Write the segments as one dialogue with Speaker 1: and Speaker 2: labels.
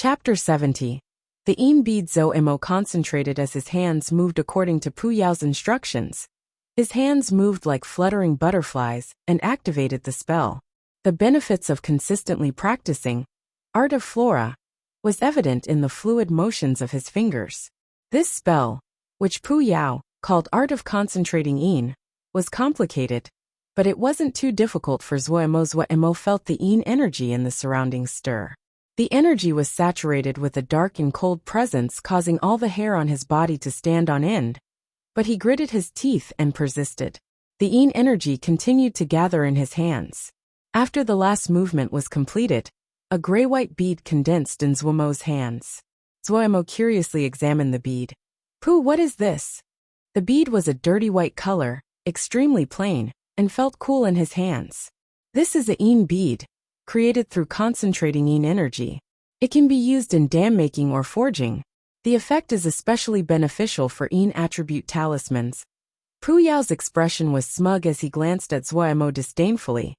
Speaker 1: Chapter 70. The bead Zoemo concentrated as his hands moved according to Pu Yao's instructions. His hands moved like fluttering butterflies and activated the spell. The benefits of consistently practicing Art of Flora was evident in the fluid motions of his fingers. This spell, which Pu Yao called Art of Concentrating Yin, was complicated, but it wasn't too difficult for Zoemo. Zoemo felt the Yin energy in the surroundings stir. The energy was saturated with a dark and cold presence, causing all the hair on his body to stand on end. But he gritted his teeth and persisted. The Yin energy continued to gather in his hands. After the last movement was completed, a gray-white bead condensed in Zoemo's hands. Zoemo curiously examined the bead. "Pu, what is this?" The bead was a dirty white color, extremely plain, and felt cool in his hands. "This is a Yin bead, created through concentrating Yin energy. It can be used in dam making or forging. The effect is especially beneficial for Yin attribute talismans." Pu Yao's expression was smug as he glanced at Zoemo disdainfully.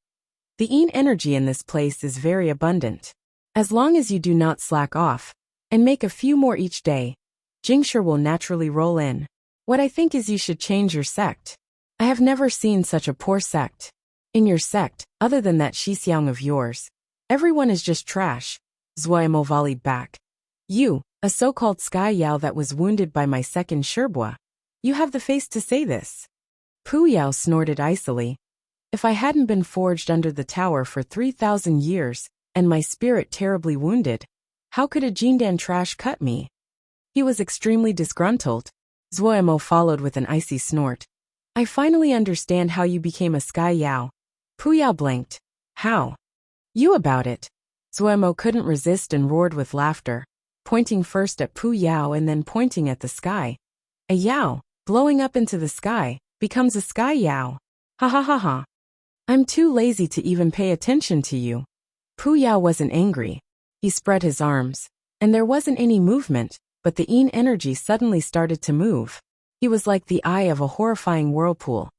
Speaker 1: "The Yin energy in this place is very abundant. As long as you do not slack off, and make a few more each day, Jingshi will naturally roll in. What I think is you should change your sect. I have never seen such a poor sect. In your sect, other than that Shixiang of yours, everyone is just trash," Zoemo volleyed back. "You, a so-called Sky Yao that was wounded by my second Sherbua. You have the face to say this?" Pu Yao snorted icily. "If I hadn't been forged under the tower for 3,000 years, and my spirit terribly wounded, how could a Jindan trash cut me?" He was extremely disgruntled. Zoemo followed with an icy snort. "I finally understand how you became a Sky Yao." Pu Yao blinked. "How?" "You about it." Zoemo couldn't resist and roared with laughter, pointing first at Pu Yao and then pointing at the sky. "A Yao, blowing up into the sky, becomes a Sky Yao. Ha ha ha ha. I'm too lazy to even pay attention to you." Pu Yao wasn't angry. He spread his arms, and there wasn't any movement, but the Yin energy suddenly started to move. He was like the eye of a horrifying whirlpool.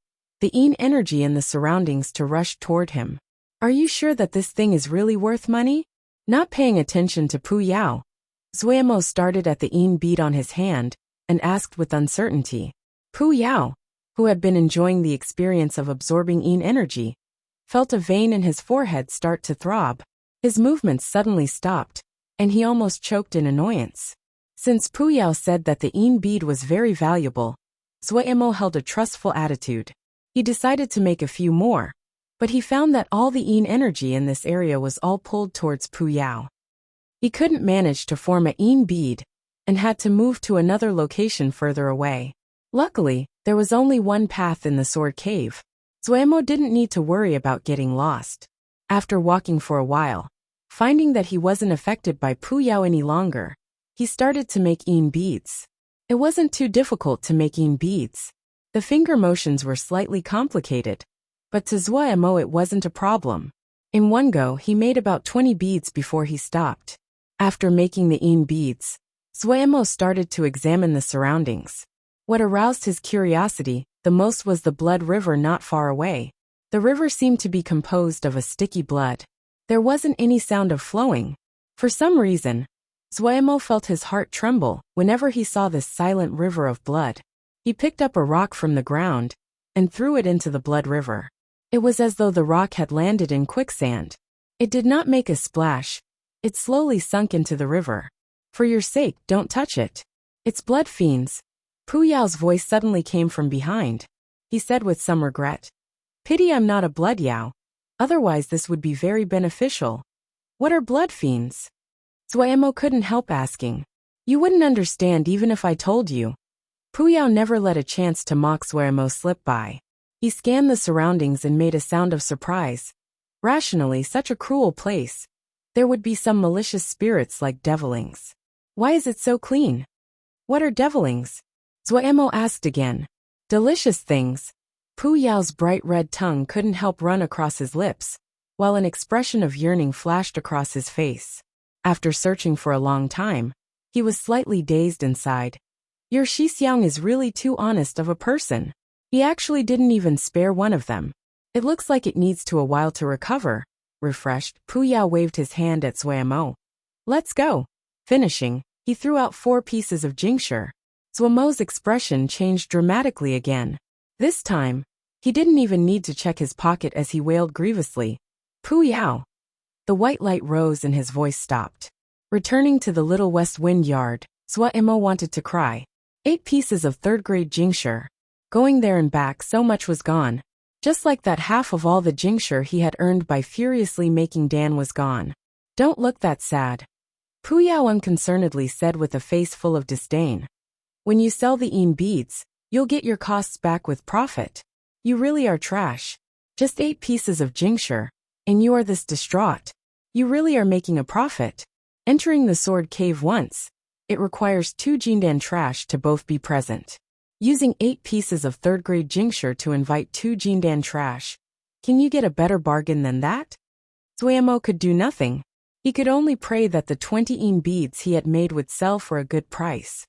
Speaker 1: The Yin energy in the surroundings to rush toward him. "Are you sure that this thing is really worth money?" Not paying attention to Pu Yao, Zoemo started at the Yin bead on his hand and asked with uncertainty. Pu Yao, who had been enjoying the experience of absorbing Yin energy, felt a vein in his forehead start to throb. His movements suddenly stopped, and he almost choked in annoyance. Since Pu Yao said that the Yin bead was very valuable, Zoemo held a trustful attitude. He decided to make a few more, but he found that all the Yin energy in this area was all pulled towards Pu Yao. He couldn't manage to form a Yin bead, and had to move to another location further away. Luckily, there was only one path in the sword cave. Zoemo didn't need to worry about getting lost. After walking for a while, finding that he wasn't affected by Pu Yao any longer, he started to make Yin beads. It wasn't too difficult to make Yin beads. The finger motions were slightly complicated, but to Zoemo it wasn't a problem. In one go he made about 20 beads before he stopped. After making the Yin beads, Zoemo started to examine the surroundings. What aroused his curiosity the most was the blood river not far away. The river seemed to be composed of a sticky blood. There wasn't any sound of flowing. For some reason, Zoemo felt his heart tremble whenever he saw this silent river of blood. He picked up a rock from the ground and threw it into the blood river. It was as though the rock had landed in quicksand. It did not make a splash. It slowly sunk into the river. "For your sake, don't touch it. It's blood fiends." Pu Yao's voice suddenly came from behind. He said with some regret, "Pity I'm not a blood Yao. Otherwise this would be very beneficial." "What are blood fiends?" Zoemo couldn't help asking. "You wouldn't understand even if I told you." Pu Yao never let a chance to mock Zoemo slip by. He scanned the surroundings and made a sound of surprise. Rationally, such a cruel place. There would be some malicious spirits like devilings. Why is it so clean? "What are devilings?" Zoemo asked again. "Delicious things." Pu Yao's bright red tongue couldn't help run across his lips, while an expression of yearning flashed across his face. After searching for a long time, he was slightly dazed inside. Your Shixiang is really too honest of a person. He actually didn't even spare one of them. It looks like it needs a while to recover. Refreshed, Pu Yao waved his hand at Zoemo. "Let's go." Finishing, he threw out 4 pieces of jingsher. Zuomo's expression changed dramatically again. This time, he didn't even need to check his pocket as he wailed grievously. Pu Yao. The white light rose and his voice stopped. Returning to the little west wind yard, Zuo wanted to cry. 8 pieces of 3rd-grade jingsher. Going there and back, so much was gone. Just like that, half of all the jingsher he had earned by furiously making Dan was gone. Don't look that sad, Pu Yao unconcernedly said with a face full of disdain. When you sell the beads, you'll get your costs back with profit. You really are trash. Just 8 pieces of jingsher, and you are this distraught. You really are making a profit. Entering the sword cave once, it requires 2 jindan trash to both be present. Using 8 pieces of 3rd-grade jingsher to invite 2 jindan trash. Can you get a better bargain than that? Zuo could do nothing. He could only pray that the 20 beads he had made would sell for a good price.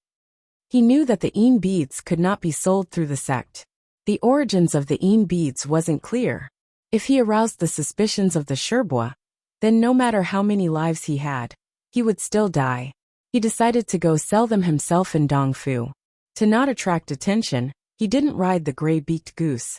Speaker 1: He knew that the beads could not be sold through the sect. The origins of the beads wasn't clear. If he aroused the suspicions of the Sherbois, then no matter how many lives he had, he would still die. He decided to go sell them himself in Dongfu. To not attract attention, he didn't ride the gray-beaked goose.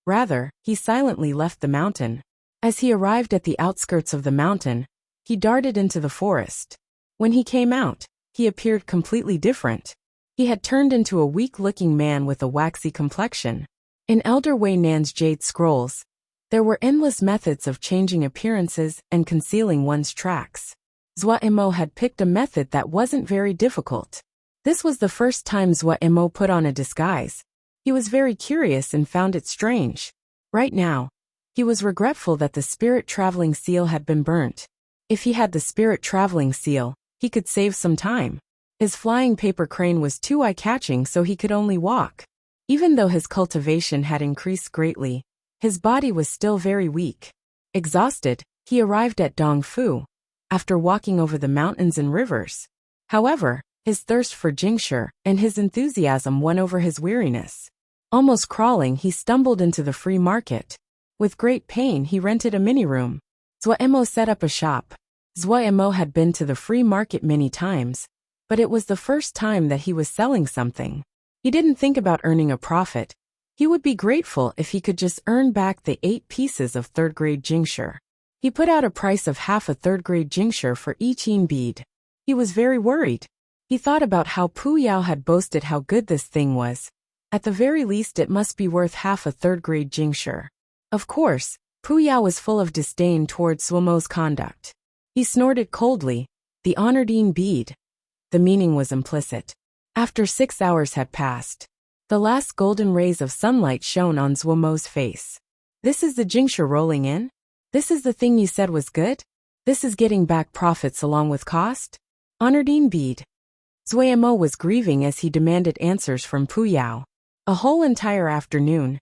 Speaker 1: Rather, he silently left the mountain. As he arrived at the outskirts of the mountain, he darted into the forest. When he came out, he appeared completely different. He had turned into a weak-looking man with a waxy complexion. In Elder Wei Nan's jade scrolls, there were endless methods of changing appearances and concealing one's tracks. Zuo had picked a method that wasn't very difficult. This was the first time Zuo put on a disguise. He was very curious and found it strange. Right now, he was regretful that the spirit traveling seal had been burnt. If he had the spirit traveling seal, he could save some time. His flying paper crane was too eye-catching, so he could only walk. Even though his cultivation had increased greatly, his body was still very weak. Exhausted, he arrived at Dongfu, after walking over the mountains and rivers. However, his thirst for jingsher and his enthusiasm won over his weariness. Almost crawling, he stumbled into the free market. With great pain, he rented a mini-room. Zuo set up a shop. Zuo had been to the free market many times, but it was the first time that he was selling something. He didn't think about earning a profit. He would be grateful if he could just earn back the 8 pieces of 3rd-grade jingsher. He put out a price of half a 3rd-grade jingsher for each bead. He was very worried. He thought about how Pu Yao had boasted how good this thing was. At the very least, it must be worth half a 3rd-grade jingsher. Of course, Pu Yao was full of disdain towards Zuomo's conduct. He snorted coldly. The honored bead. The meaning was implicit. After 6 hours had passed, the last golden rays of sunlight shone on Zuomo's face. This is the jingsher rolling in? This is the thing you said was good? This is getting back profits along with cost? Honored bead. Zuo was grieving as he demanded answers from Pu Yao. A whole entire afternoon,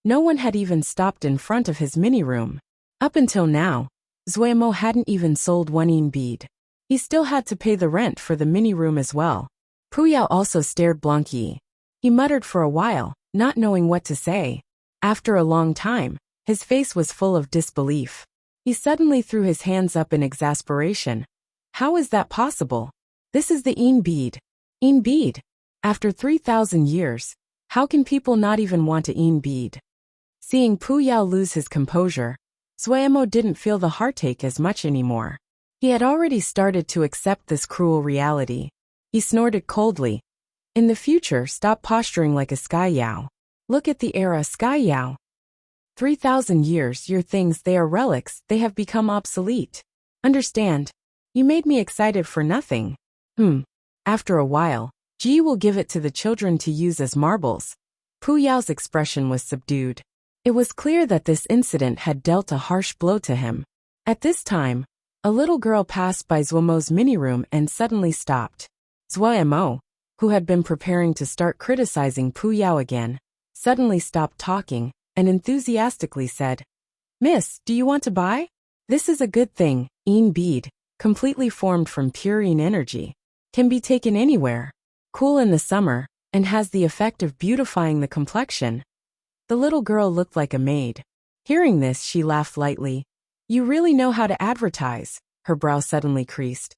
Speaker 1: no one had even stopped in front of his mini-room. Up until now, Zuo hadn't even sold 1 bead. He still had to pay the rent for the mini-room as well. Pu Yao also stared blankly. He muttered for a while, not knowing what to say. After a long time, his face was full of disbelief. He suddenly threw his hands up in exasperation. How is that possible? This is the bead. Bead. After 3,000 years, how can people not even want a bead? Seeing Pu Yao lose his composure, Zuo didn't feel the heartache as much anymore. He had already started to accept this cruel reality. He snorted coldly. In the future, stop posturing like a sky yao. Look at the era sky yao. 3,000 years, your things, they are relics, they have become obsolete. Understand? You made me excited for nothing. After a while, Ji will give it to the children to use as marbles. Pu Yao's expression was subdued. It was clear that this incident had dealt a harsh blow to him. At this time, a little girl passed by Zuomo's mini-room and suddenly stopped. Zuo, who had been preparing to start criticizing Pu Yao again, suddenly stopped talking and enthusiastically said, "Miss, do you want to buy? This is a good thing, bead, completely formed from pure energy. Can be taken anywhere. Cool in the summer, and has the effect of beautifying the complexion." The little girl looked like a maid. Hearing this, she laughed lightly. "You really know how to advertise." Her brow suddenly creased.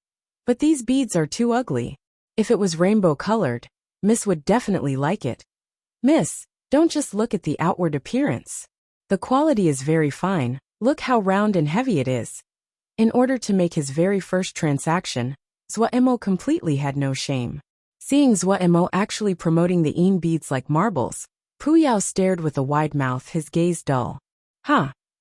Speaker 1: But these beads are too ugly. If it was rainbow-colored, Miss would definitely like it. Miss, don't just look at the outward appearance. The quality is very fine, look how round and heavy it is. In order to make his very first transaction, Swordsmanship completely had no shame. Seeing Swordsmanship actually promoting the beads like marbles, Puyao stared with a wide mouth, his gaze dull.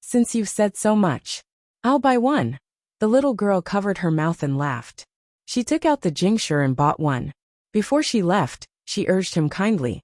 Speaker 1: Since you've said so much, I'll buy one. The little girl covered her mouth and laughed. She took out the jingsher and bought one. Before she left, she urged him kindly.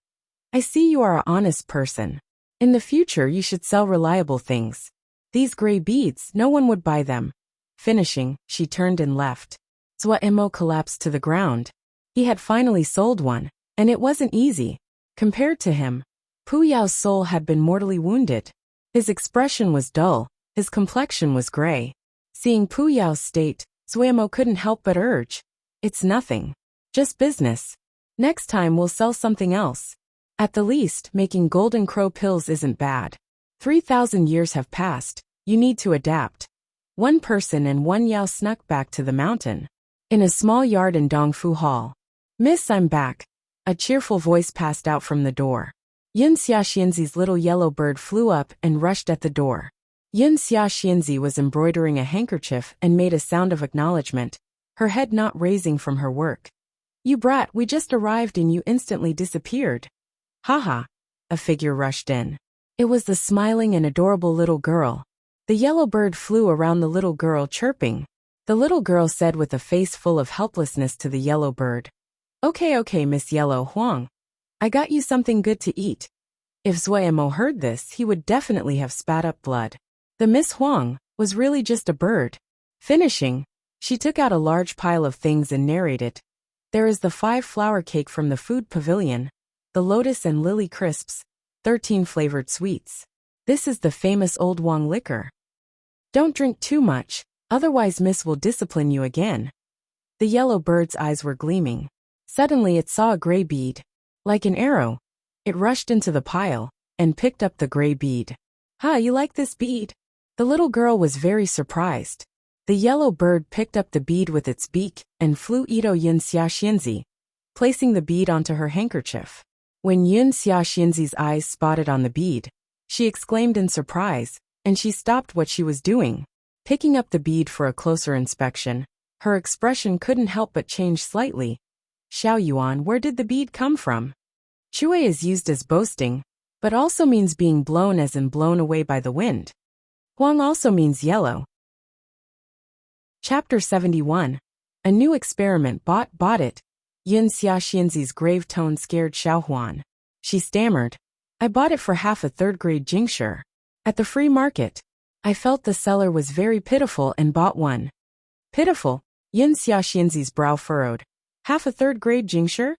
Speaker 1: I see you are an honest person. In the future you should sell reliable things. These gray beads, no one would buy them. Finishing, she turned and left. Swordsmanship collapsed to the ground. He had finally sold one, and it wasn't easy. Compared to him, Puyao's soul had been mortally wounded. His expression was dull, his complexion was gray. Seeing Puyao's state, Swordsmanship couldn't help but urge. It's nothing. Just business. Next time we'll sell something else. At the least, making golden crow pills isn't bad. 3,000 years have passed, you need to adapt. One person and one Yao snuck back to the mountain. In a small yard in Dongfu Hall. Miss, I'm back. A cheerful voice passed out from the door. Yun Xiaxianzi's little yellow bird flew up and rushed at the door. Yun Xiaxianzi was embroidering a handkerchief and made a sound of acknowledgement, her head not raising from her work. You brat, we just arrived and you instantly disappeared. Haha. A figure rushed in. It was the smiling and adorable little girl. The yellow bird flew around the little girl chirping. The little girl said with a face full of helplessness to the yellow bird. Okay, Miss Yellow Huang. I got you something good to eat. If Swordsmanship heard this, he would definitely have spat up blood. The Miss Huang was really just a bird. Finishing, she took out a large pile of things and narrated. There is the 5-flower cake from the food pavilion, the lotus and lily crisps, 13 flavored sweets. This is the famous Old Wang liquor. Don't drink too much, otherwise Miss will discipline you again. The yellow bird's eyes were gleaming. Suddenly it saw a gray bead. Like an arrow, it rushed into the pile and picked up the gray bead. You like this bead? The little girl was very surprised. The yellow bird picked up the bead with its beak and flew Ito Yun Xiaxianzi, placing the bead onto her handkerchief. When Yun Xiaxianzi's eyes spotted on the bead, she exclaimed in surprise, and she stopped what she was doing. Picking up the bead for a closer inspection, her expression couldn't help but change slightly. Xiao Yuan, where did the bead come from? Chue is used as boasting, but also means being blown as in blown away by the wind. Huang also means yellow. Chapter 71. A new experiment. Bought it. Yun Xiaxianzi's grave tone scared Xiao Huan. She stammered. I bought it for half a third-grade jingsher. At the free market. I felt the seller was very pitiful and bought one. Pitiful? Yun Xiaxianzi's brow furrowed. Half a third-grade jingsher?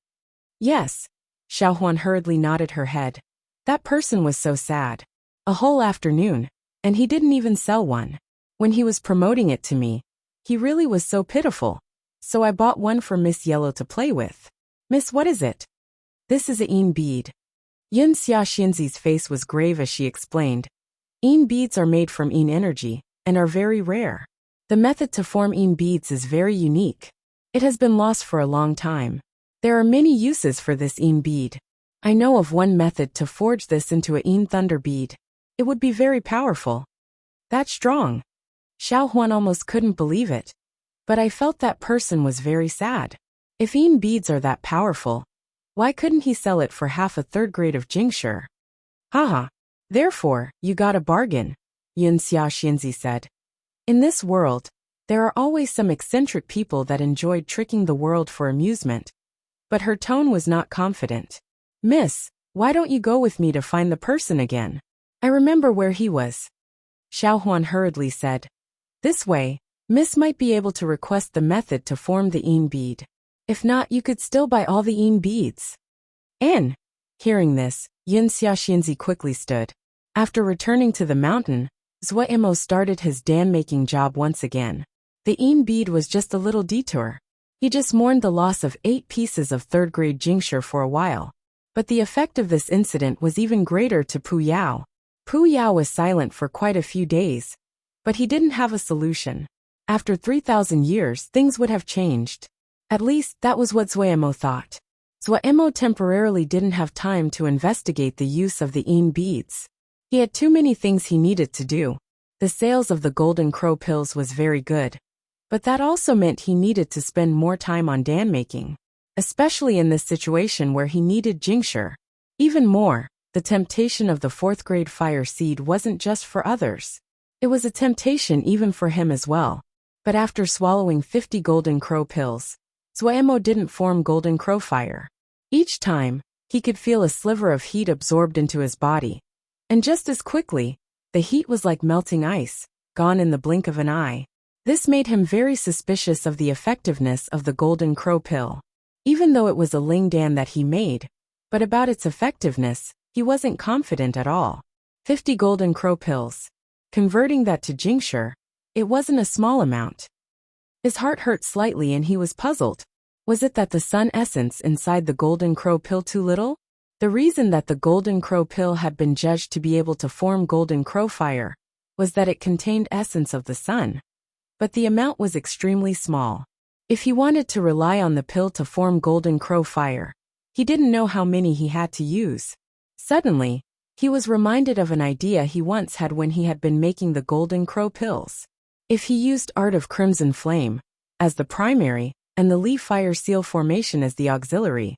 Speaker 1: Yes. Xiao Huan hurriedly nodded her head. That person was so sad. A whole afternoon, and he didn't even sell one. When he was promoting it to me, he really was so pitiful. So I bought one for Miss Yellow to play with. Miss, what is it? This is a bead. Yun Xiaxianzi's face was grave as she explained. Beads are made from energy, and are very rare. The method to form beads is very unique. It has been lost for a long time. There are many uses for this bead. I know of one method to forge this into a thunder bead. It would be very powerful. That's strong. Xiao Huan almost couldn't believe it. But I felt that person was very sad. If beads are that powerful, why couldn't he sell it for half a third grade of jingsher? Haha. Therefore, you got a bargain, Yun Xiaxianzi said. In this world, there are always some eccentric people that enjoyed tricking the world for amusement. But her tone was not confident. Miss, why don't you go with me to find the person again? I remember where he was. Xiao Huan hurriedly said. This way, Miss might be able to request the method to form the bead. If not, you could still buy all the beads. Hearing this, Yun Xiaxianzi quickly stood. After returning to the mountain, Swordsmanship started his dam-making job once again. The bead was just a little detour. He just mourned the loss of 8 pieces of third-grade jingsher for a while. But the effect of this incident was even greater to Puyao. Puyao was silent for quite a few days. But he didn't have a solution. After 3,000 years, things would have changed. At least, that was what Zuemo thought. Zuemo temporarily didn't have time to investigate the use of the beads. He had too many things he needed to do. The sales of the Golden Crow pills was very good. But that also meant he needed to spend more time on dan making, especially in this situation where he needed Jingxure. Even more, the temptation of the 4th grade fire seed wasn't just for others. It was a temptation even for him as well. But after swallowing 50 Golden Crow pills, Zuemo didn't form Golden Crow fire. Each time, he could feel a sliver of heat absorbed into his body. And just as quickly, the heat was like melting ice, gone in the blink of an eye. This made him very suspicious of the effectiveness of the Golden Crow pill. Even though it was a Lingdan that he made, but about its effectiveness, he wasn't confident at all. 50 Golden Crow pills. Converting that to Jingxure, it wasn't a small amount. His heart hurt slightly and he was puzzled. Was it that the sun essence inside the Golden Crow pill too little? The reason that the Golden Crow pill had been judged to be able to form Golden Crow fire was that it contained essence of the sun. But the amount was extremely small. If he wanted to rely on the pill to form Golden Crow fire, he didn't know how many he had to use. Suddenly, he was reminded of an idea he once had when he had been making the Golden Crow pills. If he used Art of Crimson Flame as the primary, and the Leaf Fire Seal formation as the auxiliary,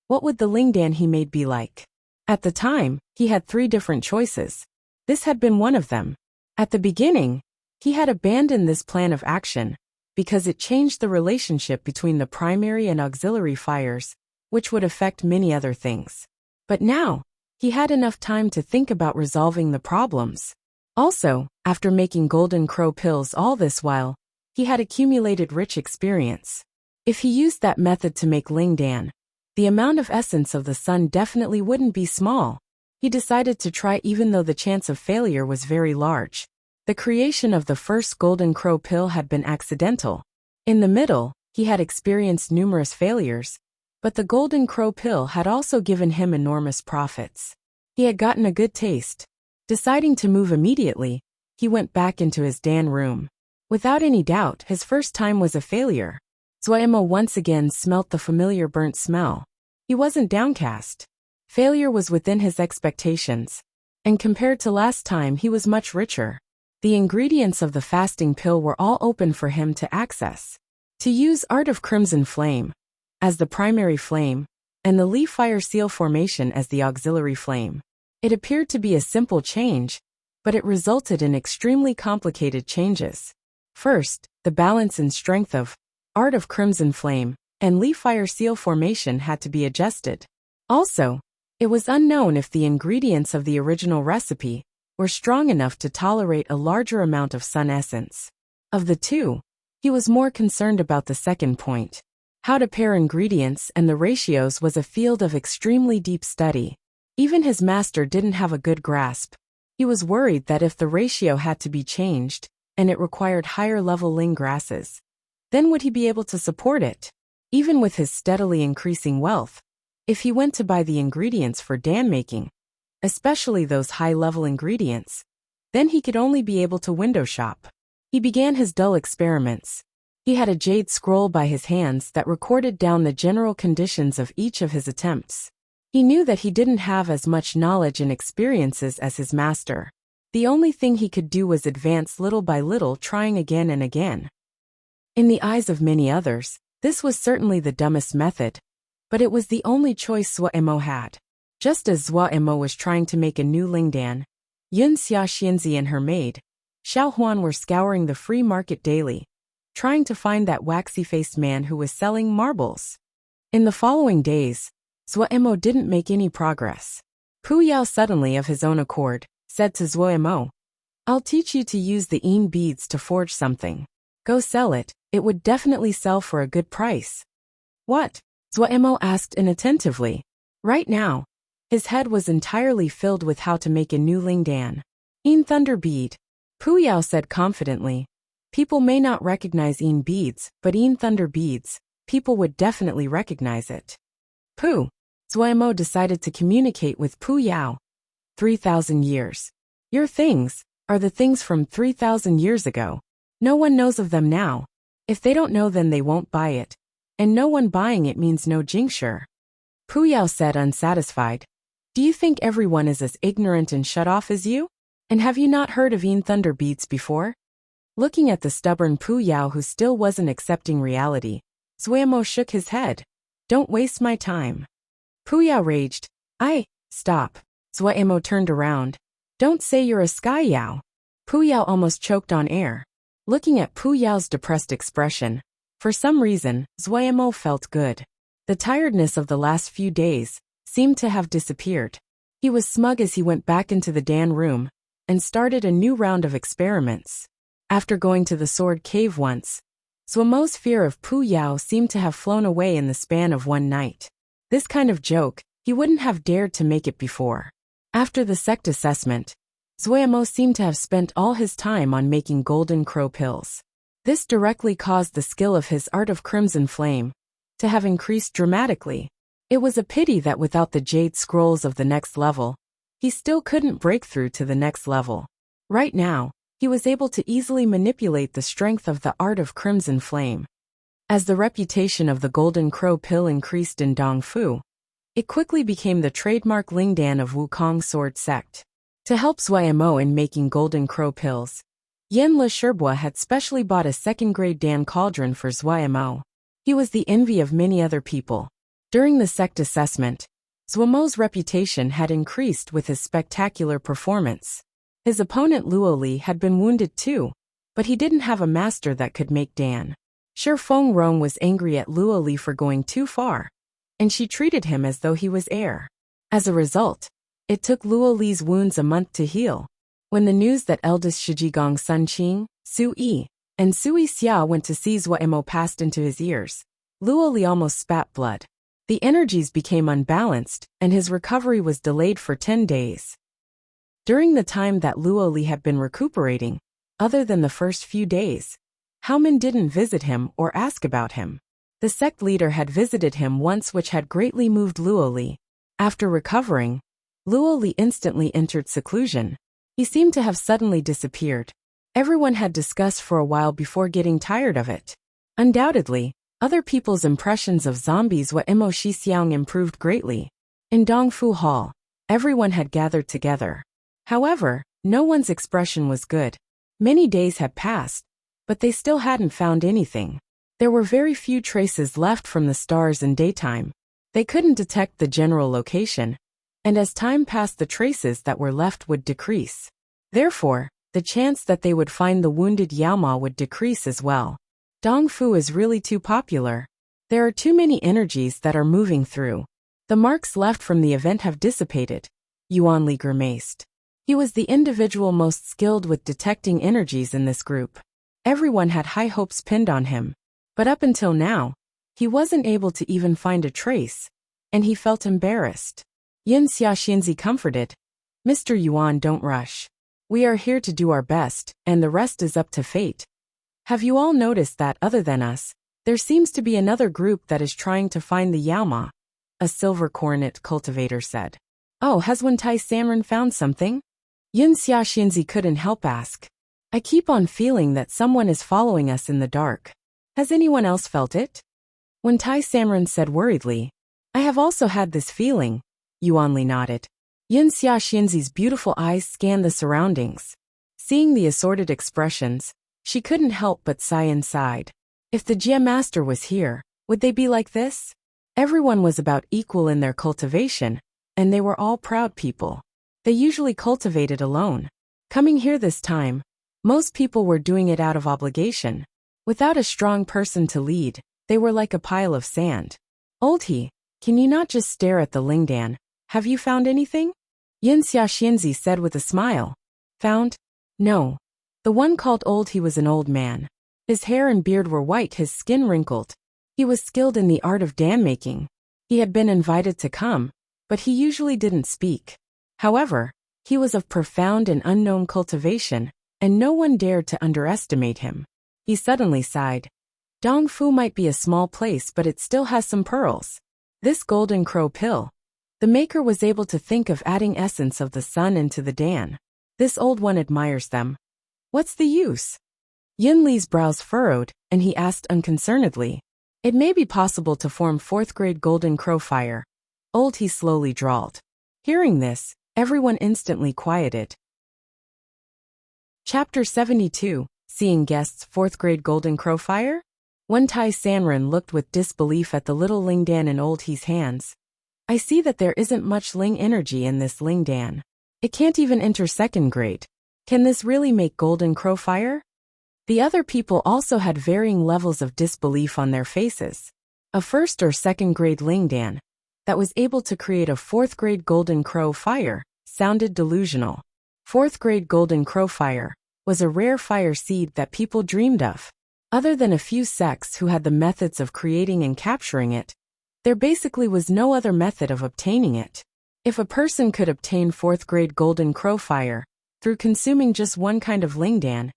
Speaker 1: what would the Lingdan he made be like? At the time, he had 3 different choices. This had been one of them. At the beginning, he had abandoned this plan of action because it changed the relationship between the primary and auxiliary fires, which would affect many other things. But now, he had enough time to think about resolving the problems. Also, after making Golden Crow pills all this while, he had accumulated rich experience. If he used that method to make Lingdan, the amount of essence of the sun definitely wouldn't be small. He decided to try even though the chance of failure was very large. The creation of the first Golden Crow pill had been accidental. In the middle, he had experienced numerous failures, but the Golden Crow pill had also given him enormous profits. He had gotten a good taste. Deciding to move immediately, he went back into his dan room. Without any doubt, his first time was a failure. Zuemo once again smelt the familiar burnt smell. He wasn't downcast. Failure was within his expectations. And compared to last time, he was much richer. The ingredients of the fasting pill were all open for him to access. To use Art of Crimson Flame as the primary flame, and the Leaf Fire Seal formation as the auxiliary flame. It appeared to be a simple change, but it resulted in extremely complicated changes. First, the balance and strength of Art of Crimson Flame and Leaf Fire Seal formation had to be adjusted. Also, it was unknown if the ingredients of the original recipe were strong enough to tolerate a larger amount of sun essence. Of the two, he was more concerned about the second point. How to pair ingredients and the ratios was a field of extremely deep study. Even his master didn't have a good grasp. He was worried that if the ratio had to be changed, and it required higher-level ling grasses, then would he be able to support it? Even with his steadily increasing wealth, if he went to buy the ingredients for dan making, especially those high-level ingredients, then he could only be able to window shop. He began his dull experiments. He had a jade scroll by his hands that recorded down the general conditions of each of his attempts. He knew that he didn't have as much knowledge and experiences as his master. The only thing he could do was advance little by little, trying again and again. In the eyes of many others, this was certainly the dumbest method, but it was the only choice Zuemo had. Just as Zuemo was trying to make a new Lingdan, Yun Xiaxianzi and her maid, Xiao Huan, were scouring the free market daily, trying to find that waxy-faced man who was selling marbles. In the following days, Zuemo didn't make any progress. Pu Yao suddenly, of his own accord, said to Zuemo, "I'll teach you to use the beads to forge something. Go sell it, it would definitely sell for a good price." "What?" Zuemo asked inattentively. Right now, his head was entirely filled with how to make a new Lingdan. Thunder bead," Pu Yao said confidently. "People may not recognize beads, but thunder beads, people would definitely recognize it." Zuemo decided to communicate with Pu Yao. 3,000 years. Your things are the things from 3,000 years ago. No one knows of them now. If they don't know, then they won't buy it. And no one buying it means no jingsure. Pu Yao said, unsatisfied. Do you think everyone is as ignorant and shut off as you? And have you not heard of Yin thunder beads before? Looking at the stubborn Pu Yao, who still wasn't accepting reality, Zuemo shook his head. Don't waste my time. Pu Yao raged. Stop. Zuemo turned around. Don't say you're a Sky Yao. Pu Yao almost choked on air. Looking at Pu Yao's depressed expression, for some reason, Zuemo felt good. The tiredness of the last few days seemed to have disappeared. He was smug as he went back into the Dan room and started a new round of experiments. After going to the sword cave once, Zuemo's fear of Pu Yao seemed to have flown away in the span of one night. This kind of joke, he wouldn't have dared to make it before. After the sect assessment, Zuemo seemed to have spent all his time on making golden crow pills. This directly caused the skill of his art of crimson flame to have increased dramatically. It was a pity that without the jade scrolls of the next level, he still couldn't break through to the next level. Right now, he was able to easily manipulate the strength of the art of crimson flame. As the reputation of the golden crow pill increased in Dongfu, it quickly became the trademark Lingdan of Wukong sword sect. To help Zuemo in making golden crow pills, Yin Le Sherbua had specially bought a second-grade Dan cauldron for Zuemo. He was the envy of many other people. During the sect assessment, Zuemo's reputation had increased with his spectacular performance. His opponent Luo Li had been wounded too, but he didn't have a master that could make Dan. Shi Fengrong was angry at Luo Li for going too far, and she treated him as though he was air. As a result, it took Luo Li's wounds a month to heal. When the news that eldest Shijigong Sun Qing, Su Yi, and Sui Xia went to see Zuemo passed into his ears, Luo Li almost spat blood. The energies became unbalanced, and his recovery was delayed for 10 days. During the time that Luo Li had been recuperating, other than the first few days, Haomin didn't visit him or ask about him. The sect leader had visited him once, which had greatly moved Luo Li. After recovering, Luo Li instantly entered seclusion. He seemed to have suddenly disappeared. Everyone had discussed for a while before getting tired of it. Undoubtedly, other people's impressions of zombies Zuemo Shixiang improved greatly. In Dongfu Hall, everyone had gathered together. However, no one's expression was good. Many days had passed, but they still hadn't found anything. There were very few traces left from the stars in daytime. They couldn't detect the general location, and as time passed, the traces that were left would decrease. Therefore, the chance that they would find the wounded Yaoma would decrease as well. Dongfu is really too popular. There are too many energies that are moving through. The marks left from the event have dissipated. Yuan Li grimaced. He was the individual most skilled with detecting energies in this group. Everyone had high hopes pinned on him. But up until now, he wasn't able to even find a trace, and he felt embarrassed. Yin Xiaxinzi comforted. Mr. Yuan, don't rush. We are here to do our best, and the rest is up to fate. Have you all noticed that other than us, there seems to be another group that is trying to find the Yaoma? A silver coronet cultivator said. Oh, has Wentai Sanren found something? Yin Xiaxinzi couldn't help ask. I keep on feeling that someone is following us in the dark. Has anyone else felt it? Wentai Sanren said worriedly. I have also had this feeling. Yuan Li nodded. Yin Xiaxinzi's beautiful eyes scanned the surroundings. Seeing the assorted expressions, she couldn't help but sigh inside. If the Jia Master was here, would they be like this? Everyone was about equal in their cultivation, and they were all proud people. They usually cultivated alone. Coming here this time, most people were doing it out of obligation. Without a strong person to lead, they were like a pile of sand. Old He, can you not just stare at the Lingdan? Have you found anything? Yin Xiaxinzi said with a smile. Found? No. The one called Old He was an old man. His hair and beard were white, his skin wrinkled. He was skilled in the art of dan making. He had been invited to come, but he usually didn't speak. However, he was of profound and unknown cultivation, and no one dared to underestimate him. He suddenly sighed. Dongfu might be a small place, but it still has some pearls. This golden crow pill. The maker was able to think of adding essence of the sun into the dan. This old one admires them. What's the use? Yun Li's brows furrowed, and he asked unconcernedly. It may be possible to form 4th grade golden crow fire. Old He slowly drawled. Hearing this, everyone instantly quieted. Chapter 72, Seeing Guests 4th grade golden crow fire? Wen Tai Sanren looked with disbelief at the little Lingdan in Old He's hands. I see that there isn't much Ling energy in this Lingdan. It can't even enter 2nd grade. Can this really make golden crow fire? The other people also had varying levels of disbelief on their faces. A 1st or 2nd grade Lingdan that was able to create a 4th grade golden crow fire sounded delusional. 4th grade golden crow fire was a rare fire seed that people dreamed of. Other than a few sects who had the methods of creating and capturing it, there basically was no other method of obtaining it. If a person could obtain 4th grade golden crow fire through consuming just one kind of Lingdan,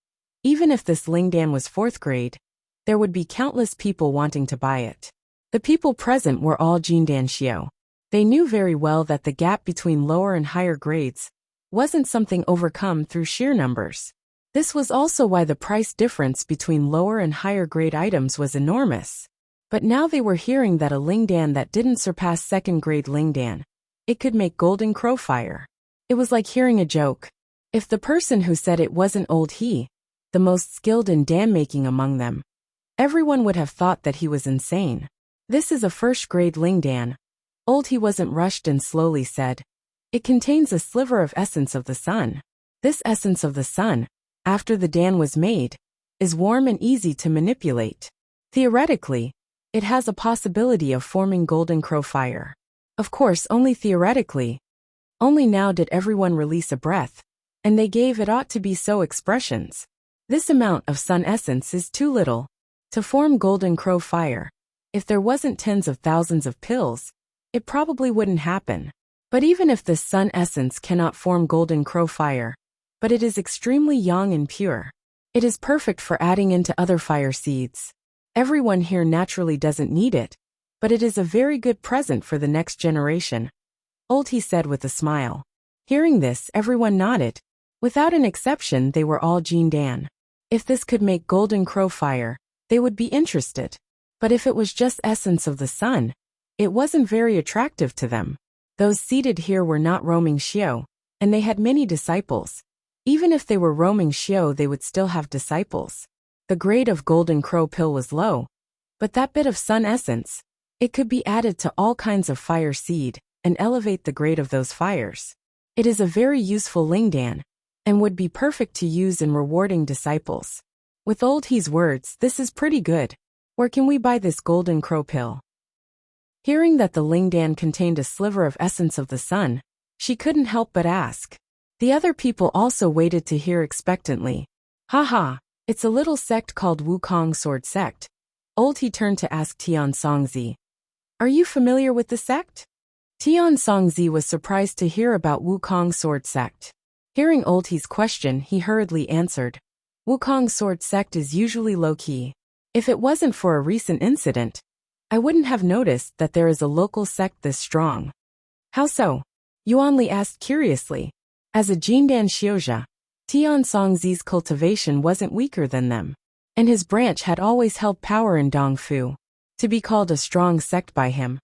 Speaker 1: even if this Lingdan was 4th grade, there would be countless people wanting to buy it. The people present were all Jindan Xiao. They knew very well that the gap between lower and higher grades wasn't something overcome through sheer numbers. This was also why the price difference between lower and higher grade items was enormous. But now they were hearing that a Lingdan that didn't surpass 2nd grade Lingdan, it could make golden crow fire. It was like hearing a joke. If the person who said it wasn't Old He, the most skilled in dam making among them, everyone would have thought that he was insane. This is a 1st grade Lingdan. Old He wasn't rushed and slowly said. It contains a sliver of essence of the sun. This essence of the sun, after the Dan was made, is warm and easy to manipulate. Theoretically, it has a possibility of forming golden crow fire. Of course, only theoretically. Only now did everyone release a breath, and they gave it ought to be so expressions. This amount of sun essence is too little to form golden crow fire. If there wasn't tens of thousands of pills, it probably wouldn't happen. But even if this sun essence cannot form golden crow fire, but it is extremely young and pure, it is perfect for adding into other fire seeds. Everyone here naturally doesn't need it, but it is a very good present for the next generation. Old He said with a smile. Hearing this, everyone nodded. Without an exception, they were all Jindan. If this could make golden crow fire, they would be interested. But if it was just essence of the sun, it wasn't very attractive to them. Those seated here were not roaming Xiao, and they had many disciples. Even if they were roaming Xiao, they would still have disciples. The grade of golden crow pill was low, but that bit of sun essence, it could be added to all kinds of fire seed and elevate the grade of those fires. It is a very useful Lingdan, and would be perfect to use in rewarding disciples. With Old He's words, this is pretty good. Where can we buy this golden crow pill? Hearing that the Lingdan contained a sliver of essence of the sun, she couldn't help but ask. The other people also waited to hear expectantly. Haha, it's a little sect called Wukong Sword Sect. Old He turned to ask Tian Songzi. Are you familiar with the sect? Tian Songzi was surprised to hear about Wukong Sword Sect. Hearing Old He's question, he hurriedly answered. Wukong Sword Sect is usually low-key. If it wasn't for a recent incident, I wouldn't have noticed that there is a local sect this strong. How so? Yuan Li asked curiously. As a Jindan Xiuzha, Tian Songzi's cultivation wasn't weaker than them, and his branch had always held power in Dongfu. To be called a strong sect by him,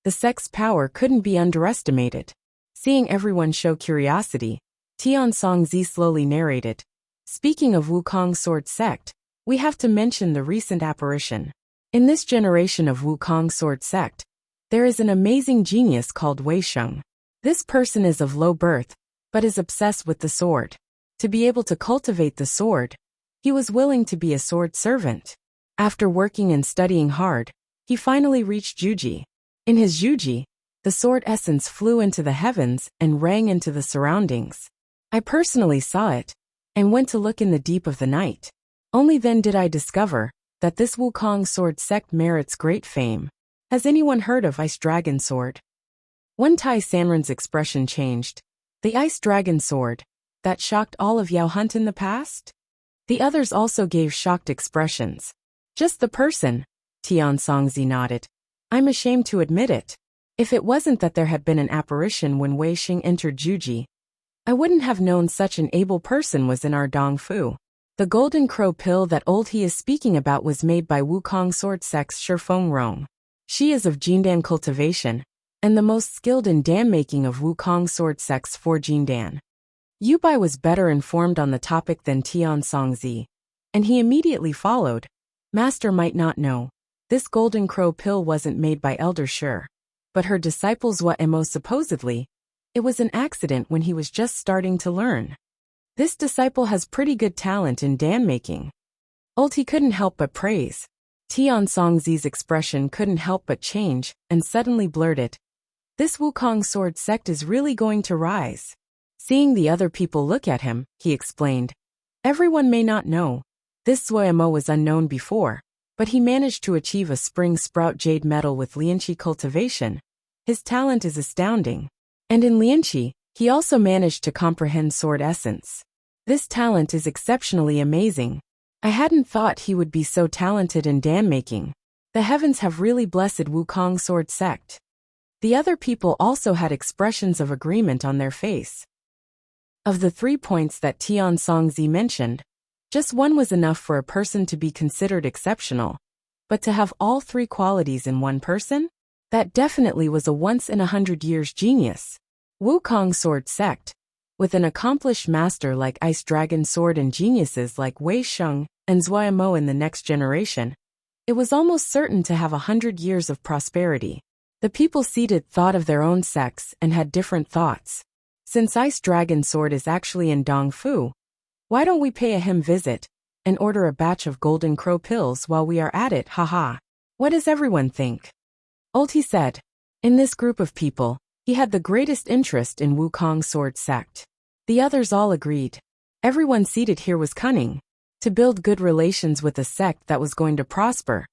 Speaker 1: the sect's power couldn't be underestimated. Seeing everyone show curiosity, Tian Songzi slowly narrated. Speaking of Wukong Sword Sect, we have to mention the recent apparition. In this generation of Wukong Sword Sect, there is an amazing genius called Wei Sheng. This person is of low birth, but is obsessed with the sword. To be able to cultivate the sword, he was willing to be a sword servant. After working and studying hard, he finally reached Juji. In his Juji, the sword essence flew into the heavens and rang into the surroundings. I personally saw it, and went to look in the deep of the night. Only then did I discover that this Wukong Sword Sect merits great fame. Has anyone heard of Ice Dragon Sword? Wen Tai Sanren's expression changed. The Ice Dragon Sword, that shocked all of Yao Hunt in the past? The others also gave shocked expressions. Just the person, Tian Songzi nodded. I'm ashamed to admit it. If it wasn't that there had been an apparition when Wei Xing entered Juji, I wouldn't have known such an able person was in our Dongfu. The golden crow pill that old he is speaking about was made by Wukong sword sect's Shifeng Rong. She is of Jindan cultivation, and the most skilled in dan making of Wukong sword sects for Jindan. Yu Bai was better informed on the topic than Tian Songzi, and he immediately followed. Master might not know, this golden crow pill wasn't made by Elder Shi, but her disciple Zhua Emo supposedly. It was an accident when he was just starting to learn. This disciple has pretty good talent in dan making. Old he couldn't help but praise. Tian Songzi's expression couldn't help but change, and suddenly blurted, "This Wukong sword sect is really going to rise." Seeing the other people look at him, he explained, "Everyone may not know. This Suemo was unknown before, but he managed to achieve a spring sprout jade medal with Lianqi cultivation. His talent is astounding. And in Lianqi, he also managed to comprehend sword essence. This talent is exceptionally amazing. I hadn't thought he would be so talented in dan making. The heavens have really blessed Wukong sword sect." The other people also had expressions of agreement on their face. Of the 3 points that Tian Songzi mentioned, just one was enough for a person to be considered exceptional, but to have all 3 qualities in one person? That definitely was a once-in-a-100-years genius. Wukong sword sect, with an accomplished master like Ice Dragon Sword and geniuses like Wei Sheng and Zhuai Mo in the next generation, it was almost certain to have 100 years of prosperity. The people seated thought of their own sects and had different thoughts. Since Ice Dragon Sword is actually in Dongfu, why don't we pay him visit and order a batch of golden crow pills while we are at it, haha. What does everyone think? Old he said. In this group of people, he had the greatest interest in Wukong sword sect. The others all agreed. Everyone seated here was cunning to build good relations with a sect that was going to prosper.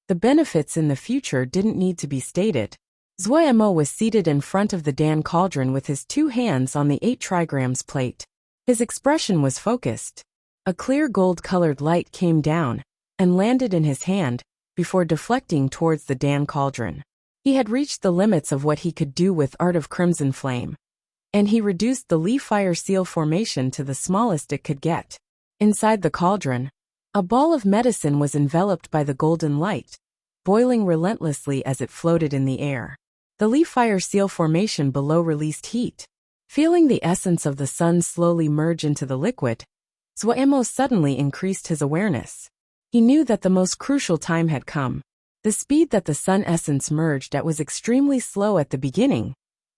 Speaker 1: The benefits in the future didn't need to be stated. Zhuai Mo was seated in front of the Dan cauldron with his 2 hands on the 8 trigrams plate. His expression was focused. A clear gold-colored light came down and landed in his hand before deflecting towards the Dan cauldron. He had reached the limits of what he could do with Art of Crimson Flame, and he reduced the leaf fire seal formation to the smallest it could get. Inside the cauldron, a ball of medicine was enveloped by the golden light, boiling relentlessly as it floated in the air. The leaf fire seal formation below released heat. Feeling the essence of the sun slowly merge into the liquid, Zhuai suddenly increased his awareness. He knew that the most crucial time had come. The speed that the sun essence merged at was extremely slow at the beginning,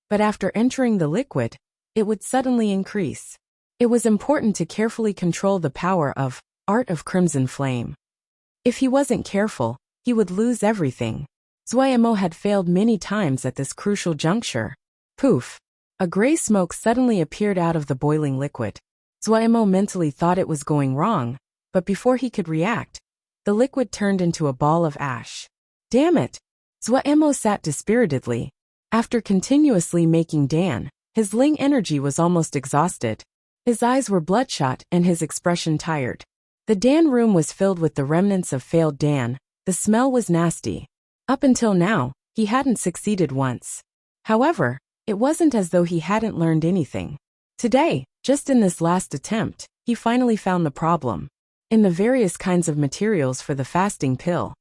Speaker 1: but after entering the liquid, it would suddenly increase. It was important to carefully control the power of Art of Crimson Flame. If he wasn't careful, he would lose everything. Zhuai had failed many times at this crucial juncture. Poof! A gray smoke suddenly appeared out of the boiling liquid. Zhuai mentally thought it was going wrong, but before he could react, the liquid turned into a ball of ash. Damn it! Zhuai sat dispiritedly. After continuously making Dan, his Ling energy was almost exhausted. His eyes were bloodshot and his expression tired. The Dan room was filled with the remnants of failed Dan. The smell was nasty. Up until now, he hadn't succeeded once. However, it wasn't as though he hadn't learned anything. Today, just in this last attempt, he finally found the problem. In the various kinds of materials for the fasting pill,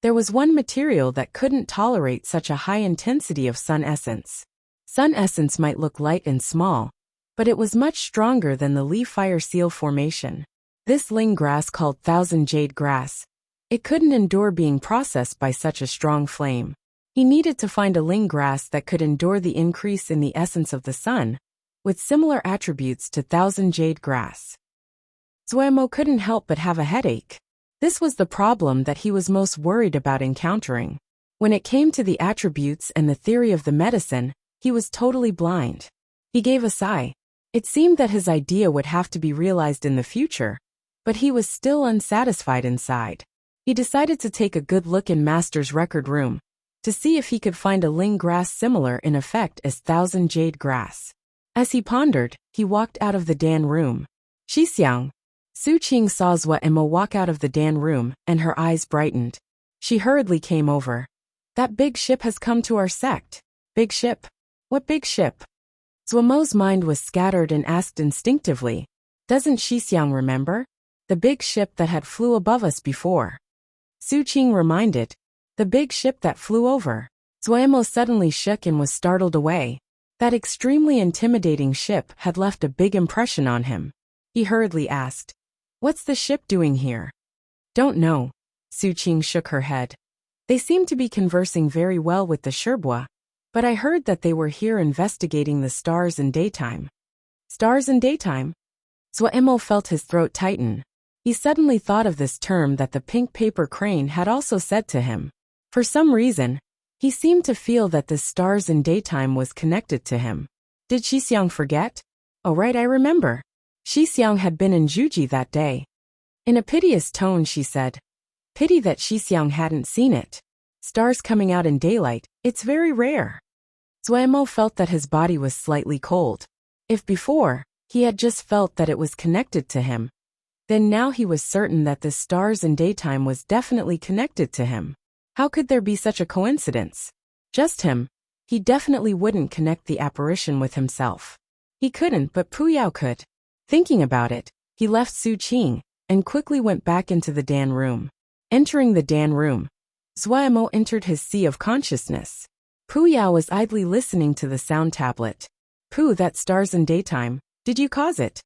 Speaker 1: there was one material that couldn't tolerate such a high intensity of sun essence. Sun essence might look light and small, but it was much stronger than the leaf fire seal formation. This ling grass called Thousand Jade Grass. It couldn't endure being processed by such a strong flame. He needed to find a ling grass that could endure the increase in the essence of the sun, with similar attributes to Thousand Jade Grass. Zhuai couldn't help but have a headache. This was the problem that he was most worried about encountering. When it came to the attributes and the theory of the medicine, he was totally blind. He gave a sigh. It seemed that his idea would have to be realized in the future, but he was still unsatisfied inside. He decided to take a good look in Master's record room, to see if he could find a ling grass similar in effect as Thousand Jade Grass. As he pondered, he walked out of the Dan room. Xixiang. Su Qing saw Zhuai walk out of the Dan room, and her eyes brightened. She hurriedly came over. That big ship has come to our sect. Big ship? What big ship? Zhuai's mind was scattered and asked instinctively. Doesn't Xixiang remember? The big ship that had flew above us before. Su Qing reminded. The big ship that flew over. Zuemo suddenly shook and was startled away. That extremely intimidating ship had left a big impression on him. He hurriedly asked, "What's the ship doing here?" "Don't know." Su Qing shook her head. "They seem to be conversing very well with the Sherbois, but I heard that they were here investigating the stars in daytime." Stars in daytime? Zuemo felt his throat tighten. He suddenly thought of this term that the pink paper crane had also said to him. For some reason, he seemed to feel that this stars in daytime was connected to him. Did Xixiang forget? Oh right, I remember. Xixiang had been in Juji that day. In a piteous tone she said, "Pity that Xixiang hadn't seen it. Stars coming out in daylight, it's very rare." Zuemo felt that his body was slightly cold. If before, he had just felt that it was connected to him, then now he was certain that this stars in daytime was definitely connected to him. How could there be such a coincidence? Just him. He definitely wouldn't connect the apparition with himself. He couldn't, but Puyao could. Thinking about it, he left Su Qing and quickly went back into the Dan room. Entering the Dan room, Zuemo entered his sea of consciousness. Puyao was idly listening to the sound tablet. "Pu, that stars in daytime, did you cause it?"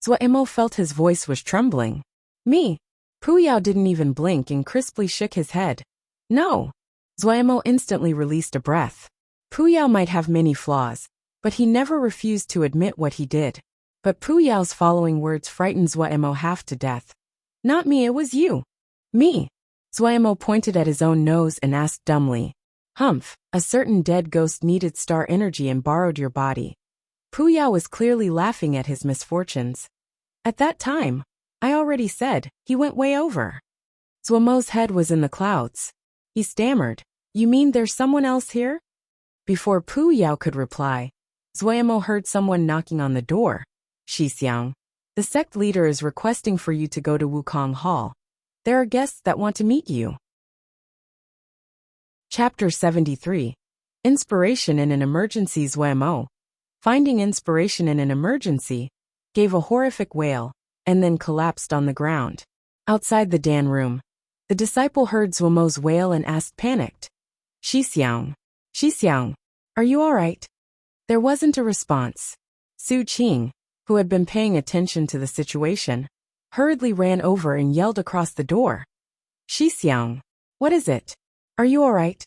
Speaker 1: Zuemo felt his voice was trembling. "Me?" Puyao didn't even blink and crisply shook his head. "No." Zuemo instantly released a breath. Puyao might have many flaws, but he never refused to admit what he did. But Puyao's following words frightened Zuemo half to death. "Not me, it was you." "Me?" Zuemo pointed at his own nose and asked dumbly. "Humph, a certain dead ghost needed star energy and borrowed your body." Puyao was clearly laughing at his misfortunes. "At that time, I already said, he went way over." Zuemo's head was in the clouds. He stammered, "You mean there's someone else here?" Before Puyao could reply, Zuemo heard someone knocking on the door. "Xixiang, the sect leader is requesting for you to go to Wukong Hall. There are guests that want to meet you." Chapter 73. Inspiration in an Emergency. Zuemo, finding inspiration in an emergency, gave a horrific wail, and then collapsed on the ground. Outside the Dan room, the disciple heard Zuemo's wail and asked panicked, "Xixiang, Xixiang, are you all right?" There wasn't a response. Su Qing, who had been paying attention to the situation, hurriedly ran over and yelled across the door, "Xixiang, what is it? Are you all right?"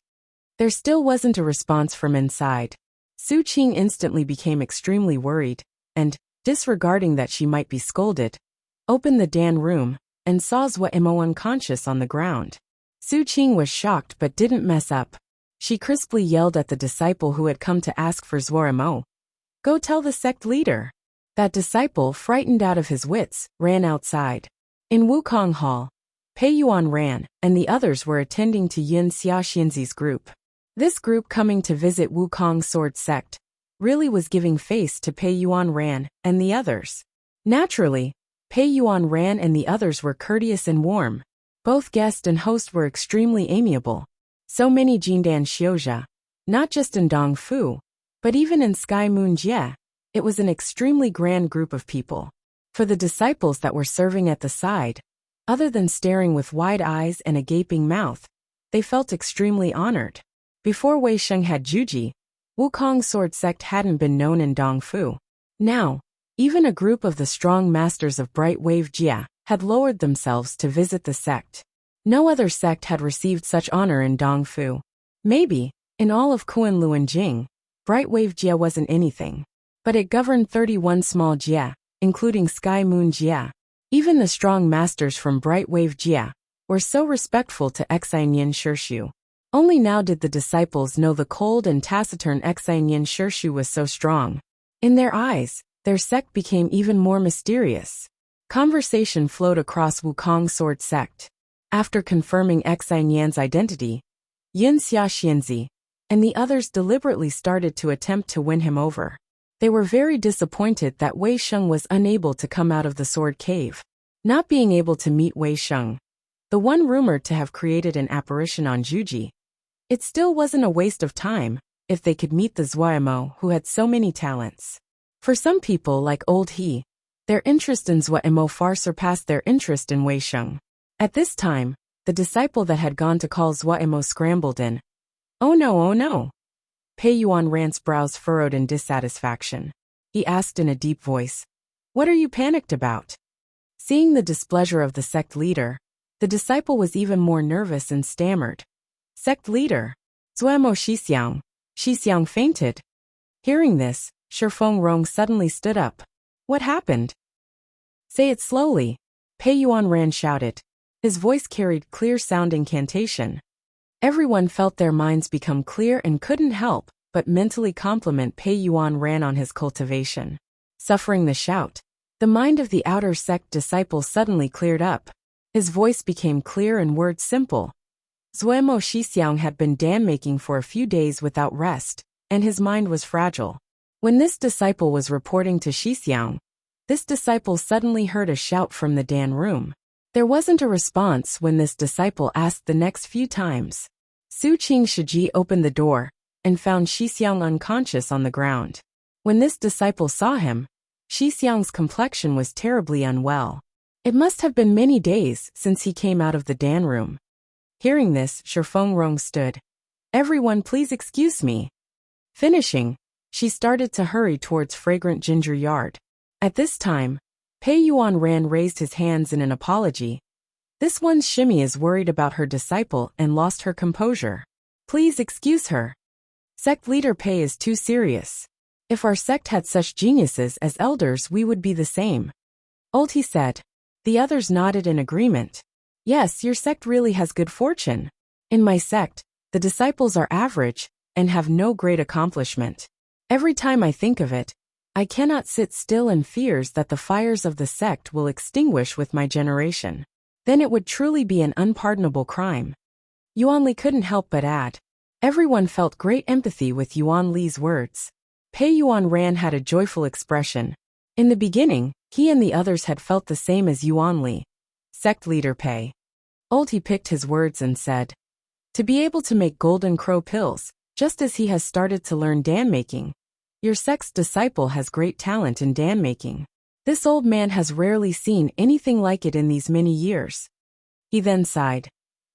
Speaker 1: There still wasn't a response from inside. Su Qing instantly became extremely worried, and, disregarding that she might be scolded, opened the Dan room and saw Zuemo unconscious on the ground. Su Qing was shocked but didn't mess up. She crisply yelled at the disciple who had come to ask for Zuemo, "Go tell the sect leader." That disciple, frightened out of his wits, ran outside. In Wukong Hall, Pei Yuan ran, and the others were attending to Yin Xiaoxianzi's group. This group coming to visit Wukong Sword Sect really was giving face to Pei Yuan Ran and the others. Naturally, Pei Yuan Ran and the others were courteous and warm. Both guest and host were extremely amiable. So many Jindan Xiozha, not just in Dongfu, but even in Sky Moon Jie, it was an extremely grand group of people. For the disciples that were serving at the side, other than staring with wide eyes and a gaping mouth, they felt extremely honored. Before Wei Sheng had Juji, Wukong Sword Sect hadn't been known in Dongfu. Now, even a group of the strong masters of Bright Wave Jia had lowered themselves to visit the sect. No other sect had received such honor in Dongfu. Maybe, in all of Kunlun Jing, Bright Wave Jia wasn't anything. But it governed 31 small Jia, including Sky Moon Jia. Even the strong masters from Bright Wave Jia were so respectful to Xinyan Shirshu. Only now did the disciples know the cold and taciturn Xinyan Shirshu was so strong. In their eyes, their sect became even more mysterious. Conversation flowed across Wukong Sword Sect. After confirming Xinyan's identity, Yin Xiaoxianzi and the others deliberately started to attempt to win him over. They were very disappointed that Wei Sheng was unable to come out of the sword cave. Not being able to meet Wei Sheng, the one rumored to have created an apparition on Juji, it still wasn't a waste of time if they could meet the Zuemo who had so many talents. For some people like Old He, Their interest in Zhuo far surpassed their interest in Wei Sheng. At this time, the disciple that had gone to call Zhuo scrambled in. Oh no, oh no. Pei Yuan Ran's brows furrowed in dissatisfaction. He asked in a deep voice, "What are you panicked about?" Seeing the displeasure of the sect leader, the disciple was even more nervous and stammered. "Sect leader, Zhuo Xixiang fainted." Hearing this, Shifeng Rong suddenly stood up. "What happened?" "Say it slowly," Pei Yuan Ran shouted. His voice carried clear-sound incantation. Everyone felt their minds become clear and couldn't help but mentally compliment Pei Yuan Ran on his cultivation. Suffering the shout, the mind of the outer sect disciple suddenly cleared up. His voice became clear and words simple. Zhuo Xixiang had been dam-making for a few days without rest, and his mind was fragile. When this disciple was reporting to Xixiang, this disciple suddenly heard a shout from the Dan room. There wasn't a response when this disciple asked the next few times. Su Qing Shiji opened the door and found Xixiang unconscious on the ground. When this disciple saw him, Xixiang's complexion was terribly unwell. It must have been many days since he came out of the Dan room. Hearing this, Shifeng Rong stood. "Everyone please excuse me." Finishing, she started to hurry towards Fragrant Ginger Yard. At this time, Pei Yuan Ran raised his hands in an apology. This one's shimmy is worried about her disciple and lost her composure. "Please excuse her. Sect leader Pei is too serious. If our sect had such geniuses as elders, we would be the same." He said. The others nodded in agreement. "Yes, your sect really has good fortune. In my sect, the disciples are average and have no great accomplishment. Every time I think of it, I cannot sit still in fears that the fires of the sect will extinguish with my generation. Then it would truly be an unpardonable crime." Yuan Li couldn't help but add. Everyone felt great empathy with Yuan Li's words. Pei Yuan Ran had a joyful expression. In the beginning, he and the others had felt the same as Yuan Li. Sect leader Pei. He picked his words and said, "To be able to make golden crow pills, just as he has started to learn dan making. Your sect's disciple has great talent in dan making. This old man has rarely seen anything like it in these many years." He then sighed.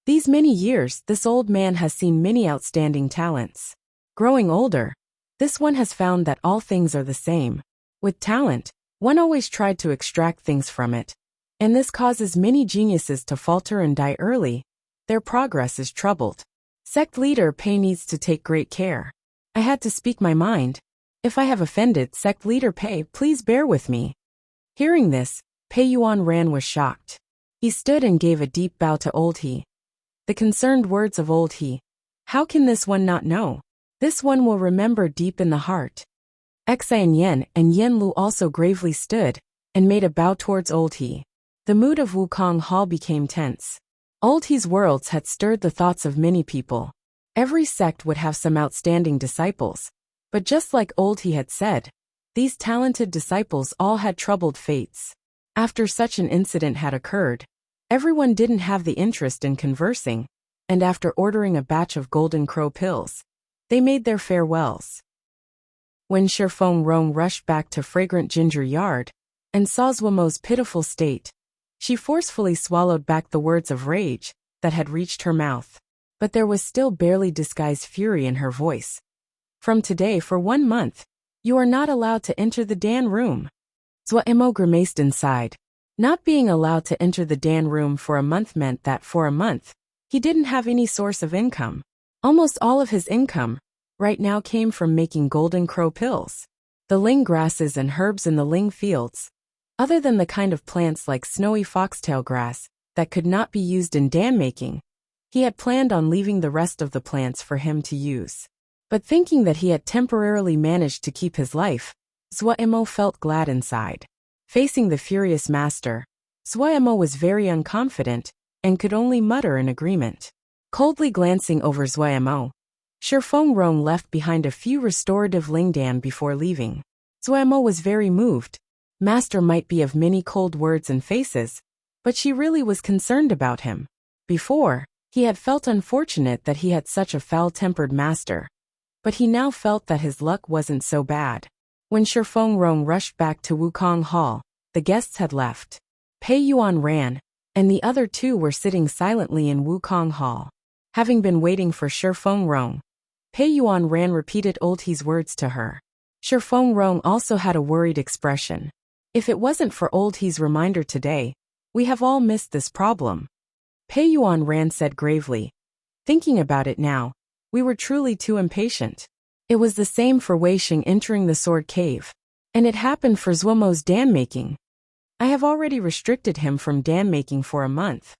Speaker 1: These many years, this old man has seen many outstanding talents. Growing older, this one has found that all things are the same. With talent, one always tried to extract things from it. And this causes many geniuses to falter and die early. Their progress is troubled. Sect leader Pei needs to take great care. I had to speak my mind. If I have offended sect leader Pei, please bear with me. Hearing this, Pei Yuan Ran was shocked. He stood and gave a deep bow to Old He. The concerned words of Old He. How can this one not know? This one will remember deep in the heart. Xia and Yen Lu also gravely stood and made a bow towards Old He. The mood of Wukong Hall became tense. Old He's words had stirred the thoughts of many people. Every sect would have some outstanding disciples. But just like Old He had said, these talented disciples all had troubled fates. After such an incident had occurred, everyone didn't have the interest in conversing, and after ordering a batch of golden crow pills, they made their farewells. When Shifeng Rong rushed back to Fragrant Ginger Yard and saw Zhuo's pitiful state, she forcefully swallowed back the words of rage that had reached her mouth. But there was still barely disguised fury in her voice. "From today for 1 month, you are not allowed to enter the Dan room." Zhuo grimaced inside. Not being allowed to enter the Dan room for a month meant that for a month, he didn't have any source of income. Almost all of his income right now came from making golden crow pills. The ling grasses and herbs in the ling fields, other than the kind of plants like snowy foxtail grass that could not be used in dan making, he had planned on leaving the rest of the plants for him to use. But thinking that he had temporarily managed to keep his life, Zhuo felt glad inside. Facing the furious master, Zhuo was very unconfident and could only mutter in agreement. Coldly glancing over Zhuo, Shifeng Rong left behind a few restorative lingdan before leaving. Zhuo was very moved. Master might be of many cold words and faces, but she really was concerned about him. Before, he had felt unfortunate that he had such a foul-tempered master. But he now felt that his luck wasn't so bad. When Shifeng Rong rushed back to Wukong Hall, The guests had left. Pei Yuan ran, and the other two were sitting silently in Wukong Hall. Having been waiting for Shi Fengrong, Pei Yuan ran repeated old He's words to her. Shi Fengrong also had a worried expression. If it wasn't for old He's reminder today, we have all missed this problem. Pei Yuan ran said gravely. Thinking about it now, we were truly too impatient. It was the same for Wei Sheng entering the sword cave. And it happened for Zuomo's dam making. I have already restricted him from dam making for a month.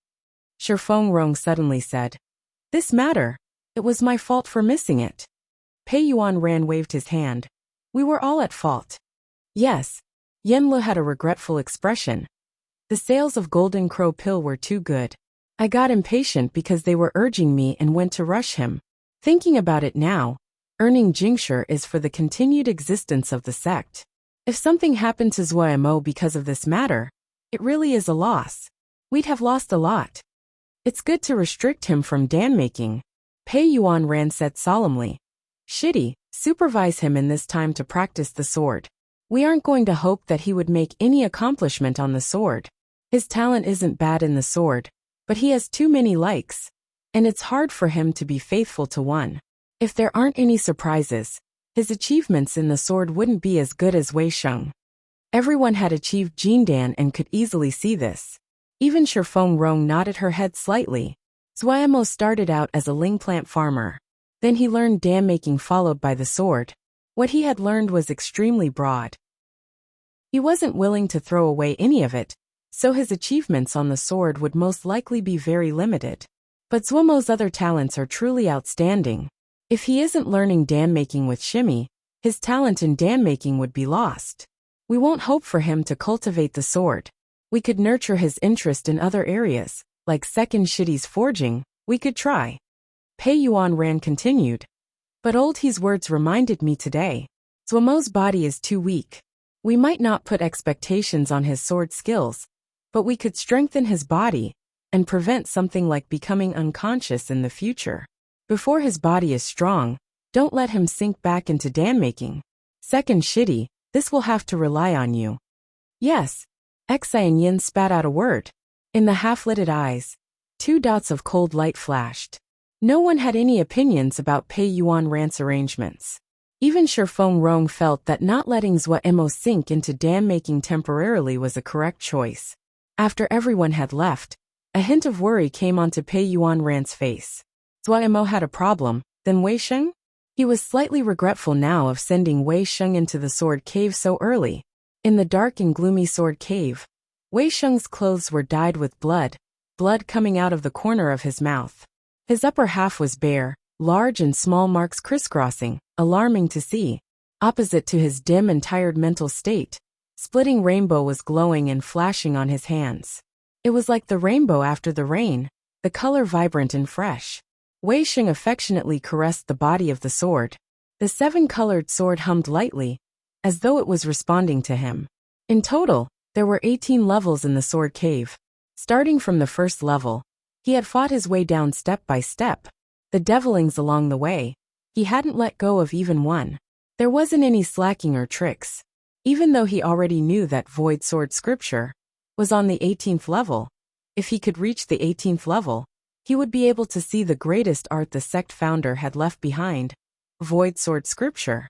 Speaker 1: Shi Fengrong suddenly said. This matter, it was my fault for missing it. Pei Yuan ran waved his hand. We were all at fault. Yes. Yanlu had a regretful expression. The sales of Golden Crow pill were too good. I got impatient because they were urging me and went to rush him. Thinking about it now, earning Jingshi is for the continued existence of the sect. If something happened to Zuomo because of this matter, it really is a loss. We'd have lost a lot. It's good to restrict him from dam making. Pei Yuan ran said solemnly. Shitty, supervise him in this time to practice the sword. We aren't going to hope that he would make any accomplishment on the sword. His talent isn't bad in the sword, but he has too many likes, and it's hard for him to be faithful to one. If there aren't any surprises, his achievements in the sword wouldn't be as good as Wei Sheng. Everyone had achieved Jindan and could easily see this. Even Shi Fengrong nodded her head slightly. Zuomo started out as a ling plant farmer. Then he learned dam making followed by the sword. What he had learned was extremely broad. He wasn't willing to throw away any of it, so his achievements on the sword would most likely be very limited. But Zuomo's other talents are truly outstanding. If he isn't learning dam making with Shimmy, his talent in dam making would be lost. We won't hope for him to cultivate the sword. We could nurture his interest in other areas, like second Shitty's forging. We could try. Pei Yuan ran continued. But old He's words reminded me today. Zuomo's body is too weak. We might not put expectations on his sword skills, but we could strengthen his body and prevent something like becoming unconscious in the future. Before his body is strong, don't let him sink back into dam making. Second Shitty, this will have to rely on you. Yes. Xian Yin spat out a word. In the half-lidded eyes, 2 dots of cold light flashed. No one had any opinions about Pei Yuan Ran's arrangements. Even Shi Fengrong felt that not letting Zuomo sink into dam making temporarily was a correct choice. After everyone had left, a hint of worry came onto Pei Yuan Ran's face. Zuomo had a problem, then Wei Sheng? He was slightly regretful now of sending Wei Sheng into the sword cave so early. In the dark and gloomy sword cave, Wei Sheng's clothes were dyed with blood coming out of the corner of his mouth. His upper half was bare, large and small marks crisscrossing, alarming to see. Opposite to his dim and tired mental state, splitting rainbow was glowing and flashing on his hands. It was like the rainbow after the rain, the color vibrant and fresh. Wei Sheng affectionately caressed the body of the sword. The 7-colored sword hummed lightly, as though it was responding to him. In total, there were 18 levels in the sword cave. Starting from the first level, he had fought his way down step by step. The devilings along the way, he hadn't let go of even one. There wasn't any slacking or tricks. Even though he already knew that Void Sword Scripture was on the 18th level, if he could reach the 18th level, he would be able to see the greatest art the sect founder had left behind, Void Sword Scripture.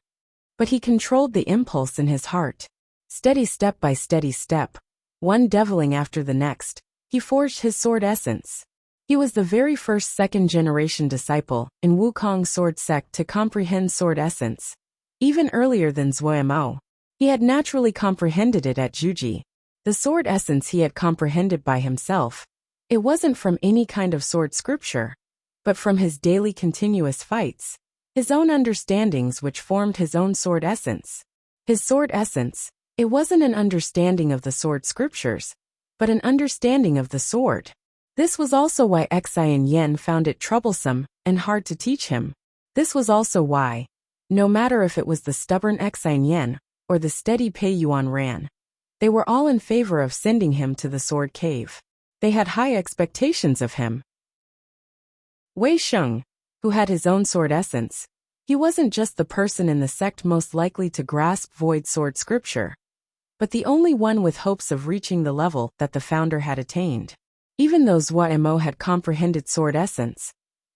Speaker 1: But he controlled the impulse in his heart. Steady step by steady step, one deviling after the next, he forged his sword essence. He was the very first second-generation disciple in Wukong sword sect to comprehend sword essence. Even earlier than Zuomo, he had naturally comprehended it at Juji. The sword essence he had comprehended by himself. It wasn't from any kind of sword scripture, but from his daily continuous fights. His own understandings which formed his own sword essence. His sword essence, it wasn't an understanding of the sword scriptures, but an understanding of the sword. This was also why Xian Yin found it troublesome and hard to teach him. This was also why, no matter if it was the stubborn Xian Yin or the steady Pei Yuan Ran, they were all in favor of sending him to the sword cave. They had high expectations of him. Wei Sheng, who had his own sword essence, he wasn't just the person in the sect most likely to grasp Void Sword Scripture. but the only one with hopes of reaching the level that the founder had attained. Even though Zuo had comprehended sword essence,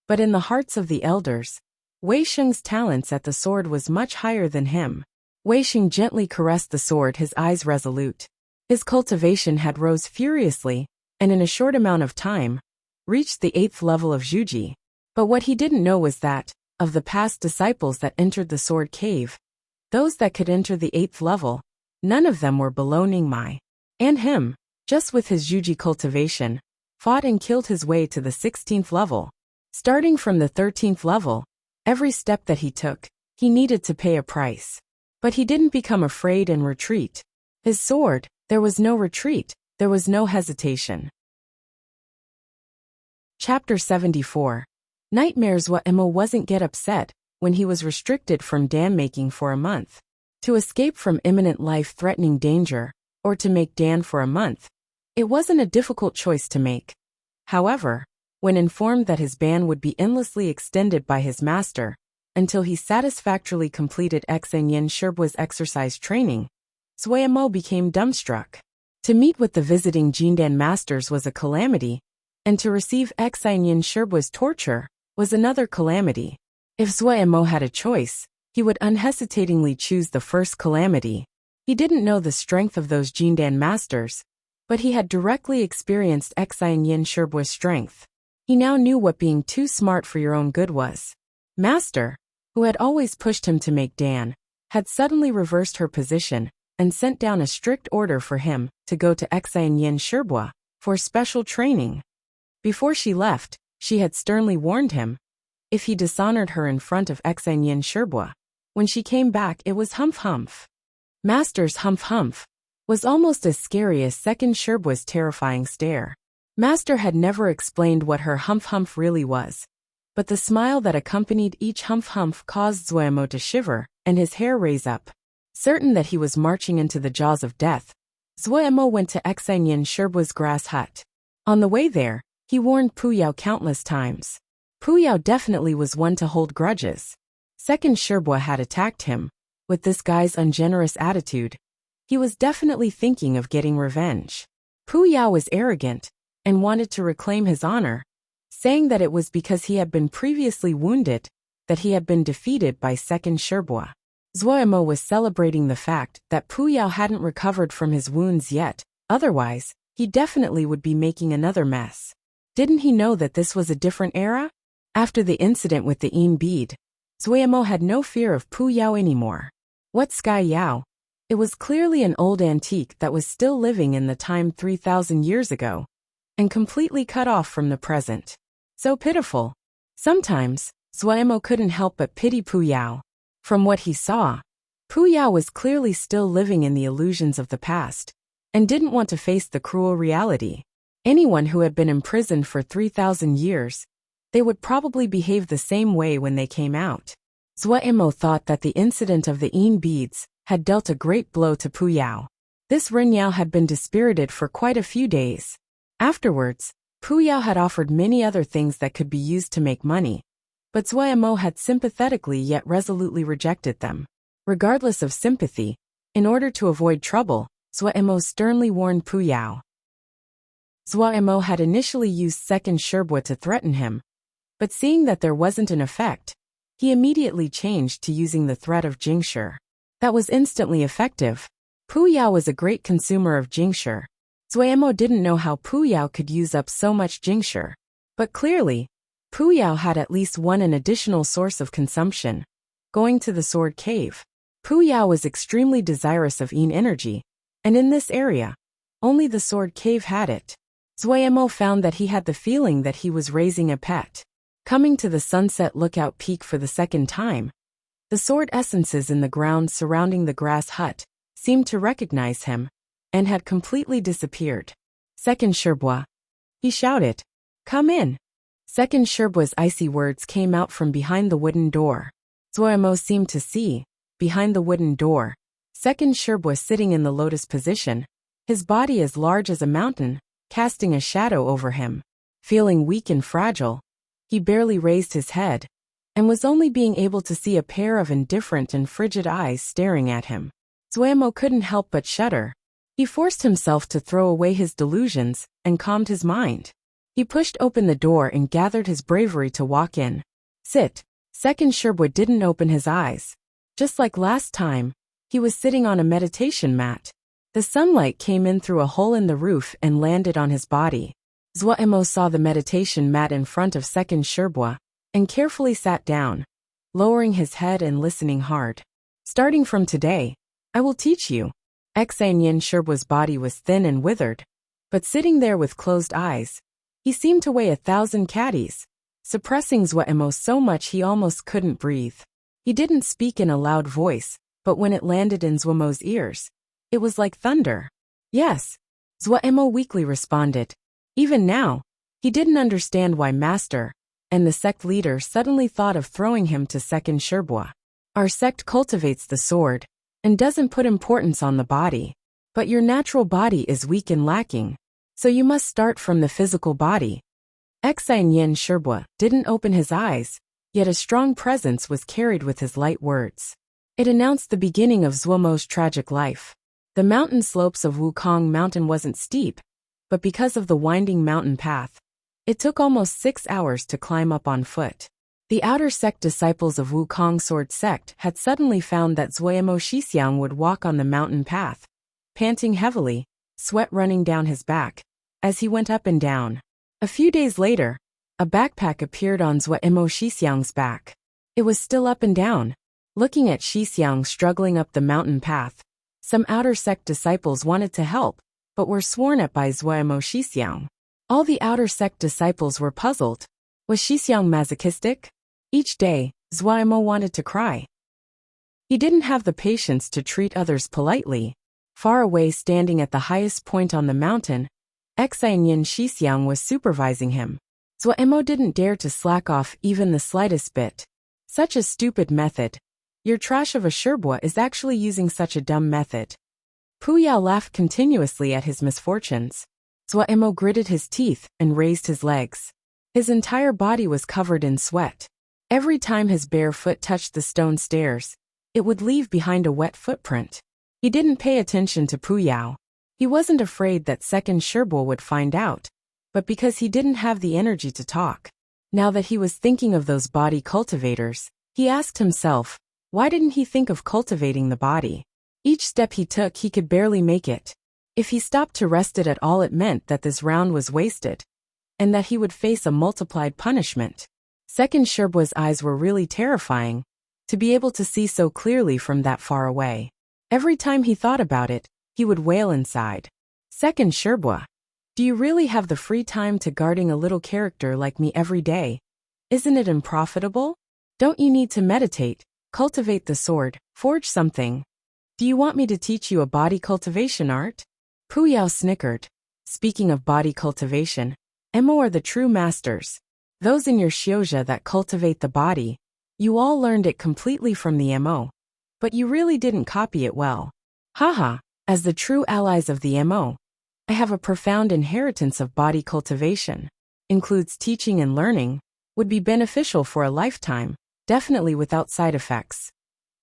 Speaker 1: but in the hearts of the elders, Wei Sheng's talents at the sword was much higher than him. Wei Sheng gently caressed the sword, his eyes resolute. His cultivation had rose furiously, and in a short amount of time, reached the 8th level of Zhuji. But what he didn't know was that, of the past disciples that entered the sword cave, those that could enter the 8th level, none of them were below Ningmai. And him, just with his Zhuji cultivation, fought and killed his way to the 16th level. Starting from the 13th level, every step that he took, he needed to pay a price. But he didn't become afraid and retreat. His sword, there was no retreat, there was no hesitation. Chapter 74. Nightmares. Zuo wasn't get upset when he was restricted from Dan making for a month. To escape from imminent life-threatening danger, or to make Dan for a month, it wasn't a difficult choice to make. However, when informed that his ban would be endlessly extended by his master, until he satisfactorily completed Xinyan Sherbua's exercise training, Zuo became dumbstruck. To meet with the visiting Jindan masters was a calamity, and to receive Xinyan Sherbua's torture was another calamity. If Zuo had a choice, he would unhesitatingly choose the first calamity. He didn't know the strength of those Jindan masters, but he had directly experienced Xinyan Sherbua's strength. He now knew what being too smart for your own good was. Master, who had always pushed him to make Dan, had suddenly reversed her position and sent down a strict order for him to go to Xinyan Sherbua for special training. Before she left, she had sternly warned him. If he dishonored her in front of Xinyan Sherbua, when she came back it was humph. Master's humph was almost as scary as second Sherbua's terrifying stare. Master had never explained what her humph really was, but the smile that accompanied each humph caused Zuo to shiver and his hair raise up. Certain that he was marching into the jaws of death, Zuo went to Xinyan Sherbua's grass hut. On the way there, he warned Puyao countless times. Puyao definitely was one to hold grudges. Second Sherbua had attacked him. With this guy's ungenerous attitude, he was definitely thinking of getting revenge. Puyao was arrogant and wanted to reclaim his honor, saying that it was because he had been previously wounded that he had been defeated by second Sherbua. Zuo was celebrating the fact that Puyao hadn't recovered from his wounds yet, otherwise, he definitely would be making another mess. Didn't he know that this was a different era? After the incident with the Yin bead, Zuo had no fear of Puyao anymore. What Sky Yao? It was clearly an old antique that was still living in the time 3,000 years ago, and completely cut off from the present. So pitiful. Sometimes, Zuo couldn't help but pity Puyao. From what he saw, Puyao was clearly still living in the illusions of the past, and didn't want to face the cruel reality. Anyone who had been imprisoned for 3,000 years, they would probably behave the same way when they came out. Zuo thought that the incident of the Yin beads had dealt a great blow to Puyao. This Renyao had been dispirited for quite a few days. Afterwards, Puyao had offered many other things that could be used to make money, but Zuo had sympathetically yet resolutely rejected them. Regardless of sympathy, in order to avoid trouble, Zuo sternly warned Puyao. Zuo had initially used second Sherbua to threaten him, but seeing that there wasn't an effect, he immediately changed to using the threat of Jingshi. That was instantly effective. Puyao was a great consumer of Jingshi. Zuo didn't know how Puyao could use up so much Jingshi, but clearly, Puyao had at least an additional source of consumption. Going to the sword cave, Puyao was extremely desirous of Yin energy, and in this area, only the sword cave had it. Zuo found that he had the feeling that he was raising a pet. Coming to the sunset lookout peak for the second time, the sword essences in the ground surrounding the grass hut seemed to recognize him, and had completely disappeared. Second Sherbua, he shouted. Come in. Second Sherbua's icy words came out from behind the wooden door. Zuo seemed to see, behind the wooden door, second Sherbua sitting in the lotus position, his body as large as a mountain, casting a shadow over him. Feeling weak and fragile, he barely raised his head, and was only being able to see a pair of indifferent and frigid eyes staring at him. Zuemo couldn't help but shudder. He forced himself to throw away his delusions and calmed his mind. He pushed open the door and gathered his bravery to walk in. Sit. Second Sherbwa didn't open his eyes. Just like last time, he was sitting on a meditation mat. The sunlight came in through a hole in the roof and landed on his body. Zuemo saw the meditation mat in front of Second Sherbwa and carefully sat down, lowering his head and listening hard. Starting from today, I will teach you. Exanyin Sherbwa's body was thin and withered, but sitting there with closed eyes, he seemed to weigh 1,000 caddies, suppressing Zuemo so much he almost couldn't breathe. He didn't speak in a loud voice, but when it landed in Zuemo's ears, it was like thunder. Yes, Zuemo weakly responded. Even now, he didn't understand why Master and the sect leader suddenly thought of throwing him to Second Sherbwa. Our sect cultivates the sword and doesn't put importance on the body. But your natural body is weak and lacking, so you must start from the physical body. Exanyin Sherbwa didn't open his eyes, yet a strong presence was carried with his light words. It announced the beginning of Zuemo's tragic life. The mountain slopes of Wukong Mountain wasn't steep, but because of the winding mountain path, it took almost 6 hours to climb up on foot. The outer sect disciples of Wukong Sword Sect had suddenly found that Zuemo Shixiang would walk on the mountain path, panting heavily, sweat running down his back, as he went up and down. A few days later, a backpack appeared on Zuemo Shixiang's back. It was still up and down. Looking at Shixiang struggling up the mountain path, some outer sect disciples wanted to help, but were sworn at by Zuemo Shixiang. All the outer sect disciples were puzzled. Was Shixiang masochistic? Each day, Zuemo wanted to cry. He didn't have the patience to treat others politely. Far away, standing at the highest point on the mountain, Exanyin Shixiang was supervising him. Zuemo didn't dare to slack off even the slightest bit. Such a stupid method. Your trash of a Sherbwa is actually using such a dumb method. Puyao laughed continuously at his misfortunes. Zuemo gritted his teeth and raised his legs. His entire body was covered in sweat. Every time his bare foot touched the stone stairs, it would leave behind a wet footprint. He didn't pay attention to Puyao. He wasn't afraid that Second Sherbwa would find out, but because he didn't have the energy to talk. Now that he was thinking of those body cultivators, he asked himself, why didn't he think of cultivating the body? Each step he took, he could barely make it. If he stopped to rest it at all, it meant that this round was wasted, and that he would face a multiplied punishment. Second Sherbwa's eyes were really terrifying, to be able to see so clearly from that far away. Every time he thought about it, he would wail inside. Second Sherbwa, do you really have the free time to guarding a little character like me every day? Isn't it unprofitable? Don't you need to meditate, cultivate the sword, forge something? Do you want me to teach you a body cultivation art? Puyao snickered. Speaking of body cultivation, Emo are the true masters. Those in your Xiozha that cultivate the body. You all learned it completely from the Mo. But you really didn't copy it well. Haha, as the true allies of the Mo, I have a profound inheritance of body cultivation. Includes teaching and learning, would be beneficial for a lifetime, definitely without side effects.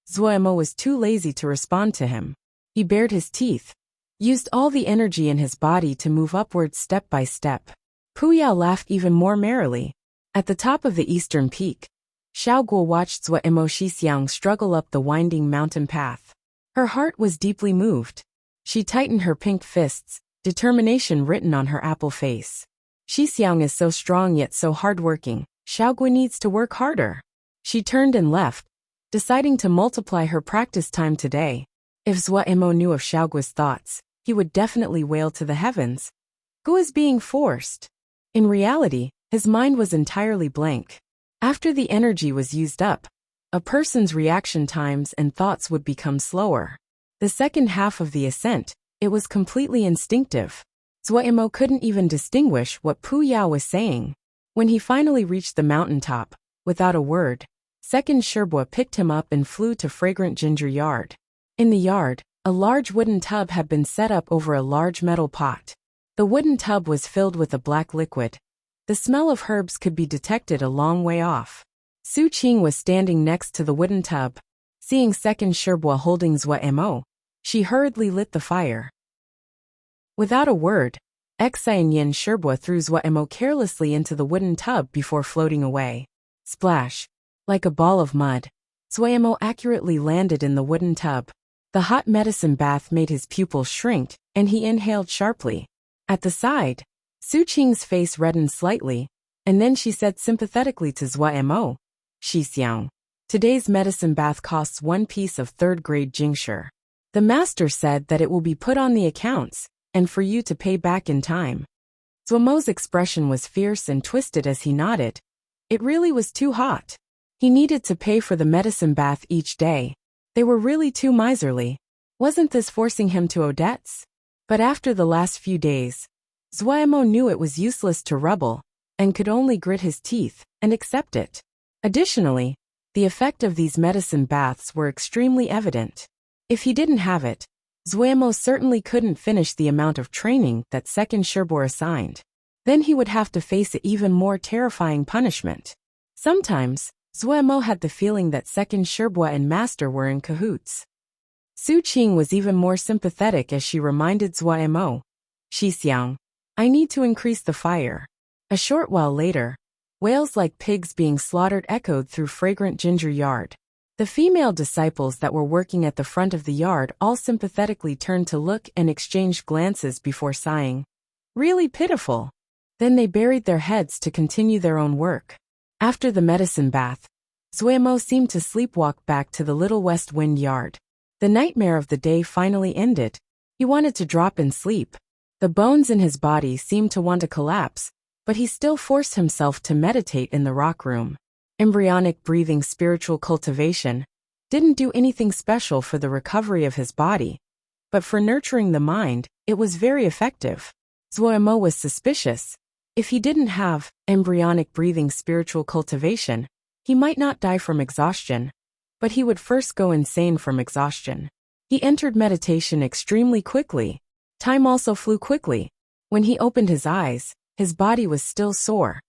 Speaker 1: Zuemo was too lazy to respond to him. He bared his teeth, used all the energy in his body to move upwards step by step. Puyao laughed even more merrily. At the top of the eastern peak, Xiaoguo watched Zuemo Shixiang struggle up the winding mountain path. Her heart was deeply moved. She tightened her pink fists, determination written on her apple face. Shixiang is so strong yet so hardworking. Xiaoguo needs to work harder. She turned and left, deciding to multiply her practice time today. If Zuemo knew of Xiaoguo's thoughts, he would definitely wail to the heavens. Who is being forced? In reality, his mind was entirely blank. After the energy was used up, a person's reaction times and thoughts would become slower. The second half of the ascent, it was completely instinctive. Zuemo couldn't even distinguish what Puyao was saying. When he finally reached the mountaintop, without a word, Second Sherbwa picked him up and flew to fragrant ginger yard. In the yard, a large wooden tub had been set up over a large metal pot. The wooden tub was filled with a black liquid. The smell of herbs could be detected a long way off. Su Qing was standing next to the wooden tub. Seeing Second Sherbwa holding Zuemo, She hurriedly lit the fire. Without a word, Xi and Yin Sherbua threw Zhuemo carelessly into the wooden tub before floating away. Splash! Like a ball of mud, Zhuemo accurately landed in the wooden tub. The hot medicine bath made his pupils shrink, and he inhaled sharply. At the side, Su Qing's face reddened slightly, and then she said sympathetically to Zhuemo, "Xixiang, today's medicine bath costs 1 piece of 3rd-grade jingsher. The master said that it will be put on the accounts, and for you to pay back in time." Zhuemo's expression was fierce and twisted as he nodded. It really was too hot. He needed to pay for the medicine bath each day. They were really too miserly. Wasn't this forcing him to owe debts? But after the last few days, Zhuemo knew it was useless to rebel, and could only grit his teeth and accept it. Additionally, the effect of these medicine baths were extremely evident. If he didn't have it, Zhuemo certainly couldn't finish the amount of training that Second Sherbor assigned. Then he would have to face an even more terrifying punishment. Sometimes, Zhuemo had the feeling that Second Sherbua and Master were in cahoots. Su Qing was even more sympathetic as she reminded Zhuemo, "Xixiang, I need to increase the fire." A short while later, wails like pigs being slaughtered echoed through fragrant ginger yard. The female disciples that were working at the front of the yard all sympathetically turned to look and exchanged glances before sighing. Really pitiful. Then they buried their heads to continue their own work. After the medicine bath, Zhuemo seemed to sleepwalk back to the Little West Wind yard. The nightmare of the day finally ended. He wanted to drop and sleep. The bones in his body seemed to want to collapse, but he still forced himself to meditate in the rock room. Embryonic breathing spiritual cultivation didn't do anything special for the recovery of his body, but for nurturing the mind, it was very effective. Zhuemo was suspicious. If he didn't have embryonic breathing spiritual cultivation, he might not die from exhaustion, but he would first go insane from exhaustion. He entered meditation extremely quickly. Time also flew quickly. When he opened his eyes, his body was still sore,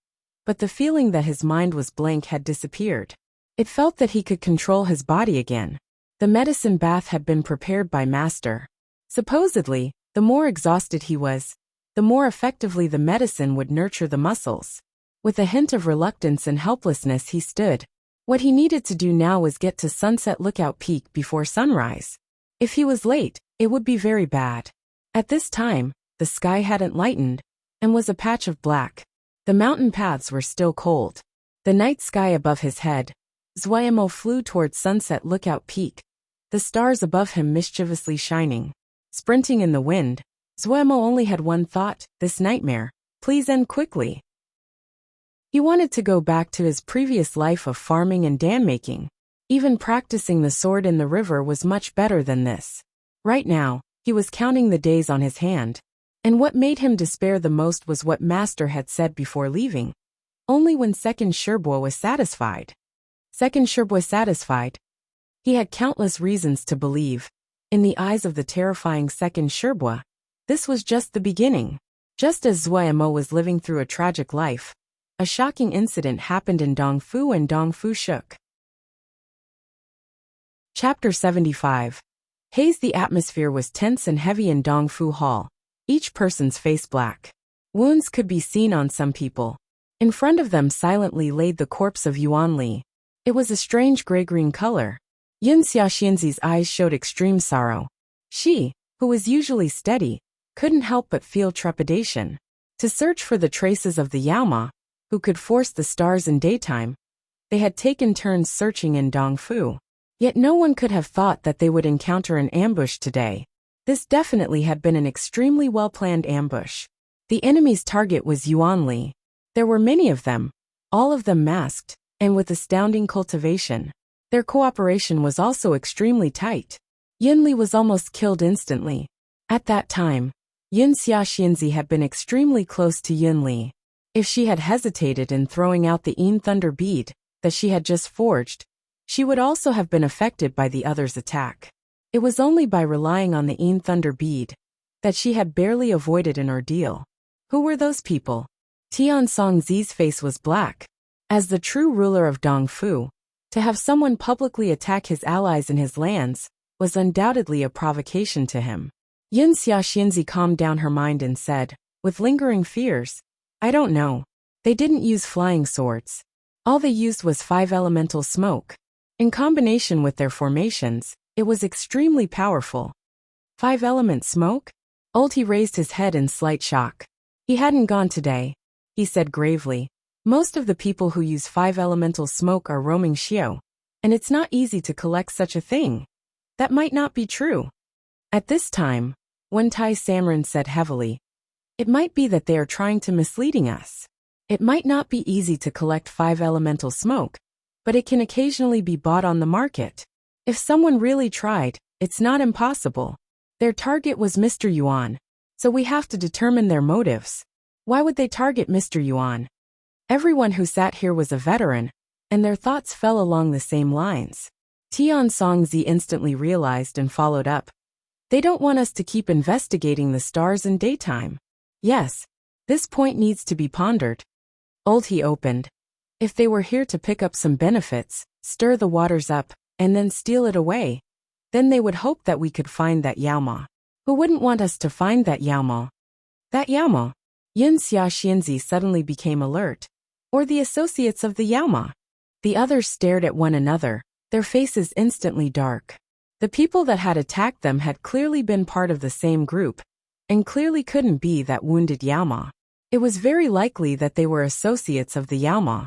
Speaker 1: but the feeling that his mind was blank had disappeared. It felt that he could control his body again. The medicine bath had been prepared by Master. Supposedly, the more exhausted he was, the more effectively the medicine would nurture the muscles. With a hint of reluctance and helplessness he stood. What he needed to do now was get to Sunset Lookout Peak before sunrise. If he was late, it would be very bad. At this time, the sky hadn't lightened, and was a patch of black. The mountain paths were still cold. The night sky above his head, Zhuemo flew towards Sunset Lookout Peak, the stars above him mischievously shining. Sprinting in the wind, Zhuemo only had one thought: this nightmare, please end quickly. He wanted to go back to his previous life of farming and dam making. Even practicing the sword in the river was much better than this. Right now, he was counting the days on his hand. And what made him despair the most was what Master had said before leaving. Only when Second Sherbua was satisfied. Second Sherbua satisfied? He had countless reasons to believe. In the eyes of the terrifying Second Sherbua, this was just the beginning. Just as Zhuemo was living through a tragic life, a shocking incident happened in Dongfu and Dongfu shook. Chapter 75. Haze. The atmosphere was tense and heavy in Dongfu Hall, each person's face black. Wounds could be seen on some people. In front of them silently laid the corpse of Yuan Li. It was a strange gray-green color. Yin Xiaoxianzi's eyes showed extreme sorrow. She, who was usually steady, couldn't help but feel trepidation. To search for the traces of the Yaoma, who could force the stars in daytime, they had taken turns searching in Dongfu. Yet no one could have thought that they would encounter an ambush today. This definitely had been an extremely well-planned ambush. The enemy's target was Yuan Li. There were many of them, all of them masked, and with astounding cultivation. Their cooperation was also extremely tight. Yin Li was almost killed instantly. At that time, Yin Xiaoxianzi had been extremely close to Yin Li. If she had hesitated in throwing out the Yin Thunder bead that she had just forged, she would also have been affected by the other's attack. It was only by relying on the Yin Thunder bead that she had barely avoided an ordeal. Who were those people? Tian Songzi's face was black. As the true ruler of Dongfu, to have someone publicly attack his allies in his lands was undoubtedly a provocation to him. Yin Xiaoxinzi calmed down her mind and said, with lingering fears, I don't know. They didn't use flying swords. All they used was 5 elemental smoke. In combination with their formations, it was extremely powerful. 5 element smoke? Oldie raised his head in slight shock. He hadn't gone today, he said gravely. Most of the people who use 5 elemental smoke are roaming Xiao, and it's not easy to collect such a thing. That might not be true. At this time, Wen Tai Samran said heavily, it might be that they are trying to misleading us. It might not be easy to collect 5 elemental smoke, but it can occasionally be bought on the market. If someone really tried, it's not impossible. Their target was Mr. Yuan, so we have to determine their motives. Why would they target Mr. Yuan? Everyone who sat here was a veteran, and their thoughts fell along the same lines. Tian Songzi instantly realized and followed up. They don't want us to keep investigating the stars in daytime. Yes, this point needs to be pondered. Oldie opened. If they were here to pick up some benefits, stir the waters up, and then steal it away, then they would hope that we could find that Yaoma. Who wouldn't want us to find that Yaoma? That Yaoma? Yin Xiaoxinzi suddenly became alert. Or the associates of the Yaoma? The others stared at one another, their faces instantly dark. The people that had attacked them had clearly been part of the same group, and clearly couldn't be that wounded Yaoma. It was very likely that they were associates of the Yaoma.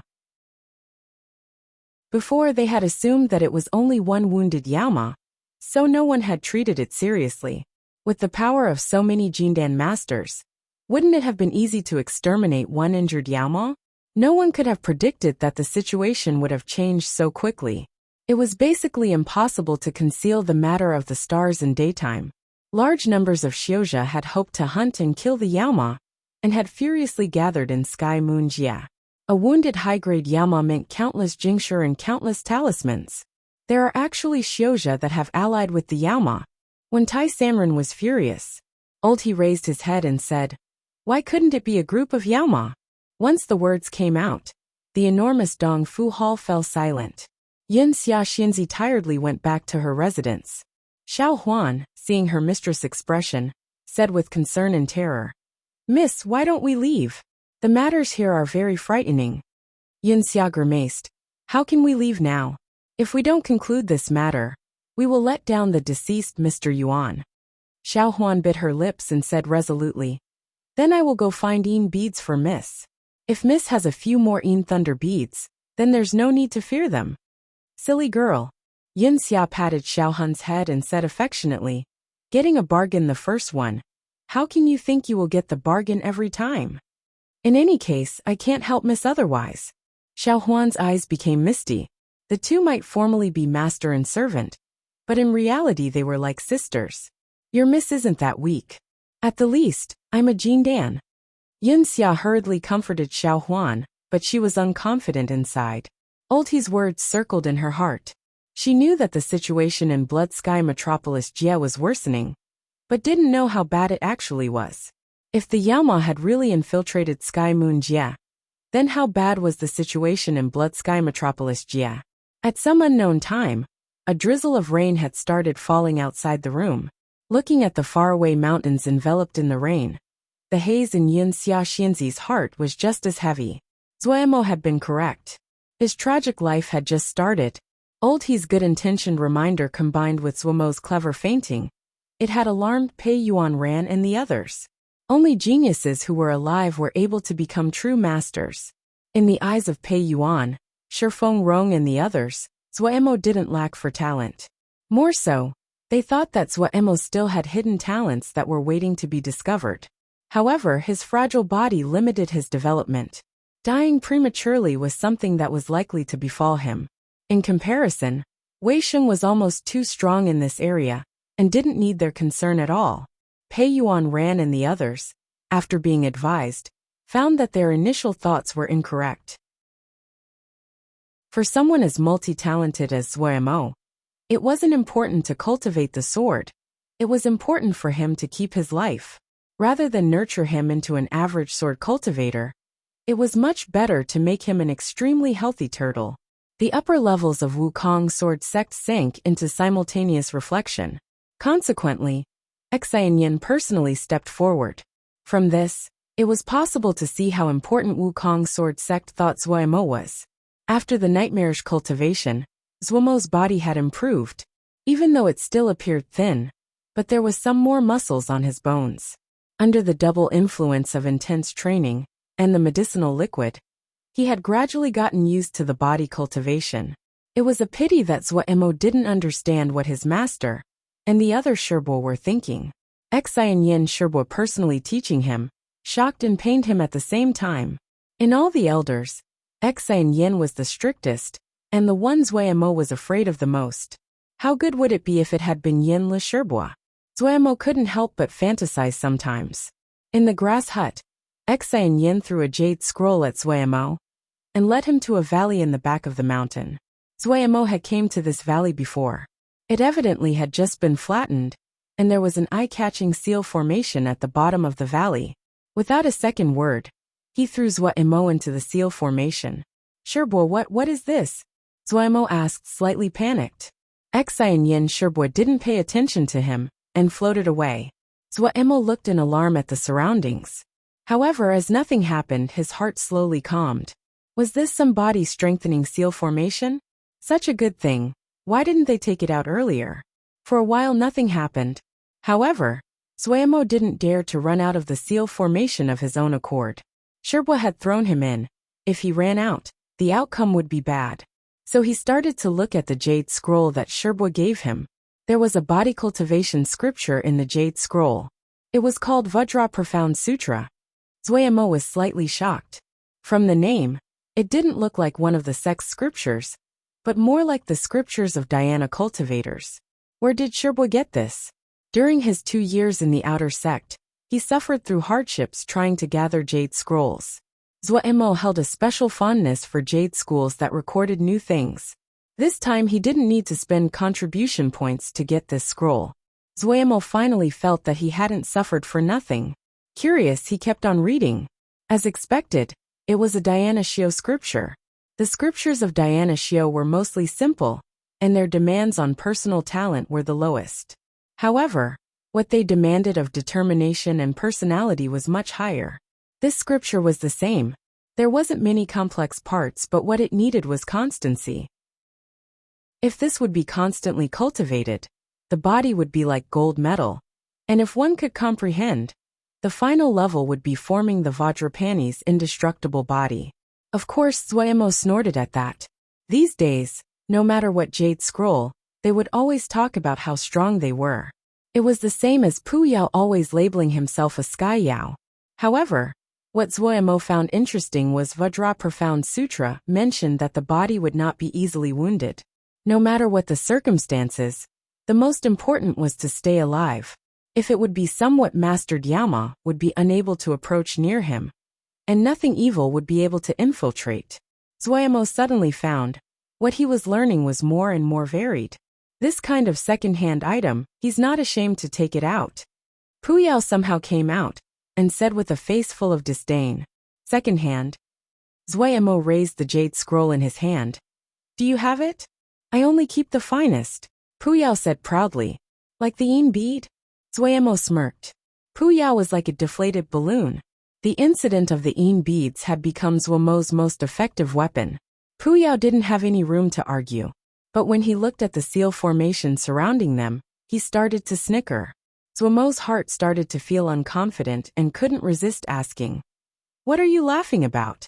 Speaker 1: Before they had assumed that it was only one wounded Yaoma, so no one had treated it seriously. With the power of so many Jindan masters, wouldn't it have been easy to exterminate one injured Yaoma? No one could have predicted that the situation would have changed so quickly. It was basically impossible to conceal the matter of the stars in daytime. Large numbers of Xiozha had hoped to hunt and kill the Yaoma, and had furiously gathered in Sky Moon Jia. A wounded high-grade Yaoma meant countless Jingshur and countless talismans. There are actually Xiozha that have allied with the Yaoma. When Tai Samran was furious, Oldie raised his head and said, why couldn't it be a group of Yaoma? Once the words came out, the enormous Dong Fu Hall fell silent. Yin Xiaoxinzi tiredly went back to her residence. Xiao Huan, seeing her mistress' expression, said with concern and terror, Miss, why don't we leave? The matters here are very frightening. Yin Xia grimaced. How can we leave now? If we don't conclude this matter, we will let down the deceased Mr. Yuan. Xiao Huan bit her lips and said resolutely, then I will go find Yin beads for Miss. If Miss has a few more Yin thunder beads, then there's no need to fear them. Silly girl. Yin Xia patted Xiao Hun's head and said affectionately, getting a bargain the first one. How can you think you will get the bargain every time? In any case, I can't help Miss otherwise. Xiao Huan's eyes became misty. The two might formally be master and servant, but in reality they were like sisters. Your Miss isn't that weak. At the least, I'm a Jindan. Yin Xia hurriedly comforted Xiao Huan, but she was unconfident inside. Oldie's words circled in her heart. She knew that the situation in Blood Sky Metropolis Jia was worsening, but didn't know how bad it actually was. If the Yaoma had really infiltrated Sky Moon Jia, then how bad was the situation in Blood Sky Metropolis Jia? At some unknown time, a drizzle of rain had started falling outside the room. Looking at the faraway mountains enveloped in the rain, the haze in Yin Xiaoxinzi's heart was just as heavy. Zuemo had been correct. His tragic life had just started. Oldie's good-intentioned reminder combined with Zuemo's clever feinting, it had alarmed Pei Yuan Ran and the others. Only geniuses who were alive were able to become true masters. In the eyes of Pei Yuan, Shifeng Rong and the others, Zuemo didn't lack for talent. More so, they thought that Zuemo still had hidden talents that were waiting to be discovered. However, his fragile body limited his development. Dying prematurely was something that was likely to befall him. In comparison, Wei Sheng was almost too strong in this area, and didn't need their concern at all. Pei Yuan Ran and the others, after being advised, found that their initial thoughts were incorrect. For someone as multi-talented as Zuemo, it wasn't important to cultivate the sword. It was important for him to keep his life. Rather than nurture him into an average sword cultivator, it was much better to make him an extremely healthy turtle. The upper levels of Wukong sword sect sank into simultaneous reflection. Consequently, Xian Yin personally stepped forward. From this, it was possible to see how important Wukong sword sect thought Zuomo was. After the nightmarish cultivation, Zuomo's body had improved, even though it still appeared thin, but there was some more muscles on his bones. Under the double influence of intense training and the medicinal liquid, he had gradually gotten used to the body cultivation. It was a pity that Zuomo didn't understand what his master and the other Shibo were thinking. Xian Yin Shibo personally teaching him, shocked and pained him at the same time. In all the elders, Xian Yin was the strictest, and the one Zuomo was afraid of the most. How good would it be if it had been Yin Le Shibo? Zuomo couldn't help but fantasize sometimes. In the grass hut, Xian Yin threw a jade scroll at Zuomo and led him to a valley in the back of the mountain. Zuomo had came to this valley before. It evidently had just been flattened, and there was an eye-catching seal formation at the bottom of the valley. Without a second word, he threw Zuomo into the seal formation. Shibo, what is this? Zuomo asked, slightly panicked. Xian Yin Shibo didn't pay attention to him and floated away. Zuomo looked in alarm at the surroundings. However, as nothing happened, his heart slowly calmed. Was this some body-strengthening seal formation? Such a good thing. Why didn't they take it out earlier? For a while nothing happened. However, Zuomo didn't dare to run out of the seal formation of his own accord. Shibo had thrown him in. If he ran out, the outcome would be bad. So he started to look at the jade scroll that Shibo gave him. There was a body cultivation scripture in the jade scroll. It was called Vajra Profound Sutra. Zuomo was slightly shocked. From the name, it didn't look like one of the sect's scriptures, but more like the scriptures of Dhyana cultivators. Where did Shibo get this? During his 2 years in the outer sect, he suffered through hardships trying to gather jade scrolls. Zuomo held a special fondness for jade scrolls that recorded new things. This time he didn't need to spend contribution points to get this scroll. Zuomo finally felt that he hadn't suffered for nothing. Curious, he kept on reading. As expected, it was a Dhyana Shio scripture. The scriptures of Dhyana Shio were mostly simple, and their demands on personal talent were the lowest. However, what they demanded of determination and personality was much higher. This scripture was the same. There wasn't many complex parts, but what it needed was constancy. If this would be constantly cultivated, the body would be like gold metal, and if one could comprehend, the final level would be forming the Vajrapani's indestructible body. Of course, Zuomo snorted at that. These days, no matter what jade scroll, they would always talk about how strong they were. It was the same as Pu Yao always labeling himself a Sky Yao. However, what Zuomo found interesting was Vajra Profound Sutra mentioned that the body would not be easily wounded. No matter what the circumstances, the most important was to stay alive. If it would be somewhat mastered, Yama would be unable to approach near him, and nothing evil would be able to infiltrate. Zuomo suddenly found what he was learning was more and more varied. This kind of second-hand item, he's not ashamed to take it out. Pu Yao somehow came out and said with a face full of disdain, "Second-hand?" Zuomo raised the jade scroll in his hand. "Do you have it?" "I only keep the finest," Pu Yao said proudly. "Like the yin bead?" Zuomo smirked. Pu Yao was like a deflated balloon. The incident of the yin beads had become Zuomo's most effective weapon. Pu Yao didn't have any room to argue. But when he looked at the seal formation surrounding them, he started to snicker. Zuomo's heart started to feel unconfident and couldn't resist asking, "What are you laughing about?"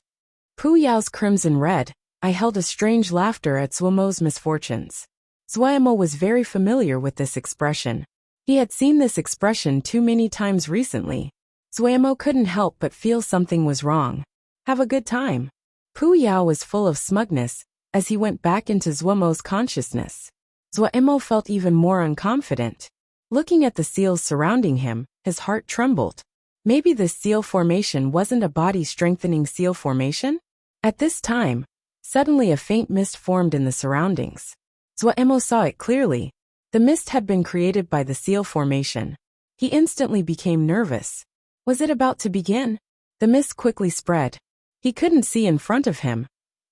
Speaker 1: Pu Yao's crimson red, I held a strange laughter at Zuomo's misfortunes. Zuomo was very familiar with this expression. He had seen this expression too many times recently. Zuomo couldn't help but feel something was wrong. "Have a good time." Pu Yao was full of smugness as he went back into Zuomo's consciousness. Zuomo felt even more unconfident. Looking at the seals surrounding him, his heart trembled. Maybe this seal formation wasn't a body-strengthening seal formation? At this time, suddenly a faint mist formed in the surroundings. Zuomo saw it clearly. The mist had been created by the seal formation. He instantly became nervous. Was it about to begin? The mist quickly spread. He couldn't see in front of him,